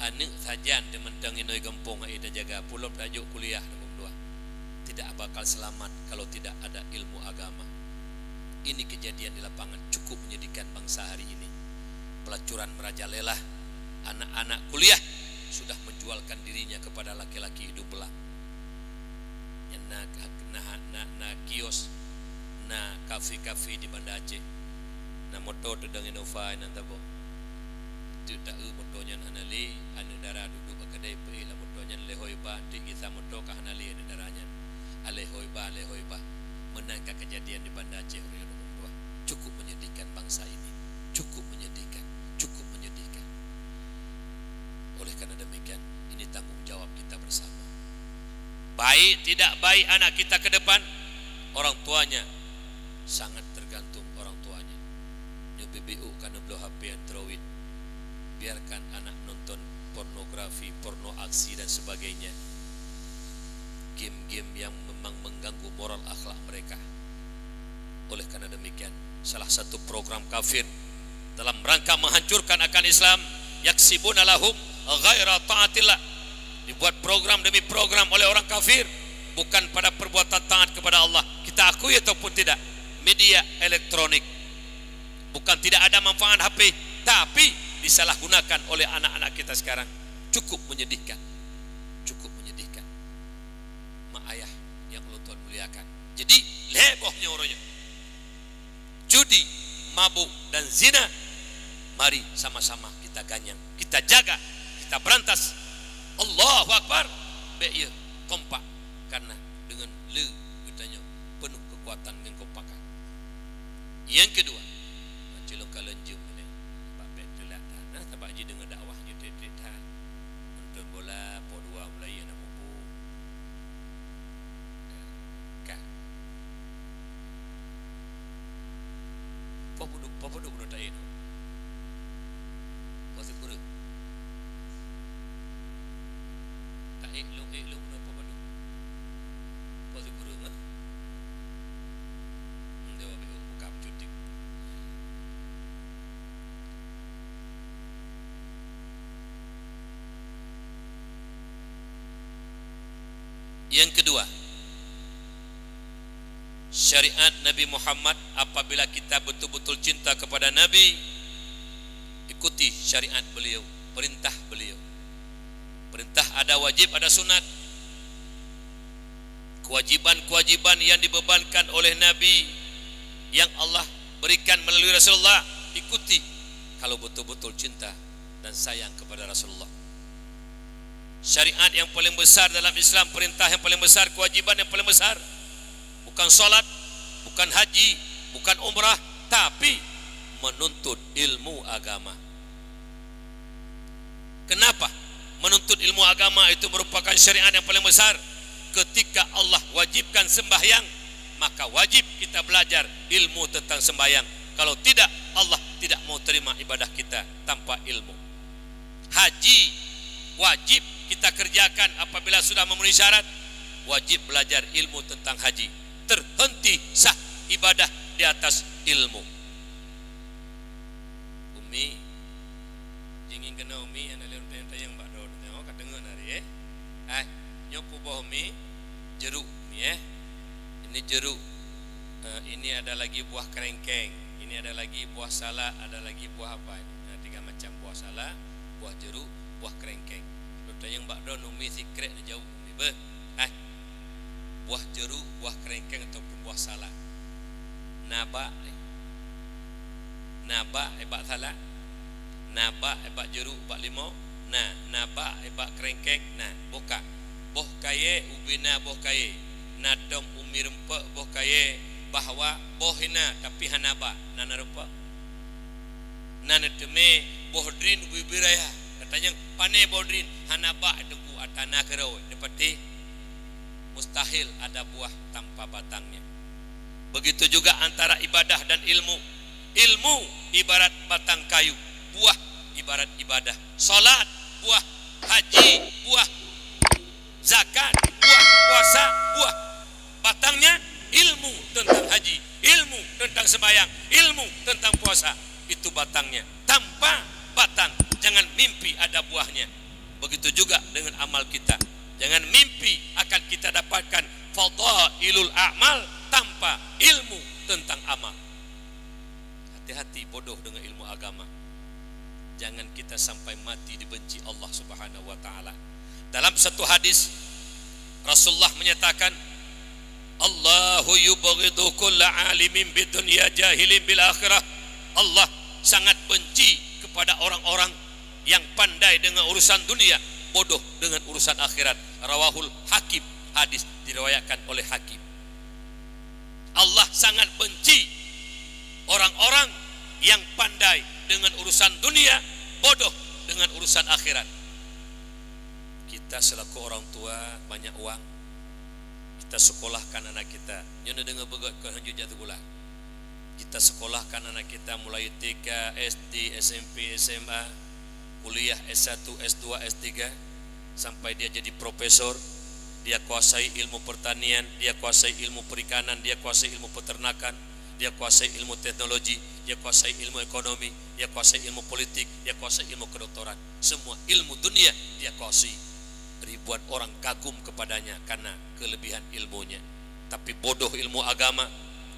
Anak sajan dementang inoi gempong ai dah jaga pulau tajuk kuliah nombor 2. Tidak bakal selamat kalau tidak ada ilmu agama. Ini kejadian di lapangan cukup menyedihkan bangsa hari ini. Pelacuran merajalela, anak-anak kuliah sudah menjualkan dirinya kepada laki-laki hidup belang. Na kios, na kafe-kafe di Banda Aceh, na motor sedang Innova nanti bo. Tidak motornya hanali, anu darah duduk kedai pe, la motornya lehoi ba, kita motor kah hanali anu darahnya, alehoi ba. Menangkap kejadian di Banda Aceh hari 2. Cukup menyedihkan bangsa ini, cukup menyedihkan. Oleh karena demikian, ini tanggung jawab kita bersama. Baik tidak baik anak kita ke depan, orang tuanya sangat tergantung orang tuanya. Nyo BBU karena belum HP Android, biarkan anak nonton pornografi, porno aksi dan sebagainya. Game-game yang memang mengganggu moral akhlak mereka. Oleh karena demikian, salah satu program kafir dalam rangka menghancurkan akan Islam, yaksibuna lahum ghaira ta'atillah, dibuat program demi program oleh orang kafir, bukan pada perbuatan taat kepada Allah. Kita akui ataupun tidak, media elektronik bukan tidak ada manfaat HP, tapi disalahgunakan oleh anak-anak kita sekarang. Cukup menyedihkan, cukup menyedihkan. Mak ayah yang Allah Tuhan muliakan, jadi lebohnya orangnya judi, mabuk dan zina. Mari sama-sama kita ganyang, kita jaga, kita berantas. Allahu Akbar. Be kompak, karena dengan katanya penuh kekuatan dan kompakan. Yang kedua, cilok kalenjum ni. Pak betulah tanah sebab ji dengan dakwahnya tetet ha. Untuk bola po dua mulai nak bubu. Kan. Apa duk tak ini. Pasal guru. Tak elok apa padu. Pasal guru mah. Dia buka cuti. Yang kedua, syariat Nabi Muhammad. Apabila kita betul-betul cinta kepada Nabi, ikuti syariat beliau, perintah beliau. Perintah ada wajib, ada sunat. Kewajiban-kewajiban yang dibebankan oleh Nabi, yang Allah berikan melalui Rasulullah, ikuti kalau betul-betul cinta dan sayang kepada Rasulullah. Syariat yang paling besar dalam Islam, perintah yang paling besar, kewajiban yang paling besar, bukan salat, bukan haji, bukan umrah, tapi menuntut ilmu agama. Kenapa? Menuntut ilmu agama itu merupakan syariat yang paling besar. Ketika Allah wajibkan sembahyang, maka wajib kita belajar ilmu tentang sembahyang. Kalau tidak, Allah tidak mau terima ibadah kita tanpa ilmu. Haji wajib kita kerjakan apabila sudah memenuhi syarat. Wajib belajar ilmu tentang haji. Terhenti sah ibadah di atas ilmu. Umi ingin kena umi ana le tayang mbak do tengok kat dengar hari nyopo boh umi jeruk ni ini jeruk, ini ada lagi buah kerengkeng, ini ada lagi buah salak, ada lagi buah apa ini, 3 macam buah salak, buah jeruk, buah kerengkeng. Tayang mbak do umi secret jauh umi be buah jeruk, buah kerengkeng ataupun buah salak. Naba ebak salak, naba ebak jeruk, ebak limau, naba ebak kerengkeng, boka, boh kaye ubina boh kaye, nadom umi rempek boh kaye, bahwa boh hina tapi hanaba, nana rempek, nana teme boh drin bibiraya, katanya pane boh drin, hanaba duku atana kerau, dapati mustahil ada buah tanpa batangnya. Begitu juga antara ibadah dan ilmu. Ilmu ibarat batang kayu, buah ibarat ibadah. Salat buah, haji buah, zakat buah, puasa buah. Batangnya ilmu tentang haji, ilmu tentang sembahyang, ilmu tentang puasa. Itu batangnya. Tanpa batang jangan mimpi ada buahnya. Begitu juga dengan amal kita. Jangan mimpi akan kita dapatkan fadailul a'mal tanpa ilmu tentang amal. Hati-hati bodoh dengan ilmu agama. Jangan kita sampai mati dibenci Allah Subhanahu wa taala. Dalam satu hadis Rasulullah menyatakan, Allahu yubghidu kulla alimin bidunya jahilin bil akhirah. Allah sangat benci kepada orang-orang yang pandai dengan urusan dunia, bodoh dengan urusan akhirat. Rawahul Hakim, hadis diriwayatkan oleh Hakim. Allah sangat benci orang-orang yang pandai dengan urusan dunia, bodoh dengan urusan akhirat. Kita selaku orang tua banyak uang, kita sekolahkan anak kita. Jangan dengar begot ke hanjur jatuh gula. Kita sekolahkan anak kita mulai TK, SD, SMP, SMA, kuliah S1, S2, S3 sampai dia jadi profesor. Dia kuasai ilmu pertanian, dia kuasai ilmu perikanan, dia kuasai ilmu peternakan, dia kuasai ilmu teknologi, dia kuasai ilmu ekonomi, dia kuasai ilmu politik, dia kuasai ilmu kedokteran. Semua ilmu dunia dia kuasai. Ribuan orang kagum kepadanya karena kelebihan ilmunya. Tapi bodoh ilmu agama,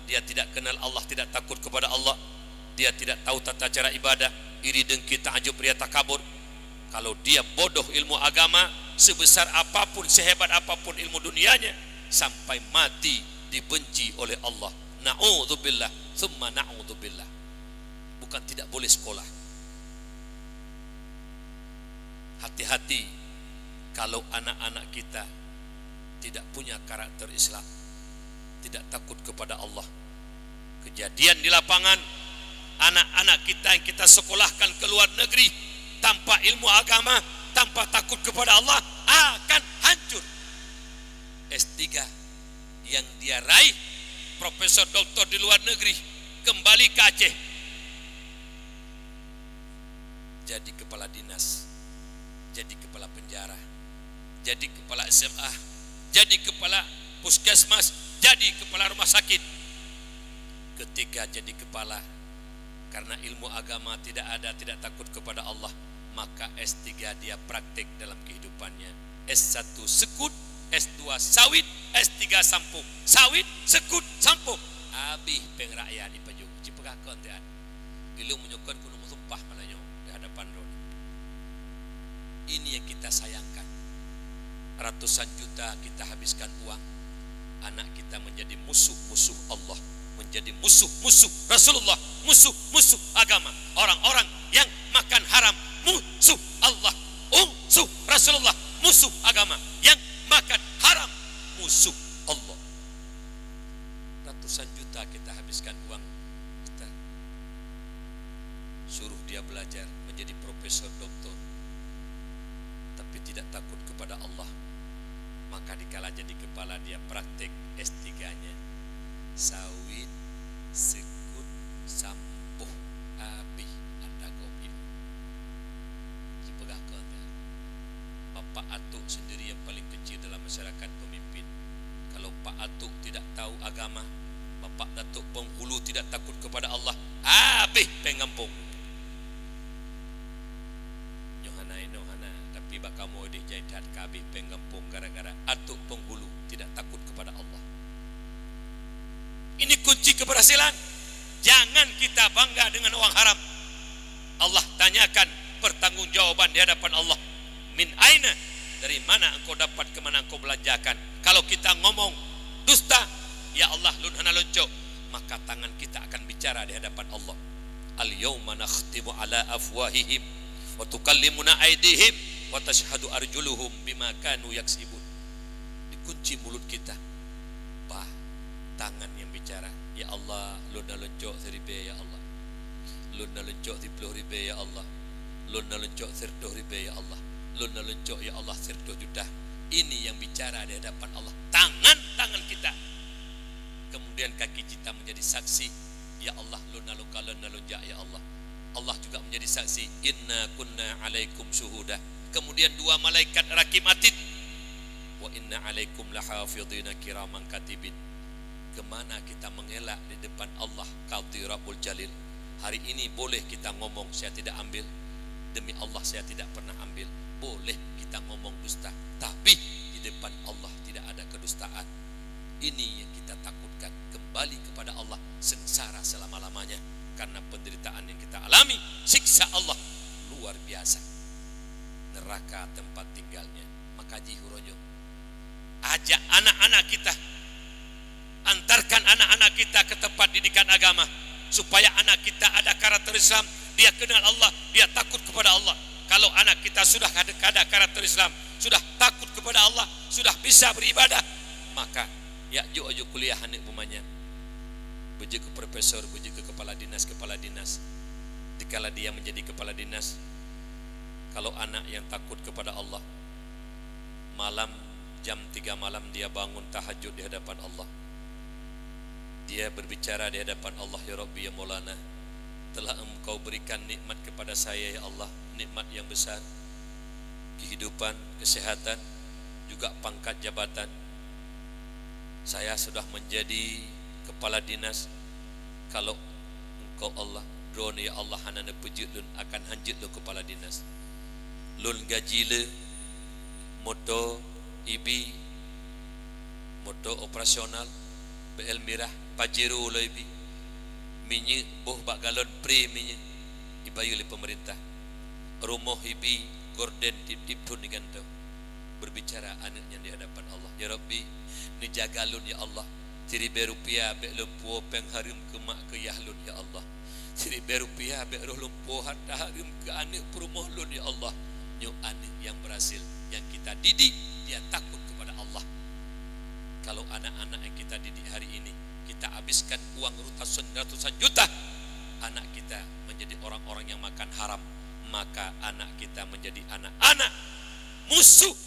dia tidak kenal Allah, tidak takut kepada Allah, dia tidak tahu tata cara ibadah, iri dengki, ta'ajub, riya, takabur. Kalau dia bodoh ilmu agama, sebesar apapun, sehebat apapun ilmu dunianya, sampai mati dibenci oleh Allah. Na'udzubillah, thumma na'udzubillah. Bukan tidak boleh sekolah. Hati-hati kalau anak-anak kita tidak punya karakter Islam, tidak takut kepada Allah. Kejadian di lapangan, anak-anak kita yang kita sekolahkan ke luar negeri tanpa ilmu agama, tanpa takut kepada Allah, akan hancur. S3 yang dia raih, profesor doktor di luar negeri, kembali ke Aceh, jadi kepala dinas, jadi kepala penjara, jadi kepala SMA, jadi kepala puskesmas, jadi kepala rumah sakit. Ketika jadi kepala, karena ilmu agama tidak ada, tidak takut kepada Allah, maka S3 dia praktik dalam kehidupannya. S1 sekut, S2 sawit, S3 sampung. Sawit, sekut, sampung. Habis pengrakyat di pajuk. Cipekakon tian. Ilu menyokon kuno sumpah malanyo di hadapan roh. Ini yang kita sayangkan. Ratusan juta kita habiskan uang. Anak kita menjadi musuh-musuh Allah, menjadi musuh-musuh Rasulullah, musuh-musuh agama. Orang-orang yang makan haram, musuh Allah, musuh Rasulullah, musuh agama. Yang makan haram, musuh Allah. Ratusan juta kita habiskan uang kita, suruh dia belajar menjadi profesor doktor, tapi tidak takut kepada Allah. Maka dikala jadi kepala dia praktek S3-nya, sawit, sekut, sampuh, habis anda kopi. Cipegakon ya. Bapak Atuk sendiri yang paling kecil dalam masyarakat pemimpin. Kalau Pak Atuk tidak tahu agama, Bapak Datuk Penghulu tidak takut kepada Allah, habis pengampung. Tapi bakal mau dijadikan kabih pengampung gara-gara Atuk Penghulu tidak takut kepada Allah. Ini kunci keberhasilan. Jangan kita bangga dengan uang haram. Allah tanyakan pertanggungjawaban di hadapan Allah. Min aina, dari mana engkau dapat, kemana engkau belanjakan. Kalau kita ngomong dusta, ya Allah lunhana lonco, maka tangan kita akan bicara di hadapan Allah. Al yauma nakhtimu ala afwahihim wa tukallimuna aydihim wa tashhadu arjuluhum bima kanu yaksibun. Dikunci mulut kita, tangan yang bicara. Ya Allah, luna lencok seribe ya Allah, luna lencok 10 ribe ya Allah, luna lencok 10 ribe ya Allah, luna lencok ya Allah 10 juta. Ini yang bicara di hadapan Allah, tangan kita. Kemudian kaki kita menjadi saksi. Ya Allah, luna luka luna lunja ya Allah, Allah juga menjadi saksi, inna kunna alaikum syuhuda. Kemudian dua malaikat rakib atid, wa inna alaikum lahafidhina kiraman katibin. Kemana kita mengelak di depan Allah Qadhi Rabbul Jalil? Hari ini boleh kita ngomong saya tidak ambil, demi Allah saya tidak pernah ambil. Boleh kita ngomong dusta, tapi di depan Allah tidak ada kedustaan. Ini yang kita takutkan, kembali kepada Allah sengsara selama-lamanya karena penderitaan yang kita alami. Siksa Allah luar biasa, neraka tempat tinggalnya. Maka jihurojo, ajak anak-anak kita, antarkan anak-anak kita ke tempat didikan agama, supaya anak kita ada karakter Islam, dia kenal Allah, dia takut kepada Allah. Kalau anak kita sudah ada karakter Islam, sudah takut kepada Allah, sudah bisa beribadah, maka ya jo kuliah anak pemanya, beje ke profesor, beje ke kepala dinas. Dikala dia menjadi kepala dinas, kalau anak yang takut kepada Allah, malam jam 3 malam dia bangun tahajud di hadapan Allah. Dia berbicara di hadapan Allah, ya Rabbi ya Maulana, telah Engkau berikan nikmat kepada saya ya Allah, nikmat yang besar, kehidupan, kesehatan, juga pangkat jabatan. Saya sudah menjadi kepala dinas. Kalau Engkau Allah drone ya Allah hanana pejut lun akan hanjut lun kepala dinas. Lun gaji le moto ibi, moto operasional BL Mirah Pajero lo ibi minyak boh bak galon pre minyak ibayu oleh pemerintah. Rumah ibi gorden tip-tip tun dengan tu berbicara anaknya di hadapan Allah, ya Rabbi ni jagalun ya Allah, ciri berupiah bek lempuh pengharum ke mak ke yahlun ya Allah, ciri berupiah bek roh lempuh harta harum ke anak perumah lun ya Allah. Nyu anak yang berhasil, yang kita didik dia takut kepada Allah. Kalau anak-anak yang kita didik hari ini kita habiskan uang ratusan juta, anak kita menjadi orang-orang yang makan haram, maka anak kita menjadi anak-anak musuh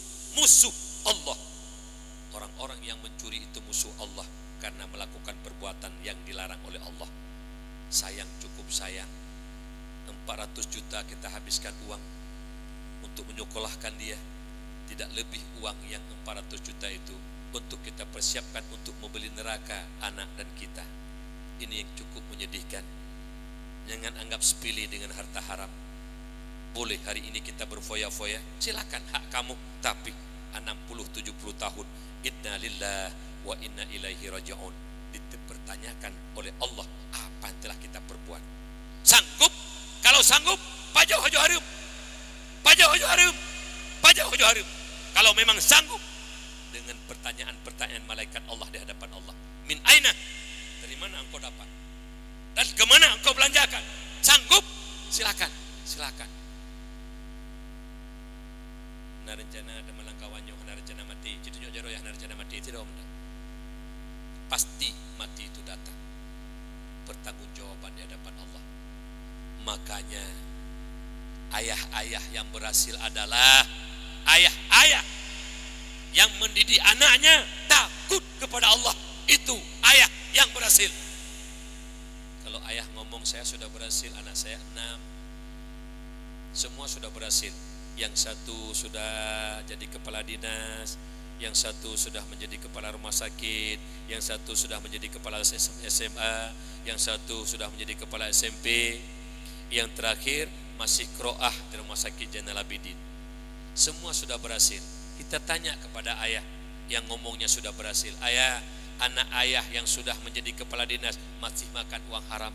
Allah. Orang-orang yang mencuri itu musuh Allah karena melakukan perbuatan yang dilarang oleh Allah. Sayang, cukup sayang, 400 juta kita habiskan uang untuk menyekolahkan dia. Tidak lebih uang yang 400 juta itu untuk kita persiapkan untuk membeli neraka anak dan kita. Ini yang cukup menyedihkan. Jangan anggap sepele dengan harta haram. Boleh hari ini kita berfoya-foya, silakan, hak kamu. Tapi 60-70 tahun, inna lillahi wa inna ilaihi raji'un, dipertanyakan oleh Allah apa yang telah kita perbuat. Sanggup? Kalau sanggup, pajak hojo harum, pajak hojo harum, pajak hojo harum. Kalau memang sanggup, dengan pertanyaan-pertanyaan malaikat Allah di hadapan Allah, min aina, dari mana engkau dapat dan kemana engkau belanjakan? Sanggup? Silakan, silakan. Nah rencana ada melangkawannya, nah rencana mati, citunjuk jaro ya, nah rencana mati tidak om. Pasti mati itu datang, pertanggungjawaban di hadapan Allah. Makanya ayah-ayah yang berhasil adalah ayah-ayah yang mendidik anaknya takut kepada Allah. Itu ayah yang berhasil. Kalau ayah ngomong saya sudah berhasil, anak saya 6, semua sudah berhasil. Yang satu sudah jadi kepala dinas, yang satu sudah menjadi kepala rumah sakit, yang satu sudah menjadi kepala SMA, yang satu sudah menjadi kepala SMP, yang terakhir masih kroah di rumah sakit Zainal Abidin. Semua sudah berhasil. Kita tanya kepada ayah yang ngomongnya sudah berhasil, ayah, anak ayah yang sudah menjadi kepala dinas masih makan uang haram.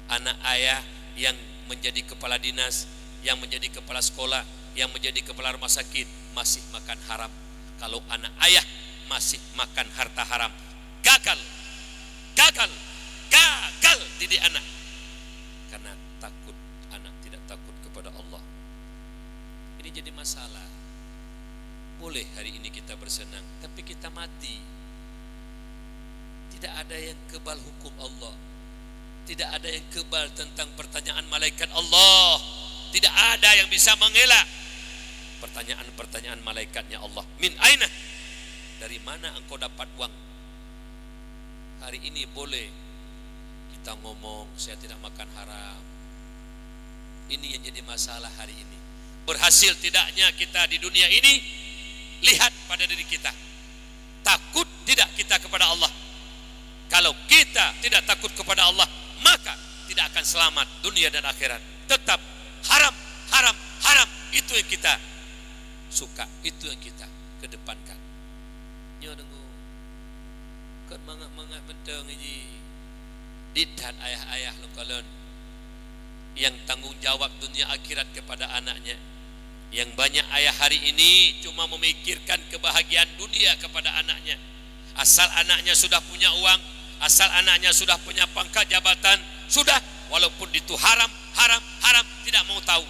Anak ayah yang menjadi kepala dinas, yang menjadi kepala sekolah, yang menjadi kepala rumah sakit masih makan haram. Kalau anak ayah masih makan harta haram, gagal didik anak. Karena takut, anak tidak takut kepada Allah. Ini jadi masalah. Boleh hari ini kita bersenang, tapi kita mati. Tidak ada yang kebal hukum Allah, tidak ada yang kebal tentang pertanyaan malaikat Allah. Tidak ada yang bisa mengelak pertanyaan-pertanyaan malaikatnya Allah. Min aina, dari mana engkau dapat uang? Hari ini boleh kita ngomong saya tidak makan haram, Ini yang jadi masalah hari ini. Berhasil tidaknya kita di dunia ini, lihat pada diri kita. Takut tidak kita kepada Allah? Kalau kita tidak takut kepada Allah, maka tidak akan selamat dunia dan akhirat. Tetap haram, haram, haram. Itu yang kita suka, itu yang kita kedepankan. Nyo dengu kan mangat-mangat benteng ini didat ayah-ayah lu kalian yang tanggung jawab dunia akhirat kepada anaknya. Yang banyak ayah hari ini cuma memikirkan kebahagiaan dunia kepada anaknya. Asal anaknya sudah punya uang, asal anaknya sudah punya pangkat jabatan, sudah, walaupun itu haram, haram, haram, tidak mau tahu.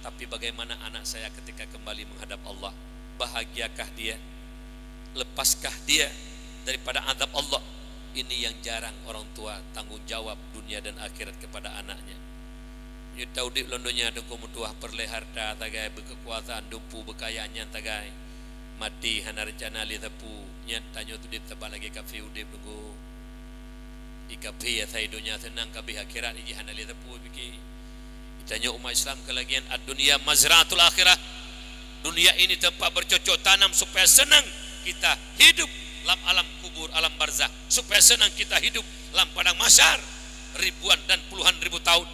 Tapi bagaimana anak saya ketika kembali menghadap Allah? Bahagiakah dia? Lepaskah dia daripada azab Allah? Ini yang jarang orang tua tanggung jawab dunia dan akhirat kepada anaknya. You tahu di londonya ada komutuah perleharta tagai berkekuasaan dumpu bekayanya tagai mati hana rencana li tapu nyan tanyo tu dip tabal lagi kafe udip nunggu ikapi ya dunia senang kabi akhirat iji hana li tapu biki tanyo umat Islam kelagian ad-dunia mazraatul akhirah. Dunia ini tempat bercocok tanam supaya senang kita hidup dalam alam kubur, alam barzah, supaya senang kita hidup dalam padang mahsyar ribuan dan puluhan ribu tahun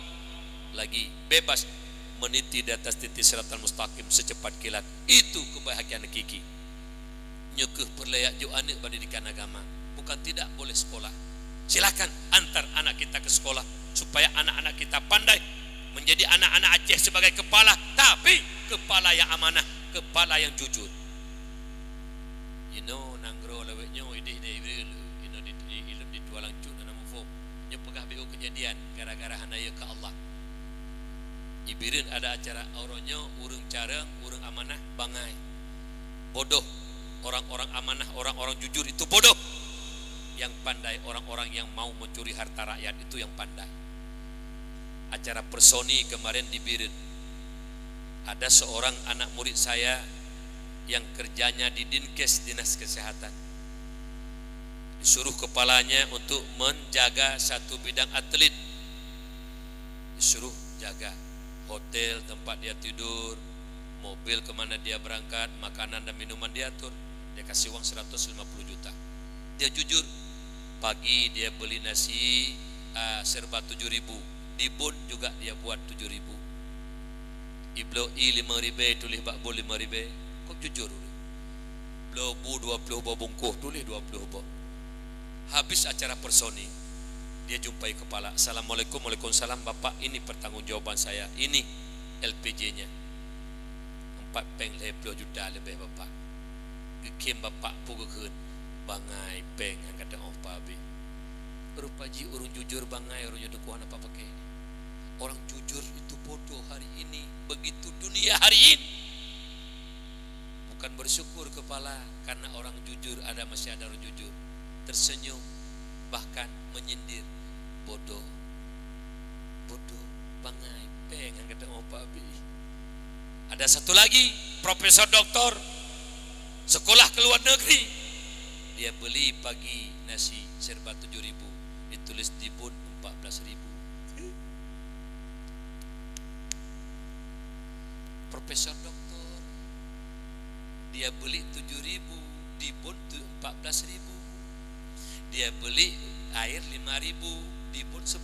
lagi bebas meniti di atas titik siratal mustaqim secepat kilat. Itu kebahagiaan hakiki. Nyukeuh perlayak jo anak pendidikan agama. Bukan tidak boleh sekolah. Silakan antar anak kita ke sekolah supaya anak-anak kita pandai menjadi anak-anak Aceh sebagai kepala, tapi kepala yang amanah, kepala yang jujur. You know nanggro leweknya ide di tualang cut na mufo. Nya pegah beu kejadian gara-gara hanaya ke Allah. Ibirin ada acara auronyo urang careng, urang amanah bangai. Bodoh. Orang-orang amanah, orang-orang jujur itu bodoh. Yang pandai orang-orang yang mau mencuri harta rakyat itu yang pandai. Acara personi kemarin di Birin. Ada seorang anak murid saya yang kerjanya di Dinkes, Dinas Kesehatan. Disuruh kepalanya untuk menjaga satu bidang atlet. Disuruh jaga hotel tempat dia tidur, mobil kemana dia berangkat, makanan dan minuman diatur. Dia kasih uang 150 juta. Dia jujur, pagi dia beli nasi serba 7.000, dibun juga dia buat 7.000. Iblo i 5.000 tulis bakbul 5.000. Kok jujur? Blobu 20 buah bungkuh tulis 20 buah. Habis acara personi, dia jumpai kepala. Assalamualaikum, waalaikumsalam Bapak, ini pertanggungjawaban saya. Ini LPG-nya 4.20 juta lebih Bapak. Gekim Bapak pugukeun bangai peng yang kata oh pabi. Rupaji urung jujur bangai urung jodoh kuana apa pakai. Orang jujur itu bodoh hari ini. Begitu dunia hari ini. Bukan bersyukur kepala karena orang jujur, ada masih ada orang jujur. Tersenyum bahkan menyindir. Bodoh, bodoh, bangai, peng yang kata oh pabi. Ada satu lagi, profesor doktor, sekolah ke luar negeri. Dia beli pagi nasi serba 7.000, ditulis dibun 14.000. Profesor doktor, dia beli 7.000, dibun 14.000. Dia beli air 5.000. Dibun 10.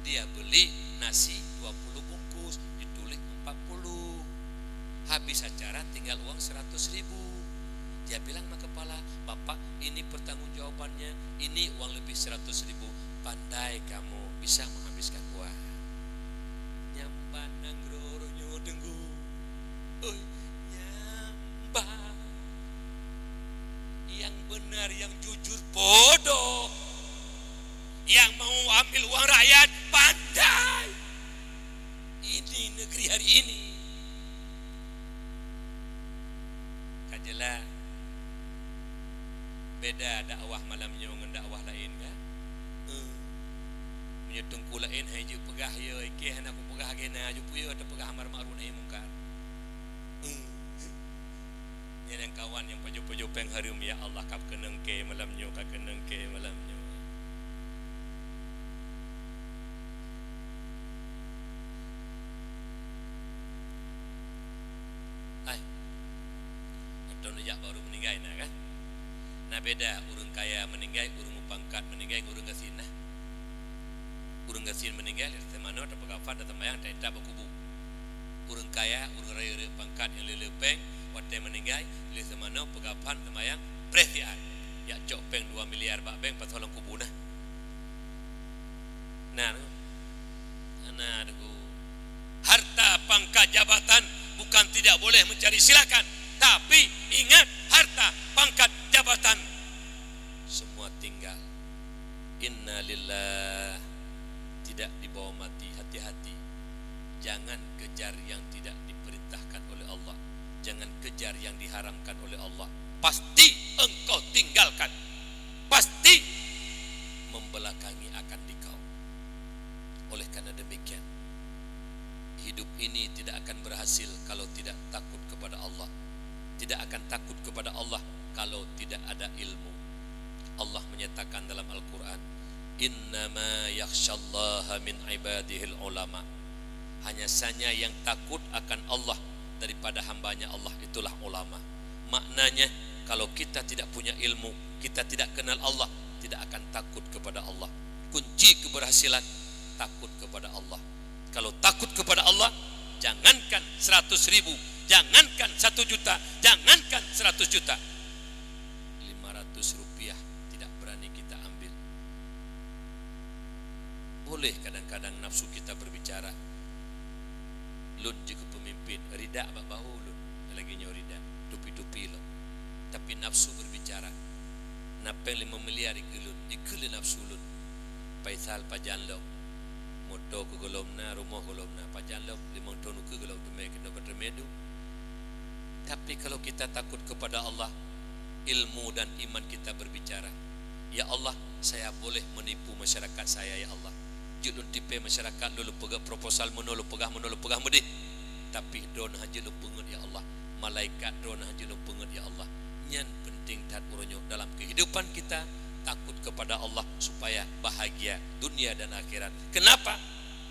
Dia beli nasi 20 bungkus, ditulis 40. Habis acara tinggal uang 100.000. Dia bilang sama kepala, Bapak ini pertanggungjawabannya, ini uang lebih 100.000. Pandai kamu bisa menghabiskan uang. Nyamban nanggro nyo denggu. Oi, nyamban. Yang benar, yang jujur bodoh. Yang mau ambil uang rakyat pandai. Ini negeri hari ini. Kajelah beda dakwah malamnya dengan dakwah lain kan. Punya tungku lain hai je pegah ya ikeh anak aku pegah gena ju puya ada pegah amar ma'ruf nahi mungkar. Yang kawan yang paju-paju peng harum ya Allah kap keneng ke malamnya ka keneng ke malamnya. jak baru meninggal nah kan. Nah beda urang kaya meninggal, urang pangkat meninggal, urang gasin nah. Urang gasin meninggal di mana ada pegafan ada temayang tak berkubu. Urang kaya, urang raya pangkat yang lelepeng, waktu meninggal di mana pegafan temayang presian. Ya cok peng 2 miliar bak peng pas orang kubu nah. Nah, harta pangkat jabatan bukan tidak boleh mencari, silakan, tapi ingat harta pangkat jabatan semua tinggal. Innalillah, tidak dibawa mati, hati-hati. Jangan kejar yang tidak diperintahkan oleh Allah, jangan kejar yang diharamkan oleh Allah. Pasti engkau tinggalkan, pasti membelakangi akan dikau. Oleh karena demikian, hidup ini tidak akan berhasil kalau tidak takut kepada Allah. Tidak akan takut kepada Allah kalau tidak ada ilmu. Allah menyatakan dalam Al-Quran, innama yakhshallaha min ibadihil ulama. Hanya saja yang takut akan Allah daripada hambanya Allah itulah ulama. Maknanya kalau kita tidak punya ilmu, kita tidak kenal Allah, tidak akan takut kepada Allah. Kunci keberhasilan takut kepada Allah. Kalau takut kepada Allah, jangankan 100.000, jangankan 1 juta, jangankan 100 juta, 500 rupiah tidak berani kita ambil. Boleh kadang-kadang nafsu kita berbicara. Lun juga pemimpin, rida bau lun, lagi nyaw rida, dupi-dupi lun. Tapi nafsu berbicara. Napeng 5 miliar ikul nafsu lun. Paisal pajan lo. Moto ke golomna, rumah golomna, pajan lo 5 tahun ke golom tu mai kena bermedu. Tapi kalau kita takut kepada Allah, ilmu dan iman kita berbicara. Ya Allah, saya boleh menipu masyarakat saya ya Allah. Julun tipe masyarakat lu pegah proposal mono lu pegah mudi. Tapi don haji lu pengut ya Allah. Malaikat don haji lu pengut ya Allah. Nyan penting tat uronyo dalam kehidupan kita takut kepada Allah supaya bahagia dunia dan akhirat. Kenapa?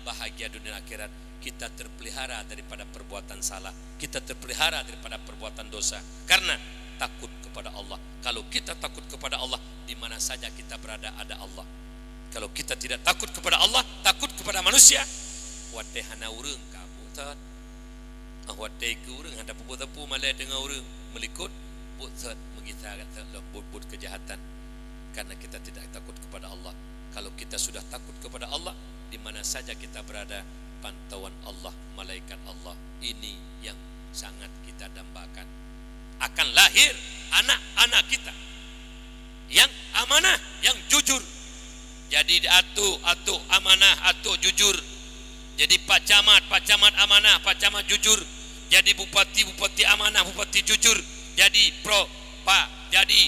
Bahagia dunia dan akhirat, kita terpelihara daripada perbuatan salah, kita terpelihara daripada perbuatan dosa karena takut kepada Allah. Kalau kita takut kepada Allah, di mana saja kita berada ada Allah. Kalau kita tidak takut kepada Allah, takut kepada manusia, wate hana urang kamu tat. Wate ke urang handa pupu-pupu malai dengan urang melikut but tat mengita kat but kejahatan. Karena kita tidak takut kepada Allah. Kalau kita sudah takut kepada Allah, di mana saja kita berada, pantauan Allah, malaikat Allah. Ini yang sangat kita dambakan. Akan lahir anak-anak kita yang amanah, yang jujur. Jadi atu amanah, atu jujur. Jadi Pak Camat amanah, Pak Camat jujur. Jadi Bupati amanah, Bupati jujur. Jadi jadi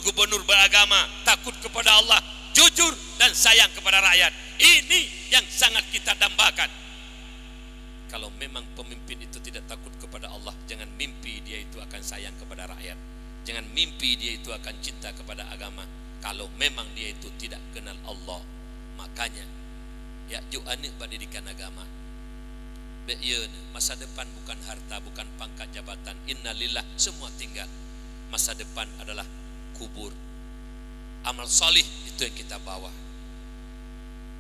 gubernur beragama, takut kepada Allah, jujur dan sayang kepada rakyat. Ini yang sangat kita dambakan. Kalau memang pemimpin itu tidak takut kepada Allah, jangan mimpi dia itu akan sayang kepada rakyat. Jangan mimpi dia itu akan cinta kepada agama. Kalau memang dia itu tidak kenal Allah. Makanya ya ju'ani pendidikan agama. Masa depan bukan harta, bukan pangkat jabatan. Innalillah, semua tinggal. Masa depan adalah kubur. Amal salih itu yang kita bawa.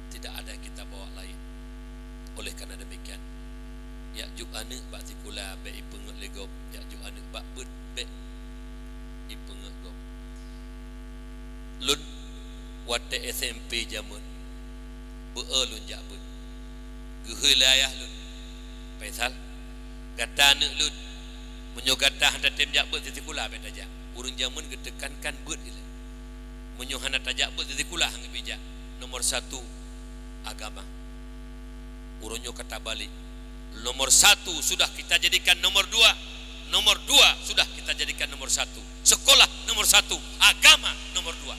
Tidak ada yang kita bawa lain. Oleh karena demikian, ya ju'ani bak tikula be ipengut legop, ya ju'ani bak bet be ipengut gop. Lun wate SMP jamun beulun jabut gehelayah lun paisal gata neuk lun menyo gata handa tem jabut titikula bet aja urang jamun getekankan beut ile menyo handa tajak beut titikula hang bijak nomor 1 agama uronyo kata balik nomor 1 sudah kita jadikan nomor 2 sudah kita jadikan nomor 1 sekolah nomor 1 agama nomor 2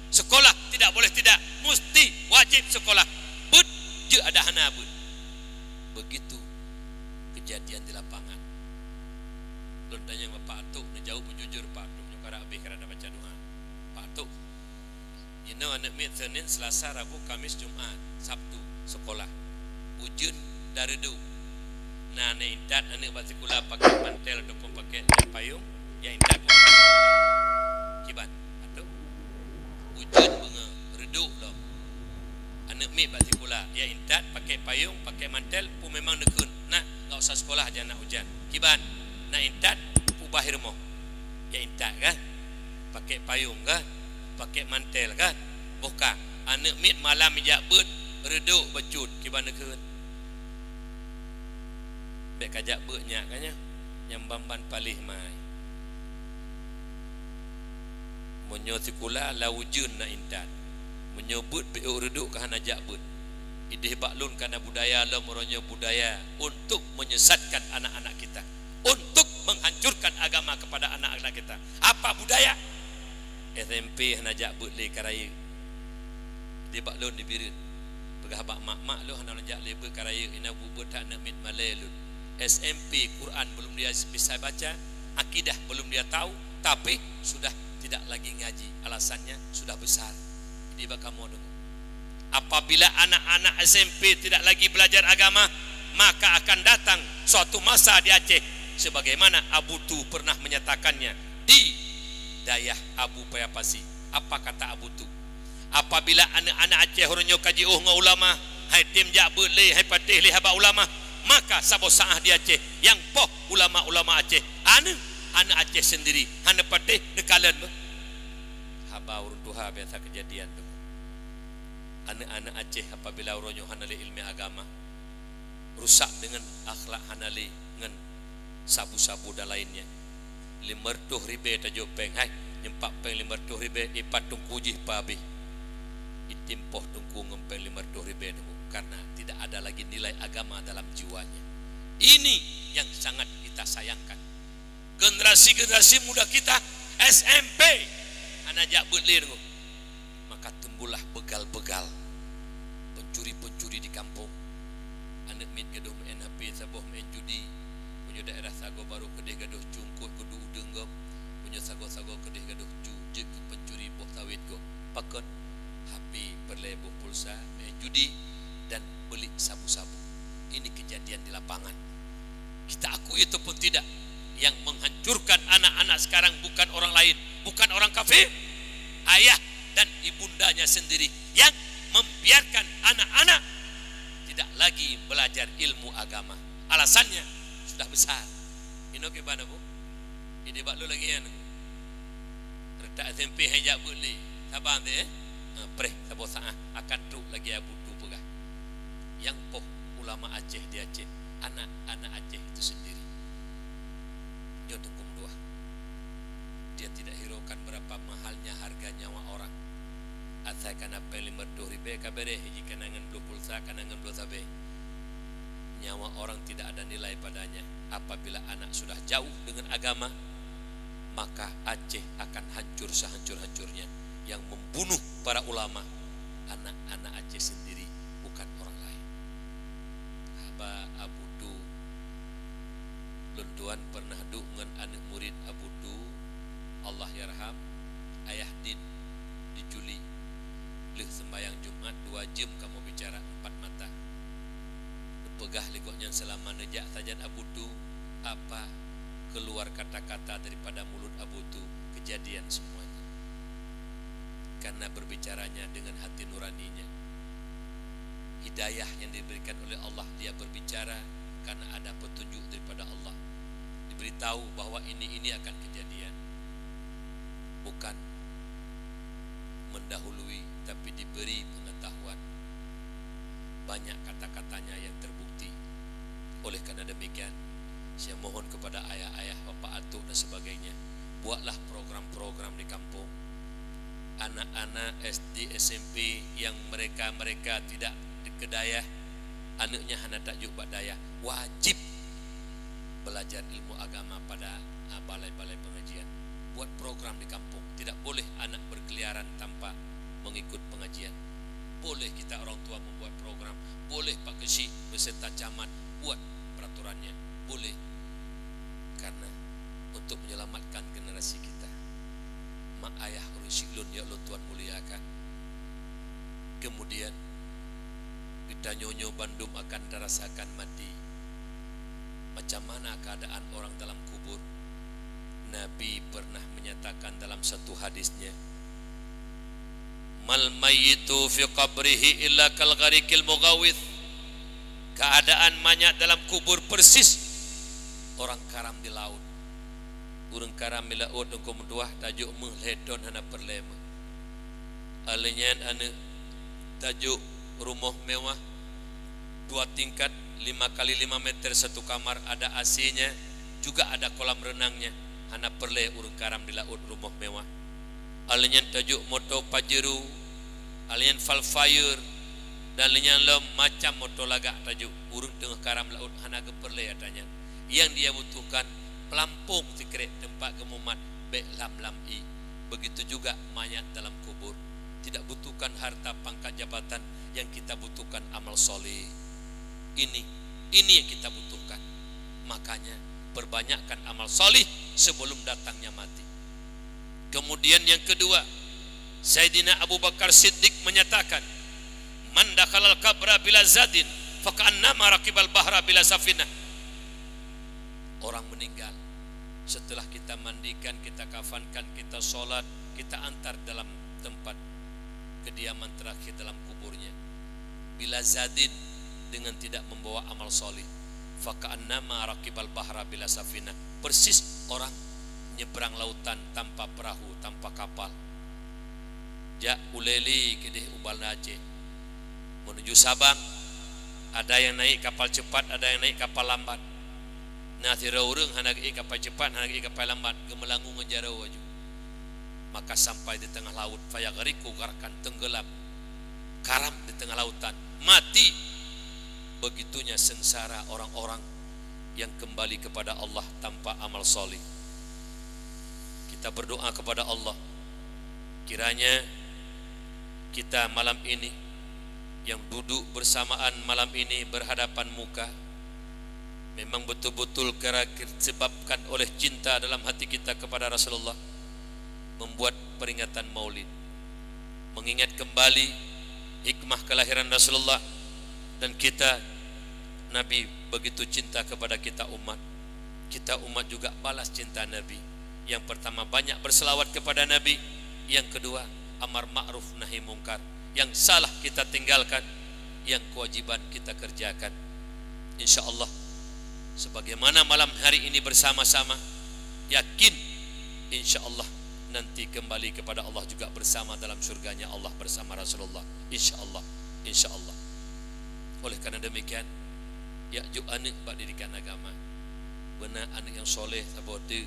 sekolah tidak boleh tidak, mesti wajib sekolah. But je ada hana but. Begitu kejadian di lapangan. Lun tanya sama Pak Atuk, jauh pun jujur Pak Atuk, nyokara habis kerana baca doa. Pak Atuk, you know anak mit Senin, Selasa, Rabu, Kamis, Jumat, Sabtu sekolah. Ujun dari du. Nah, ne indat anak baca sekolah pakai mantel ataupun pakai pakai payung ya indat kiban atau hujan bunga reduk dah anak mi bati pula ya indat pakai payung pakai mantel pun memang dekun nak enggak usah sekolah aja nak hujan kiban nak indat pu bahir mo ya indat kan pakai payung kan pakai mantel kan buka anak mi malam jak bet reduk becut kiban dekun bek kajak beknya kannya yang bamban palih mai monyo sikula laujun na indat menyebut be reduk ka hana jak bet idih baklun kana budaya la moronyo budaya untuk menyesatkan anak-anak kita untuk menghancurkan agama kepada anak-anak kita apa budaya SMP hana jak bet le karaya di baklun di birit pegah bak mak-mak lu hana jak le bet karaya ina bubut tak nak mit malai lu SMP Quran belum dia bisa baca, akidah belum dia tahu, tapi sudah tidak lagi ngaji. Alasannya sudah besar. Jadi bakal mau dengar. Apabila anak-anak SMP tidak lagi belajar agama, maka akan datang suatu masa di Aceh, sebagaimana Abu Tu pernah menyatakannya di Dayah Abu Payapasi. Apa kata Abu Tu? Apabila anak-anak Aceh hornyo kaji ulama, hai tim jak boleh, hai patih leh haba ulama, maka sabo saah di Aceh yang poh ulama-ulama Aceh anak Aceh sendiri hana patih nekalan haba urun tuha biasa kejadian tu anak-anak Aceh apabila uronyo hana le ilmu agama rusak dengan akhlak hana le dengan sabu-sabu dan lainnya 500,000 tajuk peng hai nyempak peng 500,000 ipat tungku jih pabi itimpoh tungku ngempeng 500,000 tu karena tidak ada lagi nilai agama dalam jiwanya. Ini yang sangat kita sayangkan. Generasi-generasi muda kita SMP anak jak belir maka tumbuhlah begal-begal pencuri-pencuri di kampung. Anak mit gaduh main HP saboh main judi punya daerah sago baru kedih gaduh cungkut kudu udeng go punya sago-sago kedih gaduh jujik pencuri boh sawit go pakot HP berlebuh pulsa main judi dan beli sabu-sabu. Ini kejadian di lapangan. Kita akui itu pun tidak. Yang menghancurkan anak-anak sekarang bukan orang lain, bukan orang kafir, ayah dan ibundanya sendiri yang membiarkan anak-anak tidak lagi belajar ilmu agama. Alasannya sudah besar. Ini ke mana bu? Ini bak lu lagi kan? Retak SMP hejak boleh. Sabar deh. Preh sabo saah akan truk lagi abu tu pegah. Yang poh ulama Aceh di Aceh, anak-anak Aceh itu sendiri. Dia tukung dua. Dia tidak hiraukan berapa mahalnya harga nyawa orang. Asal kana pel 500,000 kabere hiji kanangan blue pulsa kanangan blue sabe. Nyawa orang tidak ada nilai padanya. Apabila anak sudah jauh dengan agama, maka Aceh akan hancur sehancur-hancurnya. Yang membunuh para ulama anak-anak Aceh sendiri, bukan orang lain. Haba Abu Du Luntuan pernah du dengan anak murid Abu Du, Allah yarham, ayah din di Juli leh sembayang Jumat 2 jam kamu bicara 4 mata pegah ligoknya selama nejak sajan Abu Du apa keluar kata-kata daripada mulut Abu Du kejadian semuanya karena berbicaranya dengan hati nuraninya. Hidayah yang diberikan oleh Allah, dia berbicara karena ada petunjuk daripada Allah. Diberitahu bahwa ini akan kejadian, bukan mendahului, tapi diberi pengetahuan. Banyak kata-katanya yang terbukti. Oleh karena demikian, saya mohon kepada ayah-ayah, bapak atuk dan sebagainya, buatlah program-program di kampung. Anak-anak SD, SMP yang mereka tidak ke dayah, anaknya hanya tajuk bak dayah, wajib belajar ilmu agama pada balai-balai pengajian. Buat program di kampung. Tidak boleh anak berkeliaran tanpa mengikut pengajian. Boleh kita orang tua membuat program. Boleh Pak Kesi beserta camat buat peraturannya. Boleh. Karena untuk menyelamatkan generasi kita. Mak ayah urun siklun ya Allah Tuhan muliakan. Kemudian kita nyonyo Bandung akan terasakan mati. Macam mana keadaan orang dalam kubur? Nabi pernah menyatakan dalam satu hadisnya, mal mayyitu fi qabrihi illa kal gharikil mughawith. Keadaan mayat dalam kubur persis orang karam di laut. Urang karam di laut engkau menduah tajuk mengledon hana perlema. Alenyan ane tajuk rumah mewah 2 tingkat 5 kali 5 meter 1 kamar, ada AC-nya, juga ada kolam renangnya. Hana perle urang karam di laut rumah mewah. Alenyan tajuk moto Pajero, alenyan Falfire, dan alenyan lo macam moto lagak tajuk urang tengah karam laut hana geperle adanya. Yang dia butuhkan pelampung tikrek tempat gemumat bek lam i. Begitu juga mayat dalam kubur. Tidak butuhkan harta pangkat jabatan, yang kita butuhkan amal soleh. Ini yang kita butuhkan. Makanya perbanyakkan amal soleh sebelum datangnya mati. Kemudian yang kedua, Sayyidina Abu Bakar Siddiq menyatakan, man dakhalal qabra bila zadin faka'annama raqibal bahra bila safinah. Orang meninggal, setelah kita mandikan, kita kafankan, kita sholat, kita antar dalam tempat kediaman terakhir dalam kuburnya, bila zadin, dengan tidak membawa amal soleh, faka'annama raqibal bahra bila safinah, persis orang nyebrang lautan tanpa perahu, tanpa kapal. Ja uleli kedih ubal Aceh menuju Sabang, ada yang naik kapal cepat, ada yang naik kapal lambat. Nah tiraureng hana kapal cepat, hana kapal lambat, gemelangu ngejarau aju. Maka sampai di tengah laut, fayagriku garakan, tenggelam, karam di tengah lautan, mati. Begitunya sengsara orang-orang yang kembali kepada Allah tanpa amal soleh. Kita berdoa kepada Allah, kiranya kita malam ini yang duduk bersamaan malam ini berhadapan muka, memang betul-betul disebabkan oleh cinta dalam hati kita kepada Rasulullah, membuat peringatan maulid, mengingat kembali hikmah kelahiran Rasulullah. Dan kita, Nabi begitu cinta kepada kita umat juga balas cinta Nabi. Yang pertama, banyak berselawat kepada Nabi. Yang kedua, amar ma'ruf nahi mungkar. Yang salah kita tinggalkan, yang kewajiban kita kerjakan. Insya Allah, sebagaimana malam hari ini bersama-sama, yakin insya Allah nanti kembali kepada Allah juga bersama dalam surganya Allah bersama Rasulullah. Insya Allah, insya Allah. Oleh karena demikian, ya juk anak bak didikan agama, benar anak yang soleh sabote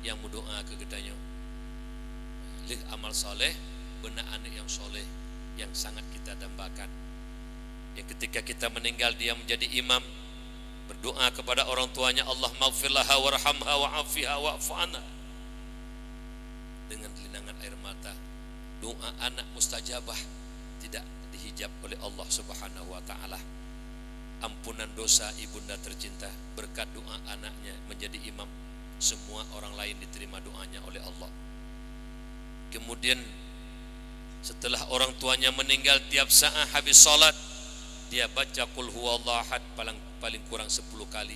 yang berdoa ke gedanya, lih amal soleh, benar anak yang soleh yang sangat kita dambakan. Yang ketika kita meninggal dia menjadi imam, berdoa kepada orang tuanya, Allah maghfirlaha warhamha wa'afiha wa'fu anha, dengan linangan air mata. Doa anak mustajabah, tidak dihijab oleh Allah Subhanahu wa taala. Ampunan dosa ibunda tercinta berkat doa anaknya menjadi imam, semua orang lain diterima doanya oleh Allah. Kemudian setelah orang tuanya meninggal, tiap saat habis salat dia baca qul huwallahu ahad paling kurang 10 kali.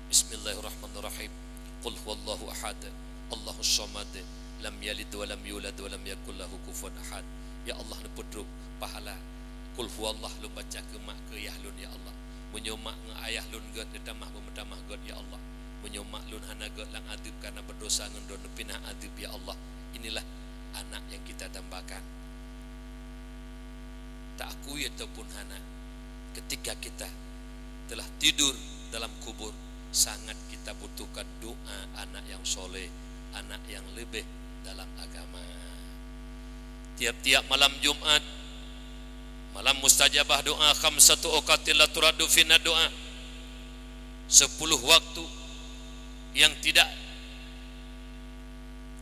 Bismillahirrahmanirrahim. Qul huwallahu ahad, Allahus samad, lam yalid wa lam yulad wa lam yakul lahu kufuwan ahad. Ya Allah, nepedruk pahala qul huwallahu lu baca ke mak ke yahlun ya Allah. Menyomak ayah lun god detamah bemetamah god ya Allah. Menyomak lun hana god lang adib karena berdosa ngendon pinah adib ya Allah. Inilah anak yang kita dambakan. Tak akui ataupun hana, ketika kita telah tidur dalam kubur, sangat kita butuhkan doa anak yang soleh, anak yang lebih dalam agama. Tiap-tiap malam Jumat, malam mustajabah doa, khamsatu awqatin la turaddu fina doa, 10 waktu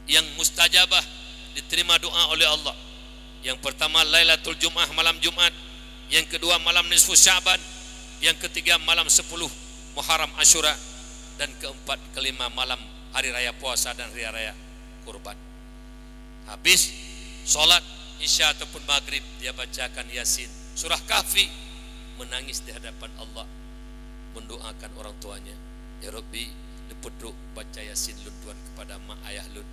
yang mustajabah diterima doa oleh Allah. Yang pertama Lailatul Jum'ah, malam Jumat. Yang kedua malam nisfu Sya'ban. Yang ketiga malam 10 Muharram Asyura. Dan keempat kelima malam hari raya puasa dan hari raya kurban. Habis sholat Isya ataupun maghrib, dia bacakan Yasin, surah Kahfi, menangis di hadapan Allah, mendoakan orang tuanya, ya Rabbi Depedruk baca Yasin lun tuan kepada mak ayah lun.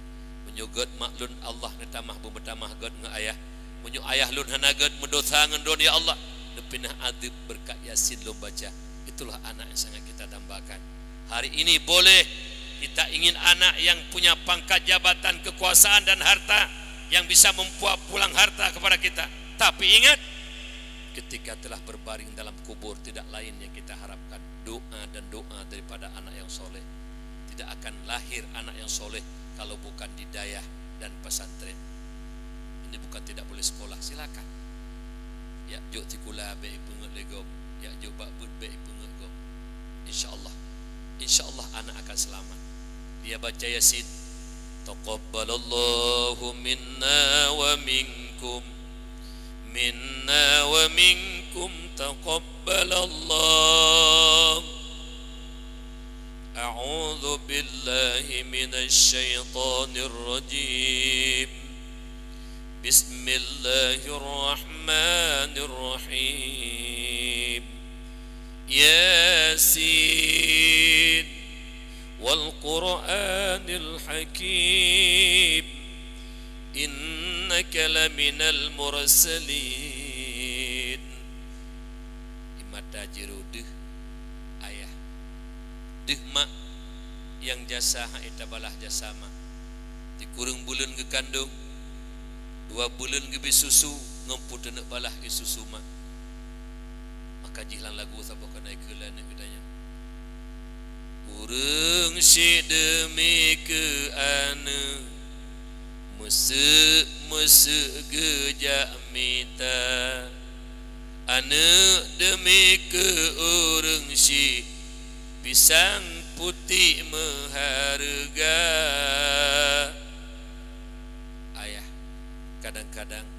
Menyugut mak lun Allah netamah bumetamah god nge ayah. Menyu ayah lun hanagat mendosa ngendon ya Allah. Depinah adib berkat Yasin lun baca. Itulah anak yang sangat kita dambakan. Hari ini boleh kita ingin anak yang punya pangkat jabatan, kekuasaan dan harta, yang bisa membuat pulang harta kepada kita. Tapi ingat, ketika telah berbaring dalam kubur, tidak lain yang kita harapkan doa dan doa daripada anak yang soleh. Tidak akan lahir anak yang soleh kalau bukan di dayah dan pesantren. Ini bukan tidak boleh sekolah, silakan. Ya juk tikula be pengut legom, ya juk bakbut be pengut gom. Insyaallah anak akan selamat. Dia baca Yasin, taqabbalallahu minna wa minkum taqabbalallah. A'udzu billahi minasy syaithanir rajim. Bismillahirrahmanirrahim. Yasin wal Qur'anil Hakim. Innaka laminal mursalin. Imata jiruduh ayah deh mak yang jasa eta balah jasa mak dikurung bulan ke kandung 2 bulan ke susu ngemput nak balah ke susu mak maka jihlan lagu sabok kana ikelan gedanya urang si demi ke ane mese gejak mita ane demi ke urang si pisang putih maharga. Ayah kadang-kadang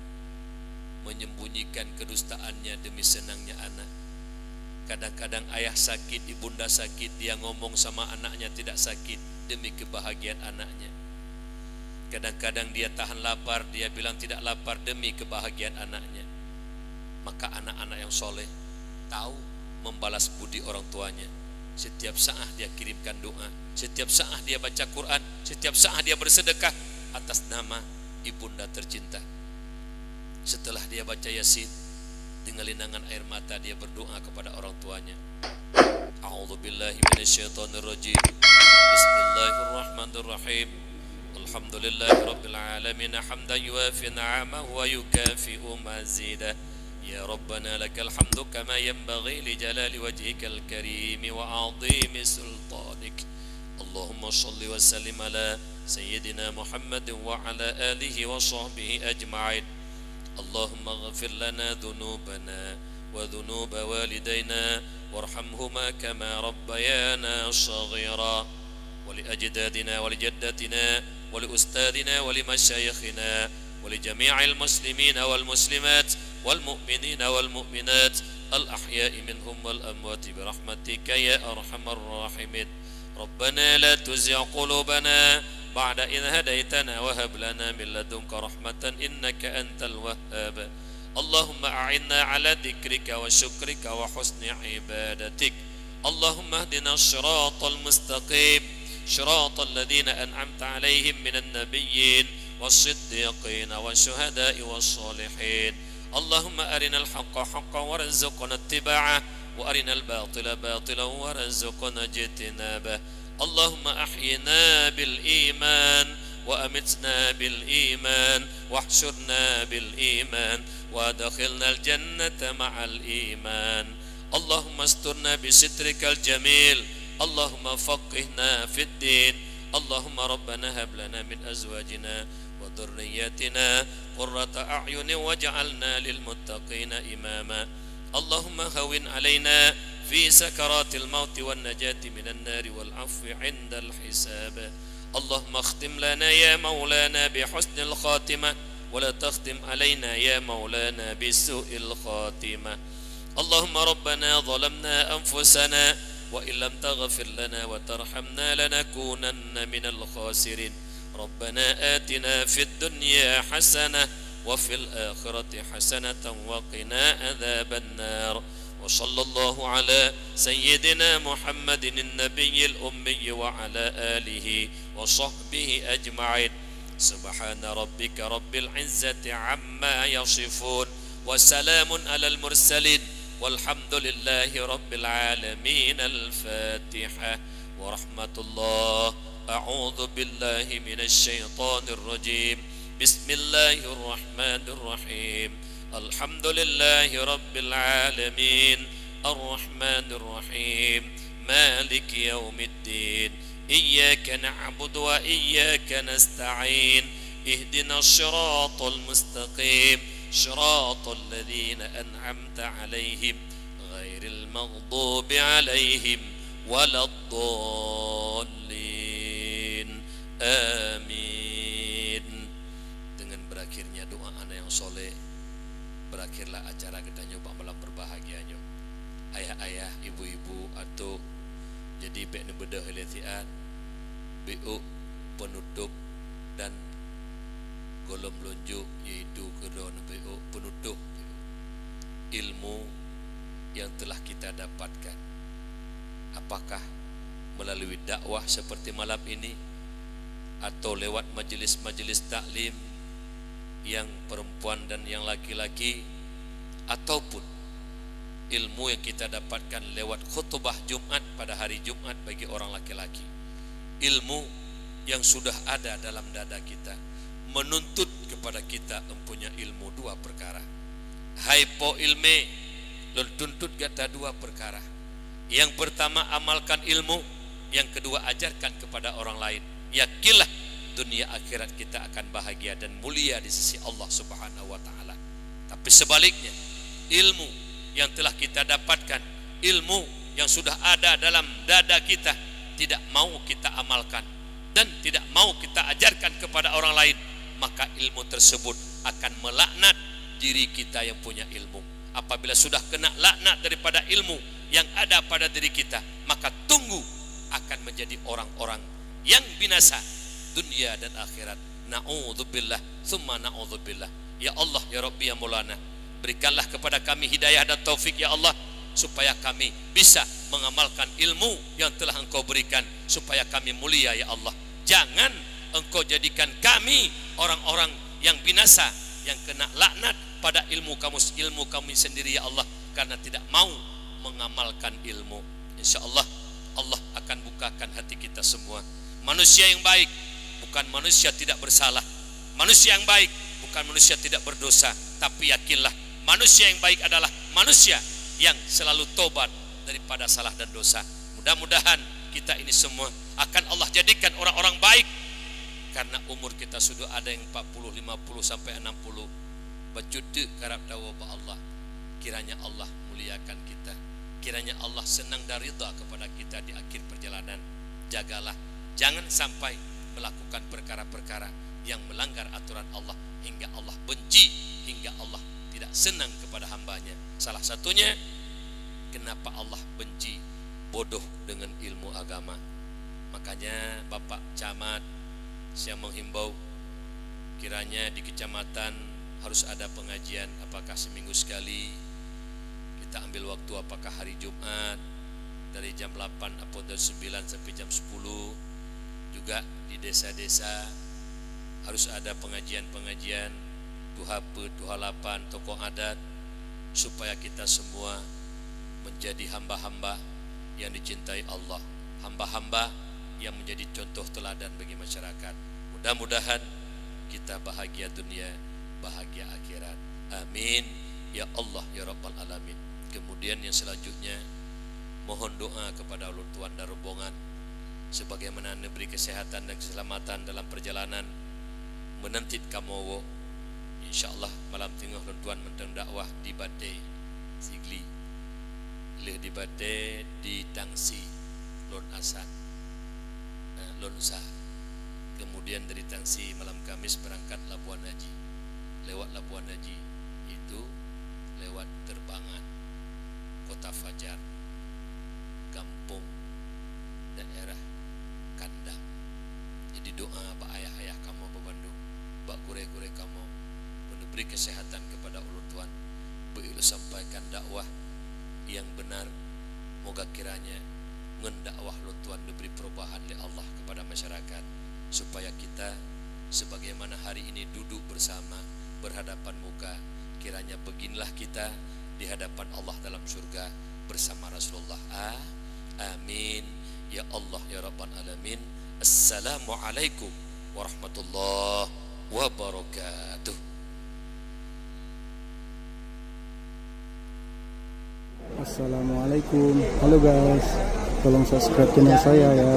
menyembunyikan kedustaannya demi senangnya anak. Kadang-kadang ayah sakit, ibunda sakit, dia ngomong sama anaknya tidak sakit demi kebahagiaan anaknya. Kadang-kadang dia tahan lapar, dia bilang tidak lapar demi kebahagiaan anaknya. Maka anak-anak yang soleh tahu membalas budi orang tuanya. Setiap saat dia kirimkan doa, setiap saat dia baca Quran, setiap saat dia bersedekah atas nama ibunda tercinta. Setelah dia baca Yasin, dengan linangan air mata dia berdoa kepada orang tuanya. A'udzubillahi minasyaitonirrajim. Bismillahirrahmanirrahim. Alhamdulillahirabbil alamin hamdan yuwafi ni'amahu wa yukafi'u mazidah. يا ربنا لك الحمد كما ينبغي لجلال وجهك الكريم وعظيم سلطانك. اللهم صل وسلم على سيدنا محمد وعلى آله وصحبه أجمعين. اللهم اغفر لنا ذنوبنا وذنوب والدينا وارحمهما كما ربيانا صغيرا ولأجدادنا ولجدتنا ولأستاذنا ولمشايخنا ولجميع المسلمين والمسلمات والمؤمنين والمؤمنات الأحياء منهم والأموات برحمتك يا أرحم الراحمين. ربنا لا تزغ قلوبنا بعد إذ هديتنا وهب لنا من لدنك رحمة إنك أنت الوهاب. اللهم أعنا على ذكرك وشكرك وحسن عبادتك. اللهم اهدنا الصراط المستقيم صراط الذين أنعمت عليهم من النبيين والصديقين والشهداء والصالحين. اللهم أرنا الحق حقا وارزقنا اتباعه وأرنا الباطل باطلا وارزقنا اجتنابه. اللهم أحينا بالإيمان وأمتنا بالإيمان واحشرنا بالإيمان وادخلنا الجنة مع الإيمان. اللهم استرنا بسترك الجميل. اللهم فقهنا في الدين. اللهم ربنا هب لنا من أزواجنا وذرياتنا قرة أعين واجعلنا للمتقين إماما. اللهم هون علينا في سكرات الموت والنجاة من النار والعفو عند الحساب. اللهم اختم لنا يا مولانا بحسن الخاتمة ولا تختم علينا يا مولانا بسوء الخاتمة. اللهم ربنا ظلمنا أنفسنا وإن لم تغفر لنا وترحمنا لنكونن من الخاسرين. ربنا آتنا في الدنيا حسنة وفي الآخرة حسنة وقنا عذاب النار. وصلى الله على سيدنا محمد النبي الأمي وعلى آله وصحبه أجمعين سبحان ربك رب العزة عما يصفون وسلام على المرسلين والحمد لله رب العالمين. الفاتحة. ورحمة الله. أعوذ بالله من الشيطان الرجيم. بسم الله الرحمن الرحيم. الحمد لله رب العالمين الرحمن الرحيم مالك يوم الدين إياك نعبد وإياك نستعين اهدنا الصراط المستقيم صراط الذين أنعمت عليهم غير المغضوب عليهم ولا الضالين آمين. Dengan berakhirnya doa anak yang soleh, berakhirlah acara kita nyoba malam berbahagianya. Ayah-ayah, ibu-ibu atau jadi baik bedah helitiat BU penutup dan golom lonjuk yaitu kedua BU penutup ilmu yang telah kita dapatkan. Apakah melalui dakwah seperti malam ini atau lewat majelis-majelis taklim yang perempuan dan yang laki-laki, ataupun ilmu yang kita dapatkan lewat khutbah Jumat pada hari Jumat bagi orang laki-laki. Ilmu yang sudah ada dalam dada kita menuntut kepada kita mempunyai ilmu dua perkara. Haipo ilme lon tuntut kata dua perkara. Yang pertama amalkan ilmu, yang kedua ajarkan kepada orang lain. Yakinlah dunia akhirat kita akan bahagia dan mulia di sisi Allah Subhanahu wa taala. Tapi sebaliknya, ilmu yang telah kita dapatkan, ilmu yang sudah ada dalam dada kita, tidak mau kita amalkan dan tidak mau kita ajarkan kepada orang lain, maka ilmu tersebut akan melaknat diri kita yang punya ilmu. Apabila sudah kena laknat daripada ilmu yang ada pada diri kita, maka tunggu akan menjadi orang-orang yang binasa dunia dan akhirat. Na'udzubillah thumma na'udzubillah. Ya Allah, ya Rabbi, ya Maulana, berikanlah kepada kami hidayah dan taufik ya Allah, supaya kami bisa mengamalkan ilmu yang telah Engkau berikan, supaya kami mulia ya Allah. Jangan Engkau jadikan kami orang-orang yang binasa, yang kena laknat pada ilmu kami sendiri ya Allah, karena tidak mau mengamalkan ilmu. Insya Allah Allah akan bukakan hati kita semua. Manusia yang baik bukan manusia tidak bersalah. Manusia yang baik bukan manusia tidak berdosa. Tapi yakinlah, manusia yang baik adalah manusia yang selalu tobat daripada salah dan dosa. Mudah-mudahan kita ini semua akan Allah jadikan orang-orang baik, karena umur kita sudah ada yang 40, 50 sampai 60. Bacudu karab dawa ba Allah. Kiranya Allah muliakan kita. Kiranya Allah senang dan ridha kepada kita di akhir perjalanan. Jagalah, jangan sampai melakukan perkara-perkara yang melanggar aturan Allah hingga Allah benci, hingga Allah tidak senang kepada hambanya. Salah satunya, kenapa Allah benci bodoh dengan ilmu agama. Makanya Bapak Camat, saya menghimbau kiranya di kecamatan harus ada pengajian, apakah seminggu sekali kita ambil waktu, apakah hari Jumat dari jam 8 atau dari 9 sampai jam 10. Juga di desa-desa harus ada pengajian-pengajian Duhape, Duhalapan, tokoh adat, supaya kita semua menjadi hamba-hamba yang dicintai Allah, hamba-hamba yang menjadi contoh teladan bagi masyarakat. Mudah-mudahan kita bahagia dunia, bahagia akhirat. Amin ya Allah ya Rabbal Alamin. Kemudian yang selanjutnya, mohon doa kepada Allah Tuhan dan rombongan sebagaimana diberi kesehatan dan keselamatan dalam perjalanan menentit kamowo. Insyaallah malam tengah Tuhan menteng dakwah di Badai Sigli, leh di Badai di Tangsi Lon Asad, Lonsa. Kemudian dari Tangsi malam Kamis berangkat Labuan Haji. Lewat Labuan Haji itu lewat Terbangan, Kota Fajar, Kampung, daerah Kandang. Jadi doa Pak ayah-ayah kamu Pak Bandung, Pak gure-gure kamu, beri kesehatan kepada Allah Tuhan, beri sampaikan dakwah yang benar. Moga kiranya ngendakwah lu Tuhan diberi perubahan oleh Allah kepada masyarakat, supaya kita sebagaimana hari ini duduk bersama berhadapan muka, kiranya beginilah kita di hadapan Allah dalam surga bersama Rasulullah. Amin ya Allah ya Rabbal Alamin. Assalamualaikum warahmatullahi wabarakatuh. Assalamualaikum. Halo guys, tolong subscribe channel saya ya.